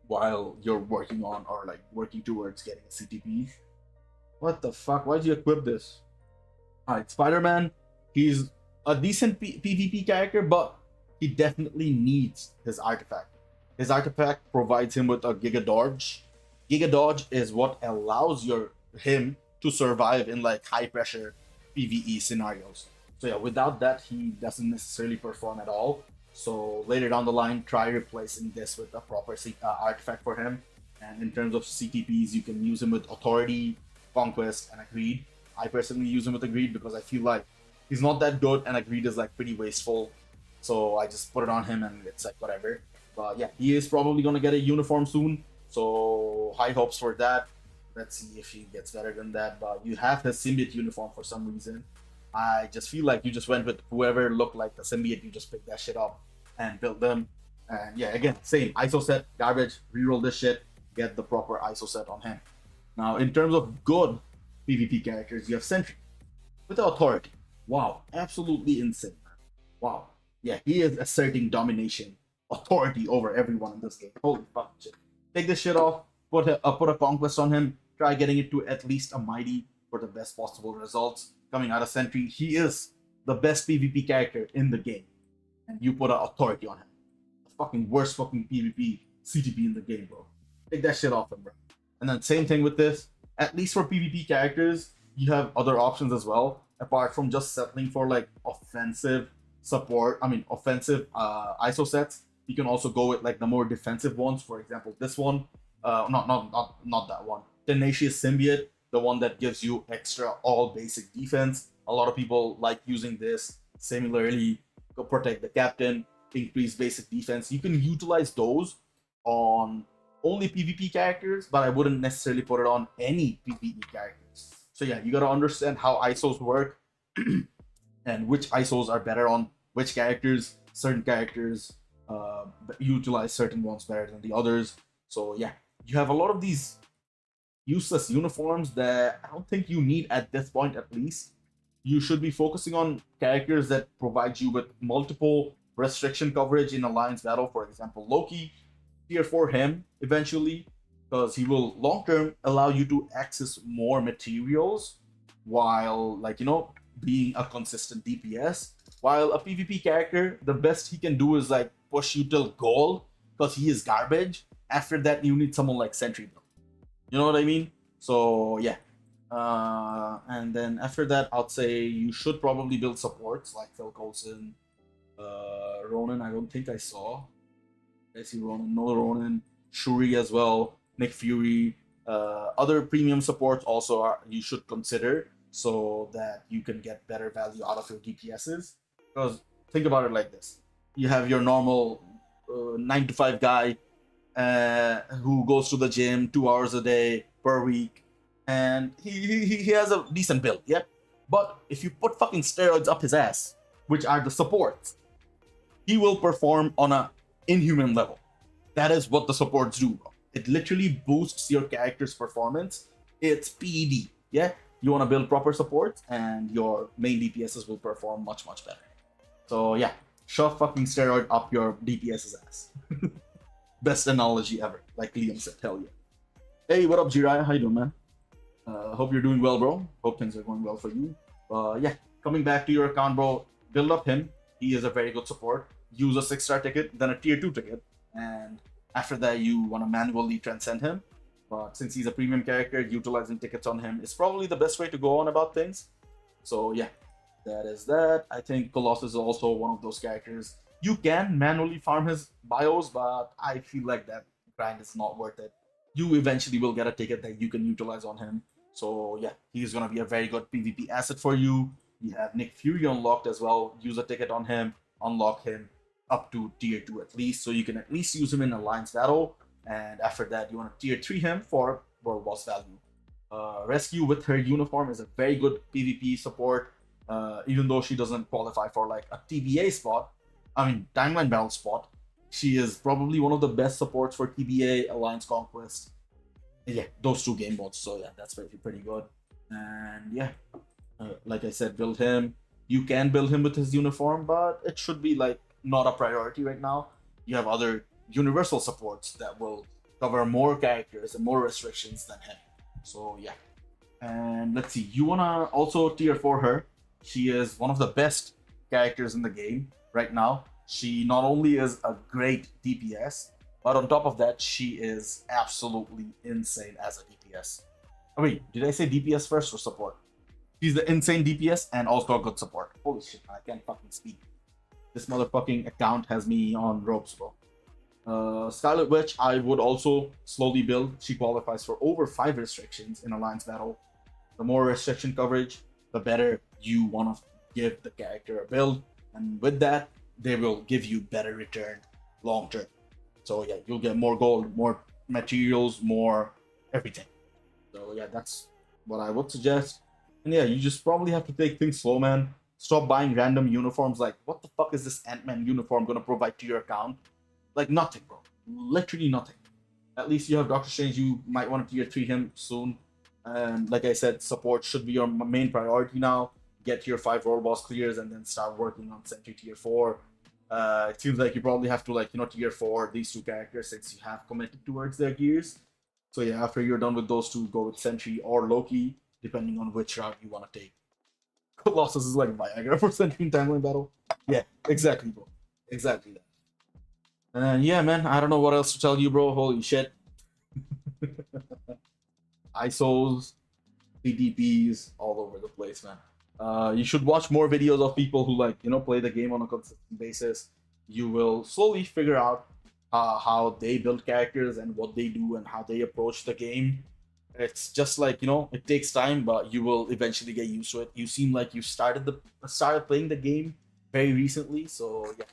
while you're working on or like working towards getting a CTP. What the fuck? Why'd you equip this? Alright, Spider-Man. He's a decent PvP character, but he definitely needs his artifact. His artifact provides him with a Giga Dodge. Giga Dodge is what allows him to survive in like high pressure PvE scenarios. So yeah, without that, he doesn't necessarily perform at all. So later down the line, try replacing this with a proper artifact for him. And in terms of CTPs, you can use him with Authority, Conquest, and Agreed. I personally use him with Agreed because I feel like he's not that good, and Agreed is like pretty wasteful. So I just put it on him, and it's like whatever. But yeah, he is probably gonna get a uniform soon. So high hopes for that. Let's see if he gets better than that. But you have his symbiote uniform for some reason. I just feel like you just went with whoever looked like the symbiote. You just picked that shit up and built them. And yeah, again, same ISO set, garbage. Reroll this shit, get the proper ISO set on him. Now, in terms of good PvP characters, you have Sentry with the Authority. Wow, absolutely insane. Wow, yeah, he is asserting domination, authority over everyone in this game. Holy fuck shit! Take this shit off. Put a conquest on him. Try getting it to at least a mighty for the best possible results coming out of Sentry. He is the best PvP character in the game, and you put an authority on him. The fucking worst fucking PvP CTP in the game, bro. Take that shit off him, bro. And then same thing with this. At least for PvP characters, you have other options as well, apart from just settling for like offensive support. I mean, offensive ISO sets. You can also go with like the more defensive ones. For example, this one. Not that one. Tenacious Symbiote, the one that gives you extra all basic defense. A lot of people like using this. Similarly, to protect the captain, increase basic defense. You can utilize those on only PvP characters, but I wouldn't necessarily put it on any PvE characters. So yeah, you gotta understand how ISOs work and which ISOs are better on which characters. Certain characters utilize certain ones better than the others. So yeah, you have a lot of these useless uniforms that I don't think you need at this point. At least you should be focusing on characters that provide you with multiple restriction coverage in alliance battle. For example, Loki, tier 4 him eventually, because he will long term allow you to access more materials while, like, you know, being a consistent DPS. While a PvP character, the best he can do is like push you till gold because he is garbage. After that, you need someone like Sentry, though. You know what I mean? So yeah. And then after that, I'd say you should probably build supports like Phil Coulson, Ronan. I don't think I saw. I see Ronan, no Ronan, Shuri as well, Nick Fury. Other premium supports also you should consider so that you can get better value out of your DPSs. Because think about it like this: you have your normal 9 to 5 guy who goes to the gym 2 hours a day per week, and he has a decent build, yeah. But if you put fucking steroids up his ass, which are the supports, he will perform on a inhuman level. That is what the supports do, bro. It literally boosts your character's performance. It's PED. Yeah, you want to build proper supports, and your main DPSs will perform much better. So yeah, shove fucking steroid up your DPS's ass. Best analogy ever, like Liam said. Hell yeah. Hey, what up, Jiraiya? How you doing, man? Hope you're doing well, bro. Hope things are going well for you. Yeah, coming back to your account, bro. Build up him. He is a very good support. Use a 6-star ticket, then a tier 2 ticket, and after that you want to manually transcend him. But since he's a premium character, utilizing tickets on him is probably the best way to go on about things. So yeah, that is that. I think Colossus is also one of those characters. You can manually farm his bios, but I feel like that grind is not worth it. You eventually will get a ticket that you can utilize on him. So yeah, he's gonna be a very good PvP asset for you. You have Nick Fury unlocked as well. Use a ticket on him, unlock him up to tier 2 at least, so you can at least use him in Alliance battle. And after that, you want to tier 3 him for world boss value. Rescue with her uniform is a very good PvP support, even though she doesn't qualify for like a TBA spot. I mean, timeline battle spot. She is probably one of the best supports for TBA, Alliance Conquest. Yeah, those two game modes. So yeah, that's pretty good. And yeah, like I said, build him. You can build him with his uniform, but it should be like not a priority right now. You have other universal supports that will cover more characters and more restrictions than him. So yeah. And let's see, you wanna also tier 4 her. She is one of the best characters in the game right now. She not only is a great DPS, but on top of that, she is absolutely insane as a DPS. Oh, wait, did I say DPS first or support? She's the insane DPS and also a good support. Holy shit, I can't fucking speak. This motherfucking account has me on ropes, bro. Scarlet Witch, I would also slowly build. She qualifies for over 5 restrictions in Alliance battle. The more restriction coverage, the better you want to give the character a build. And with that, they will give you better return long term. So yeah, you'll get more gold, more materials, more everything. So yeah, that's what I would suggest. And yeah, you just probably have to take things slow, man. Stop buying random uniforms. Like, what the fuck is this Ant-Man uniform gonna provide to your account? Like, nothing, bro. Literally nothing. At least you have Doctor Strange. You might want to tier 3 him soon. And like I said, support should be your main priority now. Get your 5 world boss clears and then start working on Sentry tier 4. It seems like you probably have to, like, tier 4 these two characters since you have committed towards their gears. So yeah, after you're done with those two, go with Sentry or Loki, depending on which route you want to take. Colossus is like Viagra for Sentry in timeline battle. Yeah, exactly, bro. Exactly that. And yeah, man, I don't know what else to tell you, bro. Holy shit. ISOs, CDPs, all over the place, man. You should watch more videos of people who play the game on a consistent basis. You will slowly figure out how they build characters and what they do and how they approach the game. It's just like, it takes time, but you will eventually get used to it. You seem like you started playing the game very recently, so yeah.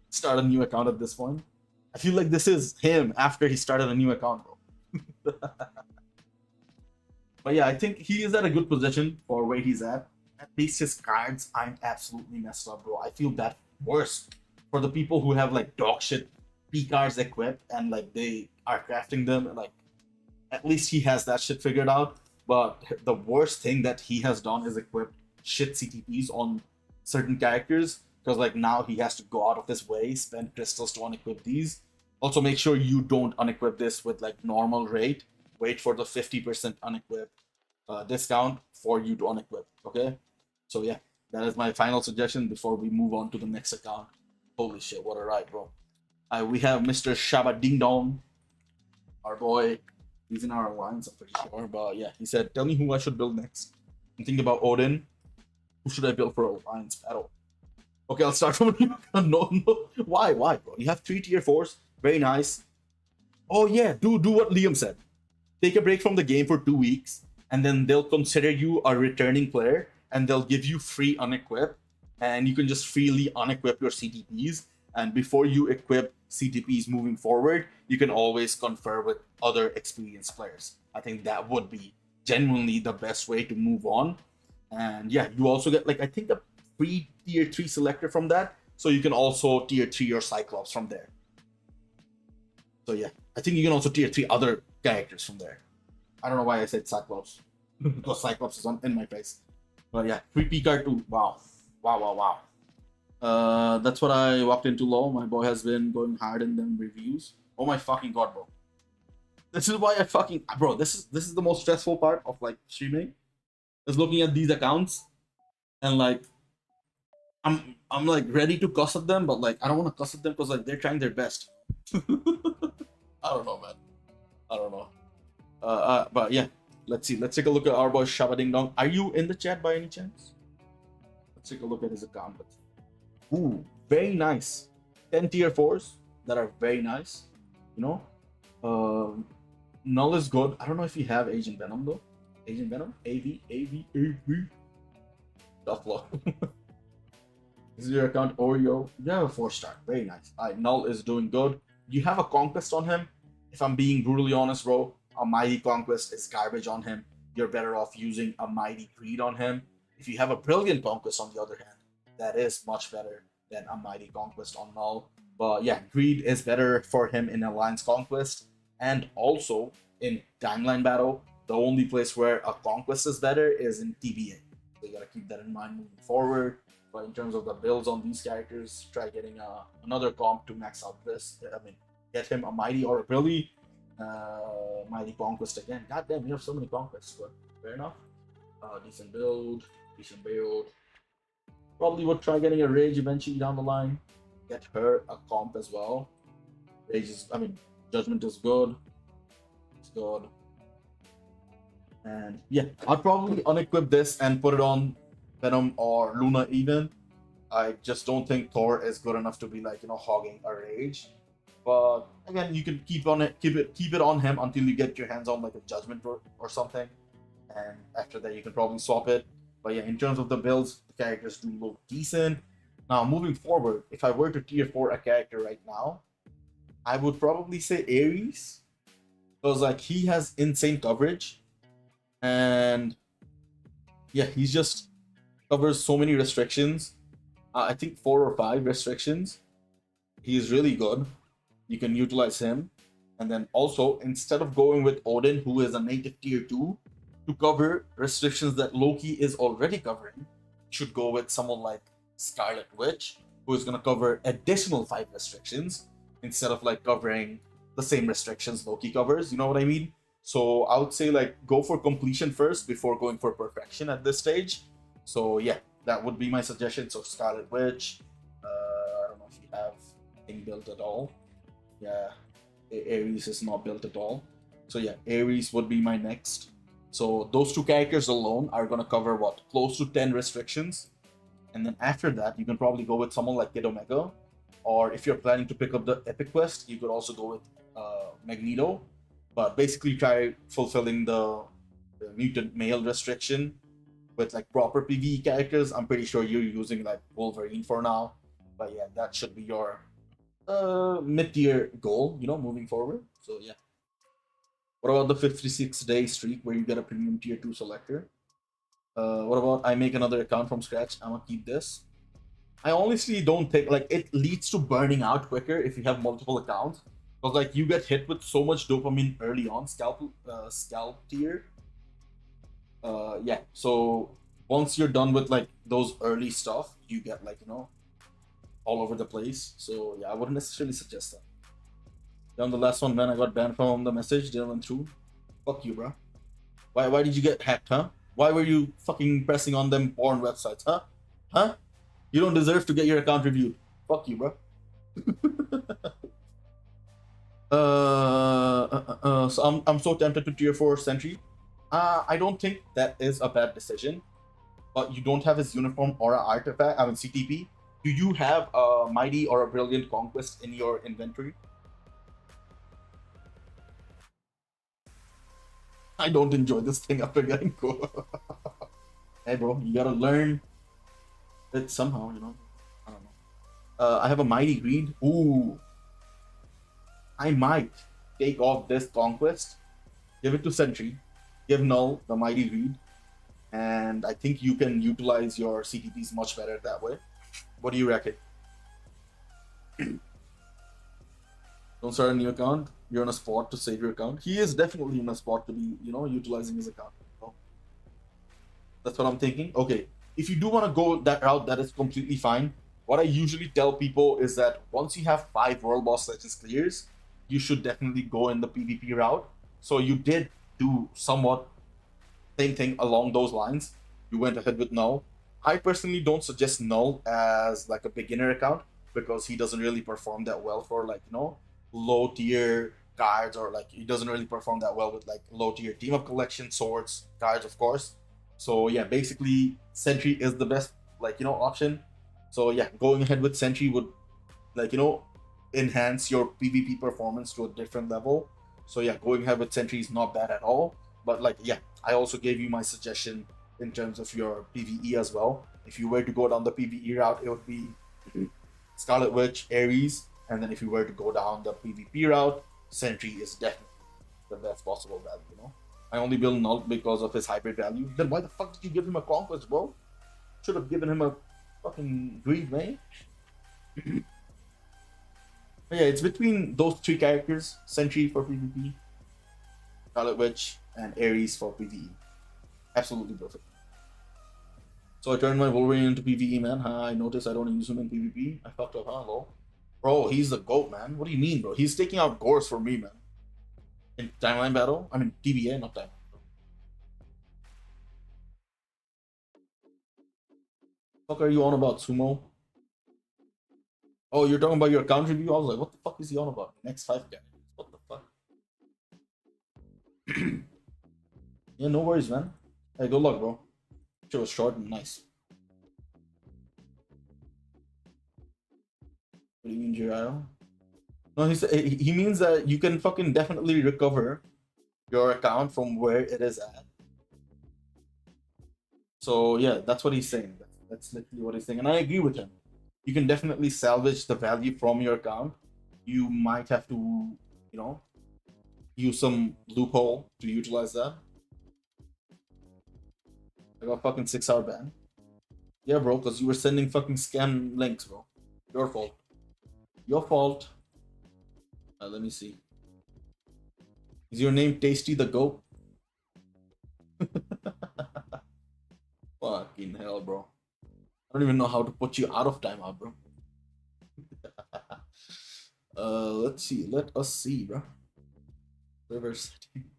Start a new account at this point. I feel like this is him after he started a new account, bro. But yeah, I think he is at a good position for where he's at. At least his cards aren't absolutely messed up, bro. I feel bad worse for the people who have like dog shit P cards equipped and like they are crafting them. Like, at least he has that shit figured out. But the worst thing that he has done is equip shit CTPs on certain characters. Because like now he has to go out of his way, spend crystals to unequip these. Also make sure you don't unequip this with like normal rate. Wait for the 50% unequip discount for you to unequip, okay? So yeah, that is my final suggestion before we move on to the next account. Holy shit, what a ride, bro. We have Mr. Shaba Ding Dong, our boy. He's in our alliance, I'm pretty sure. But yeah, he said, tell me who I should build next. I'm thinking about Odin. Who should I build for alliance battle? Okay, I'll start from no. Why, bro? You have 3 tier 4s. Very nice. Oh yeah, do what Liam said. Take a break from the game for 2 weeks, and then they'll consider you a returning player, and they'll give you free unequip, and you can just freely unequip your CTPs. And before you equip CTPs moving forward, you can always confer with other experienced players. I think that would be genuinely the best way to move on. And yeah, you also get like I think a free tier 3 selector from that, So you can also tier 3 your Cyclops from there. So yeah, I think you can also tier 3 other characters from there. I don't know why I said Cyclops. Because Cyclops is in my face. But yeah, free P card too. Wow. That's what I walked into low. My boy has been going hard in them reviews. Oh my fucking god, bro. This is why I fucking bro, this is the most stressful part of like streaming. Is looking at these accounts and like I'm like ready to cuss at them, but like I don't want to cuss at them because like they're trying their best. I don't know, man. I don't know. But yeah, let's see. Let's take a look at our boy Shabba Ding Dong. Are you in the chat by any chance? Let's take a look at his account. Ooh, very nice. 10 tier 4s that are very nice. You know, Null is good. I don't know if you have Agent Venom though. Agent Venom, AV. Tough luck. This is your account, Oreo. You have a 4-star. Very nice. Alright, Null is doing good. You have a Conquest on him. If I'm being brutally honest, bro, a Mighty Conquest is garbage on him. You're better off using a Mighty Greed on him. If you have a Brilliant Conquest on the other hand, that is much better than a Mighty Conquest on Null. But yeah, Greed is better for him in Alliance Conquest. And also in Timeline Battle, the only place where a Conquest is better is in TBA. So you gotta keep that in mind moving forward. But in terms of the builds on these characters, try getting another comp to max out this. I mean, get him a Mighty or a Brilly. Mighty Conquest again. God damn, you have so many Conquests, but fair enough. Decent build. Probably would try getting a Rage eventually down the line. Get her a comp as well. Rage is, I mean, Judgment is good. It's good. And yeah, I'd probably unequip this and put it on Venom or Luna even. I just don't think Thor is good enough to be like, you know, hogging a Rage. But again, you can keep it on him until you get your hands on like a Judgment or something. And after that, you can probably swap it. But yeah, in terms of the builds, the characters do look decent. Now, moving forward, if I were to tier 4 a character right now, I would probably say Ares. Because like he has insane coverage. And yeah, he's just covers so many restrictions. I think 4 or 5 restrictions. He's really good. You can utilize him. And then also, instead of going with Odin, who is a native tier 2, to cover restrictions that Loki is already covering, you should go with someone like Scarlet Witch, who is going to cover additional 5 restrictions instead of like covering the same restrictions Loki covers. You know what I mean? So I would say like go for completion first before going for perfection at this stage. So yeah, that would be my suggestion. So Scarlet Witch, I don't know if you have anything built at all. Yeah, Ares is not built at all. So yeah, Ares would be my next. So those 2 characters alone are going to cover what? Close to 10 restrictions. And then after that, you can probably go with someone like Kid Omega. Or if you're planning to pick up the Epic Quest, you could also go with Magneto. But basically try fulfilling the mutant male restriction with like proper PvE characters. I'm pretty sure you're using like Wolverine for now. But yeah, that should be your mid-tier goal, you know, moving forward. So yeah. What about the 56-day streak where you get a premium tier 2 selector? What about I make another account from scratch? I'm gonna keep this. I honestly don't think like it leads to burning out quicker if you have multiple accounts. Because like you get hit with so much dopamine early on, scalp tier. Yeah, so once you're done with like those early stuff, you get like, you know, all over the place. So yeah, I wouldn't necessarily suggest that. Then the last one, man, I got banned from the message, didn't went through. Fuck you, bro. Why did you get hacked, huh? Why were you fucking pressing on them porn websites, huh? Huh? You don't deserve to get your account reviewed. Fuck you, bro. So I'm so tempted to tier 4 Sentry. I don't think that is a bad decision. But you don't have his uniform or an artifact, I mean CTP. Do you have a Mighty or a Brilliant Conquest in your inventory? I don't enjoy this thing after getting cool. Hey bro, you gotta learn it somehow, you know. I don't know. I have a Mighty Greed. Ooh. I might take off this Conquest, give it to Sentry, give Null the Mighty Greed, and I think you can utilize your CTPs much better that way. What do you reckon? Don't start a new account. You're in a spot to save your account. He is definitely in a spot to be, utilizing his account. That's what I'm thinking. Okay, if you do want to go that route, that is completely fine. What I usually tell people is that once you have 5 World Boss Legends clears, you should definitely go in the PvP route. So you did do somewhat same thing along those lines. You went ahead with Null. I personally don't suggest Null as like a beginner account because he doesn't really perform that well for like, low tier cards, or like he doesn't really perform that well with like low tier team up collection swords cards, of course. So yeah, basically Sentry is the best option. So yeah, going ahead with Sentry would enhance your PvP performance to a different level. So yeah, going ahead with Sentry is not bad at all. But yeah, I also gave you my suggestion in terms of your PvE as well. If you were to go down the PvE route, it would be Scarlet Witch, Ares, and then if you were to go down the PvP route, Sentry is definitely the best possible value. I only build Null because of his hybrid value. Then why the fuck did you give him a Conquest, bro? Should have given him a fucking Greed, man. But yeah, it's between those 3 characters: Sentry for PvP, Scarlet Witch, and Ares for PvE. Absolutely perfect. So I turned my Wolverine into PvE, man. I noticed I don't use him in PvP. I fucked up, huh, lol. Bro, he's the GOAT, man. What do you mean, bro? He's taking out Gores for me, man. In timeline battle? I mean, TBA, not timeline. What are you on about, Sumo? Oh, you're talking about your account review? I was like, what the fuck is he on about? Next 5 guys. What the fuck? Yeah, no worries, man. Hey, good luck, bro. It was short and nice. What do you mean, Jiraiya? No, he means that you can fucking definitely recover your account from where it is at. So yeah, that's what he's saying. That's literally what he's saying, and I agree with him. You can definitely salvage the value from your account. You might have to, use some loophole to utilize that. I got fucking 6-hour ban. Yeah, bro, because you were sending fucking scam links, bro. Your fault. Your fault. Let me see. Is your name Tasty the Goat? Fucking hell, bro. I don't even know how to put you out of timeout, bro. Let's see. Let us see, bro. Server setting.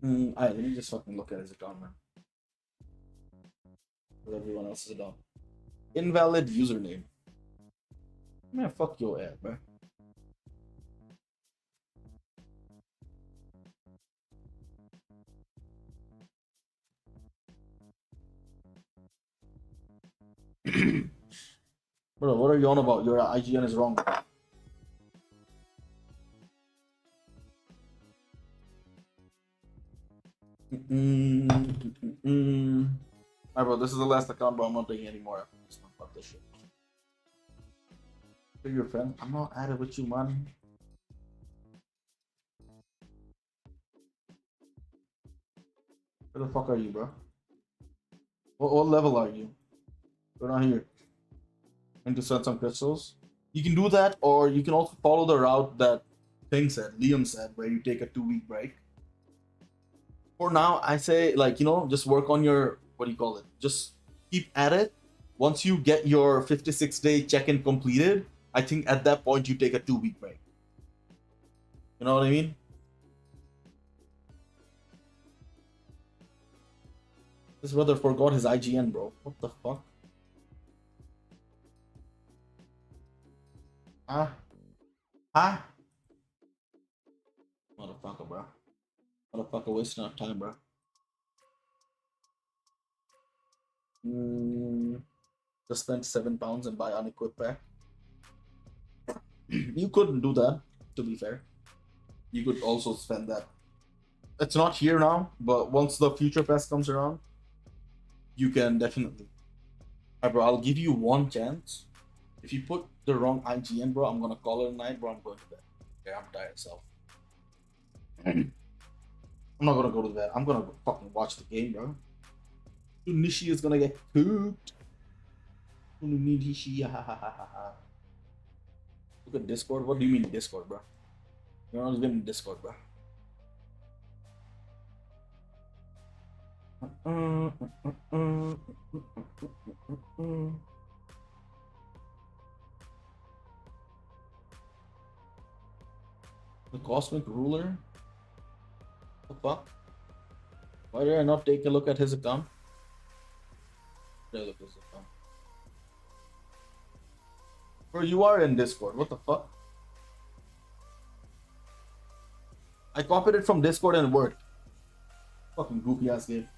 Alright, let me just fucking look at his account, man. With everyone else's account. Invalid username. Man, fuck your ass, bro. Bro, what are you on about? Your IGN is wrong. Alright, bro, this is the last account, bro. I'm not taking any more after this one. Fuck this shit. You're your friend. I'm not at it with you, man. Where the fuck are you, bro? What level are you? We're not here. And to send some crystals. You can do that, or you can also follow the route that Liam said, where you take a 2-week break. For now, I say, just work on your, what do you call it? Just keep at it. Once you get your 56-day check-in completed, I think at that point you take a 2-week break. You know what I mean? This brother forgot his IGN, bro. What the fuck? Huh? Motherfucker, bro. Motherfucker wasting our time, bro. Just spend £7 and buy unequipped pack. You couldn't do that, to be fair. You could also spend that. It's not here now, but once the future pass comes around, you can definitely. Alright, bro, I'll give you one chance. If you put the wrong IGN, bro, I'm gonna call it a night, bro. I'm going to bed. Okay, I'm tired, so. I'm not gonna go to bed. I'm gonna fucking watch the game, bro. Nishi is gonna get cooked. Look at Discord. What do you mean Discord, bro? You're not even in Discord, bro. The Cosmic Ruler? What the fuck? Why did I not take a look at his account? Take a look at his account. Bro, you are in Discord. What the fuck? I copied it from Discord and it worked. Fucking goofy ass game.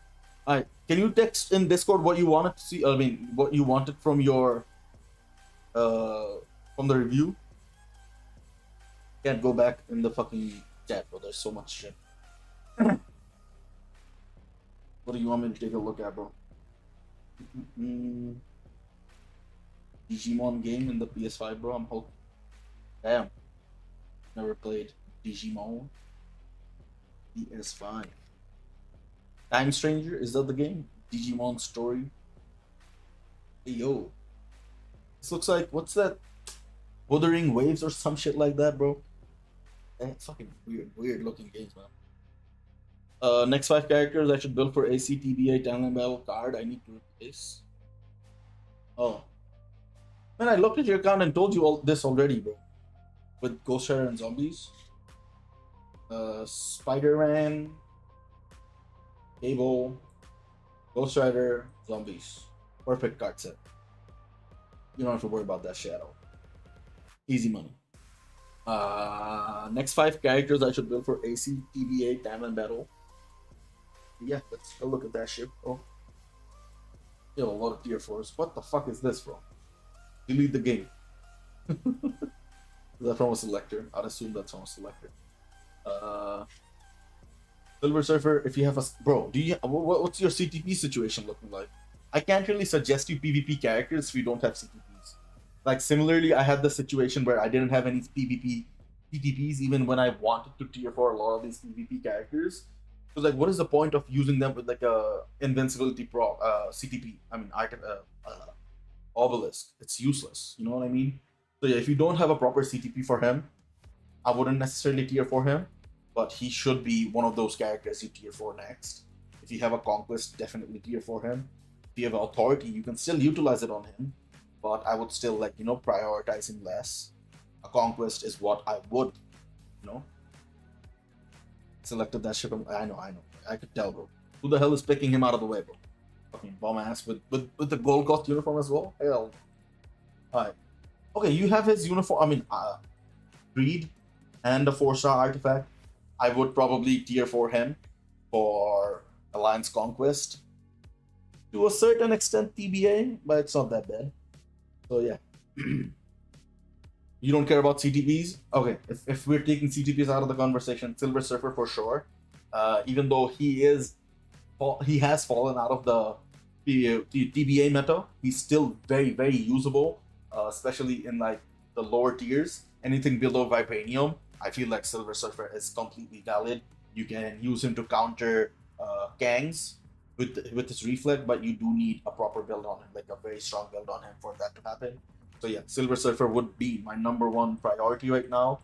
Alright, can you text in Discord what you wanted to see? I mean, what you wanted from your from the review? Can't go back in the fucking chat, bro. There's so much shit. What do you want me to take a look at, bro? Digimon game in the PS5, bro. I'm hooked. Damn. Never played Digimon. PS5. Time Stranger, is that the game? Digimon Story. Hey yo. This looks like, what's that? Wuthering Waves or some shit like that, bro. That's fucking weird looking games, man. Next 5 characters I should build for AC, TBA, Talent Battle card. I need to replace. Oh. Man, I looked at your account and told you all this already, bro. With Ghost Rider and Zombies. Spider-Man. Cable. Ghost Rider, Zombies. Perfect card set. You don't have to worry about that shit at all. Easy money. Next 5 characters I should build for AC, TBA, Time and Battle. Yeah, let's go look at that shit, bro. Yo, a lot of tier 4s. What the fuck is this, bro? Delete the game. Is that from a selector? I'd assume that's from a selector. Silver Surfer, if you have a... Bro, do you... What's your CTP situation looking like? I can't really suggest you PvP characters if you don't have CTPs. Like, similarly, I had the situation where I didn't have any PvP CTPs even when I wanted to tier 4 a lot of these PvP characters. So, like, what is the point of using them with, like, a invincibility pro... CTP? I mean, obelisk. It's useless. You know what I mean? So, yeah, if you don't have a proper CTP for him, I wouldn't necessarily tier for him. But he should be one of those characters you tier 4 next. If you have a Conquest, definitely tier 4 him. If you have Authority, you can still utilize it on him. But I would still, like, you know, prioritize him less. A Conquest is what I would, you know. Selected that shit. I know. I could tell, bro. Who the hell is picking him out of the way, bro? Fucking bum ass with the gold cost uniform as well? Hell. Alright. Okay, you have his uniform. I mean, Greed and a 4-star artifact. I would probably tier 4 him for Alliance Conquest. To a certain extent, TBA, but it's not that bad. So, yeah. You don't care about CTPs? Okay, if we're taking CTPs out of the conversation, Silver Surfer for sure. Even though he has fallen out of the TBA meta, he's still very, very usable, especially in like the lower tiers. Anything below Vibranium, I feel like Silver Surfer is completely valid. You can use him to counter Kangs with his reflect, but you do need a proper build on him, like a very strong build on him for that to happen. So yeah, Silver Surfer would be my #1 priority right now.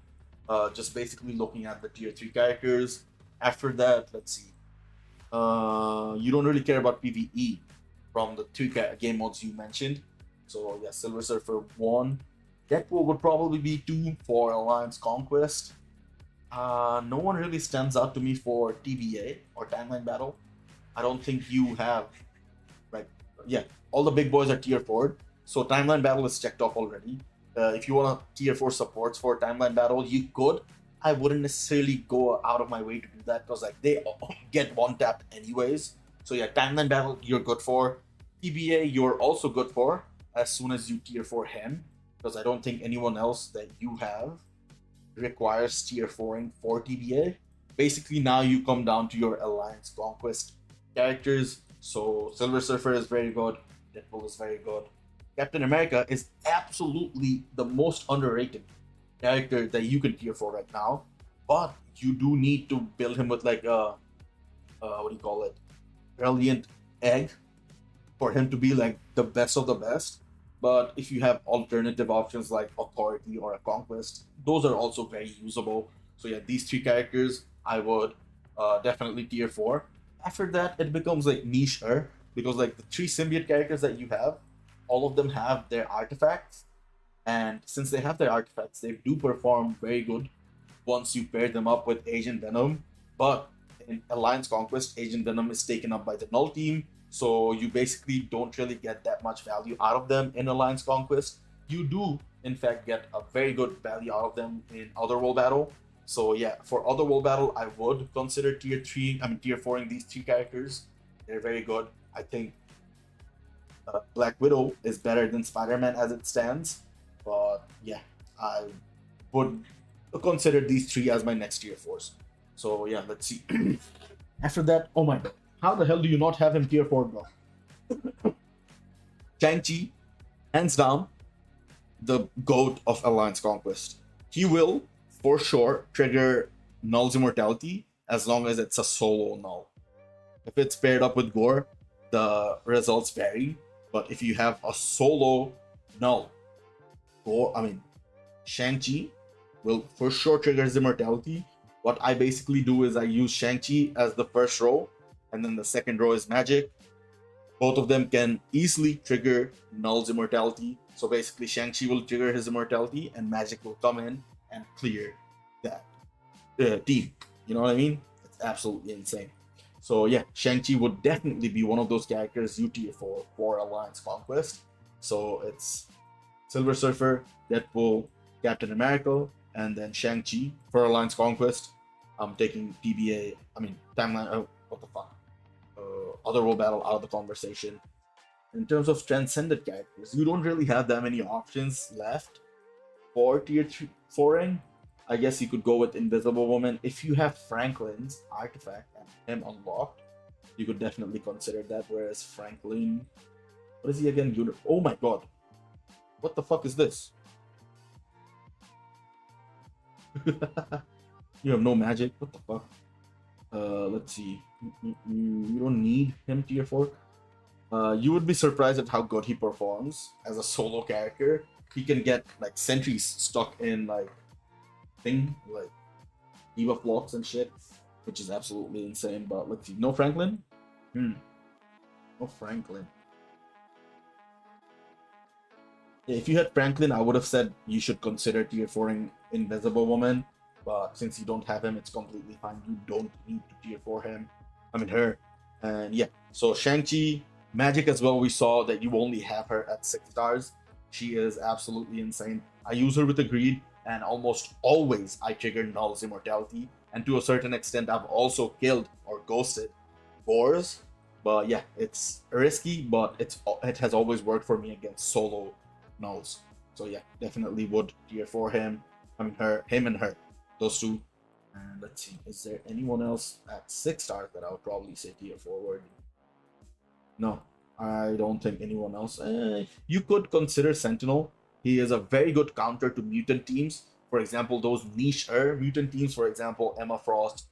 Just basically looking at the tier 3 characters. After that, let's see. You don't really care about PvE from the 2 game modes you mentioned. So yeah, Silver Surfer 1. Deadpool would probably be 2 for Alliance Conquest. No one really stands out to me for TBA or Timeline Battle. I don't think you have, like, yeah, all the big boys are tier 4. So Timeline Battle is checked off already. If you want to tier 4 supports for Timeline Battle, you could. I wouldn't necessarily go out of my way to do that because like they get one tapped anyways. So yeah, Timeline Battle you're good for. TBA you're also good for as soon as you tier 4 him, because I don't think anyone else that you have requires tier 4ing for TBA. Basically now you come down to your Alliance Conquest characters. So Silver Surfer is very good. Deadpool is very good. Captain America is absolutely the most underrated character that you can tier for right now, but you do need to build him with like a what do you call it, brilliant egg for him to be like the best of the best. But if you have alternative options like Authority or a Conquest, those are also very usable. So yeah, these three characters I would definitely tier 4. After that, it becomes like niche-er, because like the three symbiote characters that you have, all of them have their artifacts, and since they have their artifacts, they do perform very good once you pair them up with Agent Venom. But in Alliance Conquest, Agent Venom is taken up by the Null team, so you basically don't really get that much value out of them in Alliance Conquest. You do, in fact, get a very good value out of them in Otherworld Battle. So yeah, for Otherworld Battle, I would consider tier 4ing these three characters. They're very good. I think Black Widow is better than Spider-Man as it stands, but yeah, I would consider these three as my next tier 4s. So yeah, let's see. After that, oh my god, how the hell do you not have him tier 4, bro? Shang-Chi, hands down, the GOAT of Alliance Conquest. He will, for sure, trigger Null's immortality as long as it's a solo Null. If it's paired up with Gore, the results vary. But if you have a solo Null, Shang-Chi will for sure trigger his immortality. What I basically do is I use Shang-Chi as the first row, and then the second row is Magic. Both of them can easily trigger Null's immortality. So basically, Shang-Chi will trigger his immortality, and Magic will come in and clear that team. You know what I mean? It's absolutely insane. So yeah, Shang-Chi would definitely be one of those characters you tier for Alliance Conquest. So it's Silver Surfer, Deadpool, Captain America, and then Shang-Chi for Alliance Conquest. I'm taking Timeline, what the fuck? Otherworld Battle out of the conversation. In terms of transcended characters, you don't really have that many options left for tier 4ing. I guess you could go with Invisible Woman. If you have Franklin's artifact and him unlocked, you could definitely consider that. Whereas Franklin, what is he again? Oh my god, what the fuck is this? You have no magic. What the fuck? Let's see. You don't need him tier 4. You would be surprised at how good he performs as a solo character. He can get like sentries stuck in like debuff blocks and shit, which is absolutely insane. But let's see. No Franklin? No Franklin. Yeah, if you had Franklin, I would have said you should consider tier 4ing Invisible Woman. But since you don't have him, it's completely fine. You don't need to tier 4 him. Her. And yeah, so Shang-Chi, Magic as well, we saw that you only have her at 6 stars. She is absolutely insane. I use her with a greed, and almost always I trigger Null's immortality. And to a certain extent, I've also killed or ghosted Boars. But yeah, it's risky, but it has always worked for me against solo Nulls. So yeah, definitely would tier 4 him. Him and her. Those two. And let's see, is there anyone else at 6 stars that I would probably say tier 4 worthy? No, I don't think anyone else. You could consider Sentinel. He is a very good counter to mutant teams. For example, those niche-er mutant teams, for example, Emma Frost,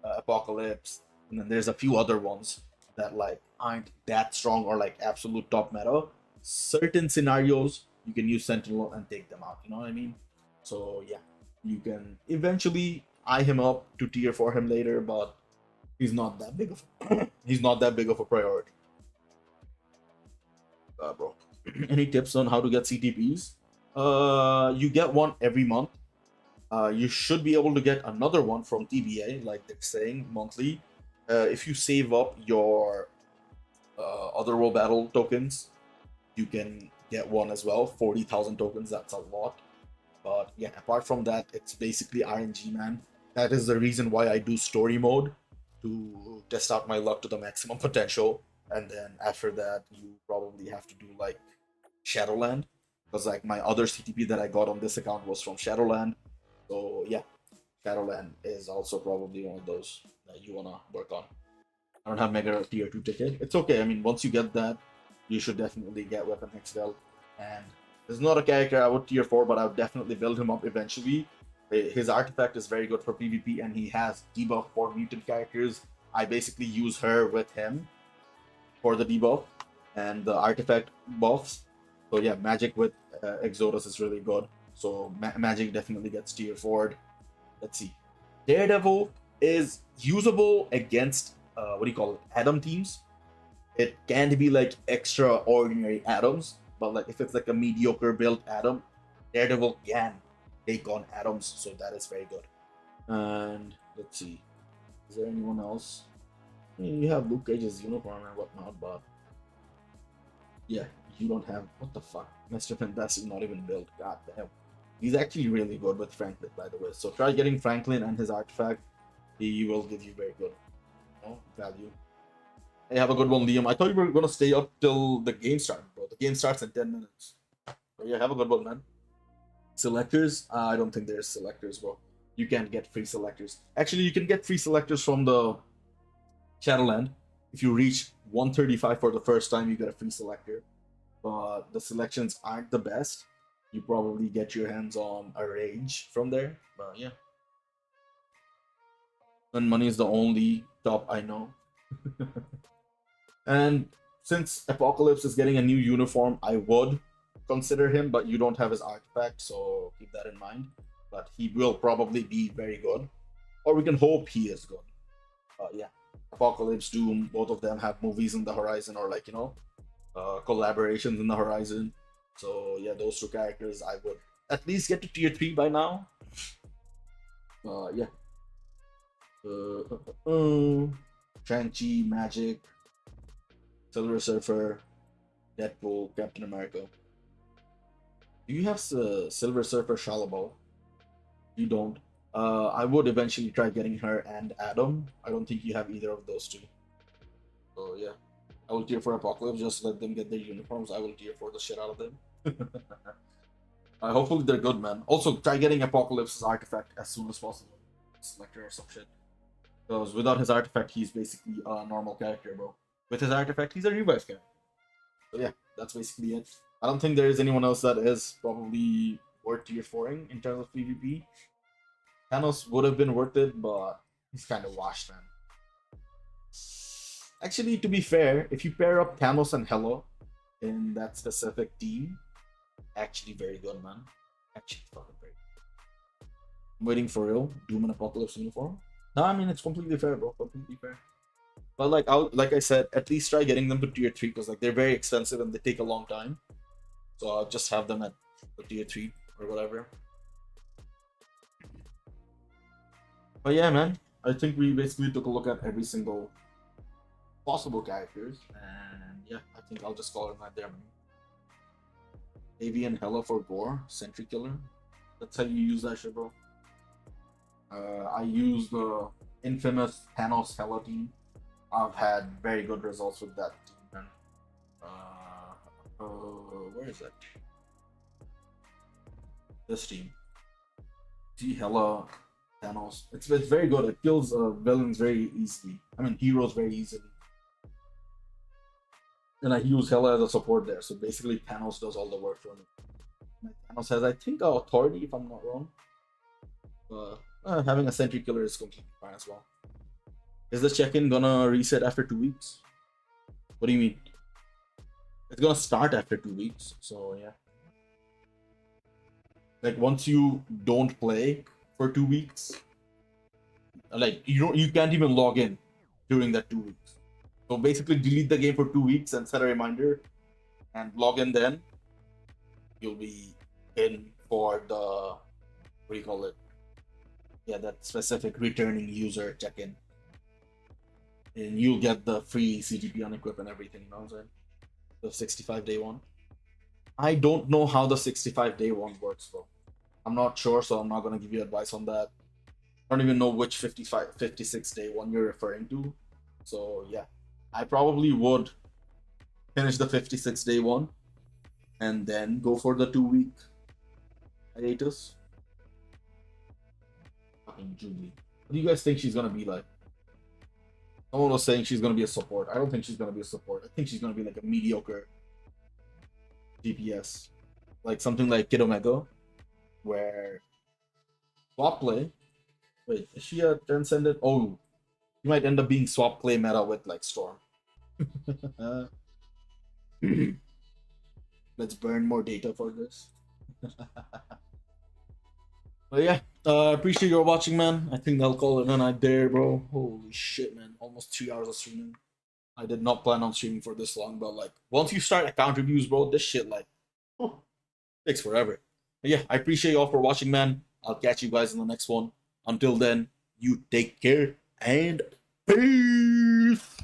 Apocalypse, and then there's a few other ones that like aren't that strong or like absolute top meta. Certain scenarios, you can use Sentinel and take them out. You know what I mean? So yeah, you can eventually eye him up to tier 4 him later, but he's not that big of he's not that big of a priority. Bro, any tips on how to get CTPs? You get one every month. You should be able to get another one from TBA, like they're saying, monthly. If you save up your Otherworld Battle tokens, you can get one as well. 40,000 tokens, that's a lot. But yeah, apart from that, it's basically RNG, man. That is the reason why I do story mode, to test out my luck to the maximum potential. And then after that, you probably have to do like Shadowland, because like my other CTP that I got on this account was from Shadowland. So yeah, Shadowland is also probably one of those that you wanna work on. I don't have Mega tier 2 ticket. It's okay. I mean, once you get that, you should definitely get Weapon Hextel. And this is not a character I would tier 4, but I would definitely build him up eventually. His artifact is very good for PvP, and he has debuff for mutant characters. I basically use her with him for the debuff and the artifact buffs. So yeah, Magic with Exodus is really good. So Magic definitely gets tier forward. Let's see. Daredevil is usable against what do you call it? Atom teams. It can't be like extraordinary atoms, but like if it's like a mediocre built atom, Daredevil can take on atoms, so that is very good. And let's see, is there anyone else? I mean, you have Luke Cage's uniform and whatnot, but yeah, you don't have what the fuck. Mr. Fantastic not even built. God damn. He's actually really good with Franklin, by the way. So try getting Franklin and his artifact. He will give you very good value. Hey, have a good one, Liam. I thought you were gonna stay up till the game started, bro. The game starts in 10 minutes. So yeah, have a good one, man. Selectors? I don't think there's selectors, bro. You can't get free selectors. Actually, you can get free selectors from the Shadowland. If you reach 135 for the first time, you get a free selector. But the selections aren't the best. You probably get your hands on a rage from there. But yeah. And money is the only top I know. And since Apocalypse is getting a new uniform, I would consider him, but you don't have his artifact, so keep that in mind. But he will probably be very good. Or we can hope he is good. Yeah. Apocalypse, Doom, both of them have movies in the horizon, or like, collaborations in the horizon. So yeah, those two characters I would at least get to tier 3 by now. Yeah. Shang-Chi, Magic, Silver Surfer, Deadpool, Captain America. Do you have Silver Surfer Shalabo? You don't. I would eventually try getting her and Adam. I don't think you have either of those two. So yeah, I will tier for Apocalypse. Just let them get their uniforms. I will tier for the shit out of them. Hopefully they're good, man. Also, try getting Apocalypse's artifact as soon as possible. Selector or some shit. Because without his artifact, he's basically a normal character, bro. With his artifact, he's a revive character. So yeah, that's basically it. I don't think there is anyone else that is probably worth tier 4ing in terms of PvP. Thanos would have been worth it, but he's kind of washed, man. Actually, to be fair, if you pair up Thanos and Hela in that specific team, actually very good, man. Actually fucking very good. I'm waiting for real. Doom and Apocalypse uniform. No, I mean it's completely fair, bro. Completely fair. But like I said, at least try getting them to tier 3 because like they're very expensive and they take a long time. So I'll just have them at the tier 3 or whatever. But yeah, man, I think we basically took a look at every single possible characters, and yeah, I think I'll just call it right there, man. Avian Hela for Gore, Sentry Killer. That's how you use that shit, bro. I use the infamous Thanos Hela team. I've had very good results with that team, man. Where is that? This team. See Hela, Thanos. It's very good. It kills villains very easily. I mean, heroes very easily. And I use Hela as a support there. So basically, Thanos does all the work for me. Thanos has, I think, authority, if I'm not wrong. Having a Sentry Killer is completely fine as well. Is the check-in gonna reset after 2 weeks? What do you mean? It's gonna start after 2 weeks, so yeah. Like once you don't play for 2 weeks, like you can't even log in during that 2 weeks. So basically delete the game for 2 weeks and set a reminder and log in then. You'll be in for the, what do you call it? Yeah, that specific returning user check-in. And you'll get the free CGP unequip and everything, you know what I'm saying? The 65-day one. I don't know how the 65-day one works, bro. I'm not sure, so I'm not gonna give you advice on that. I don't even know which 56-day one you're referring to. So yeah, I probably would finish the 56-day one and then go for the 2-week hiatus. Fucking Julie. What do you guys think she's gonna be like? Someone was saying she's gonna be a support. I don't think she's gonna be a support. I think she's gonna be like a mediocre DPS. Like something like Kid Omega, where swap play. Wait, is she a transcendent? Oh, you might end up being swap play meta with like Storm. Let's burn more data for this. But yeah, appreciate your watching, man. I think I'll call it a night there, bro. Holy shit, man. Almost 3 hours of streaming. I did not plan on streaming for this long, but like once you start account reviews, bro, this shit like takes forever. But yeah, I appreciate you all for watching, man. I'll catch you guys in the next one. Until then, you take care and peace.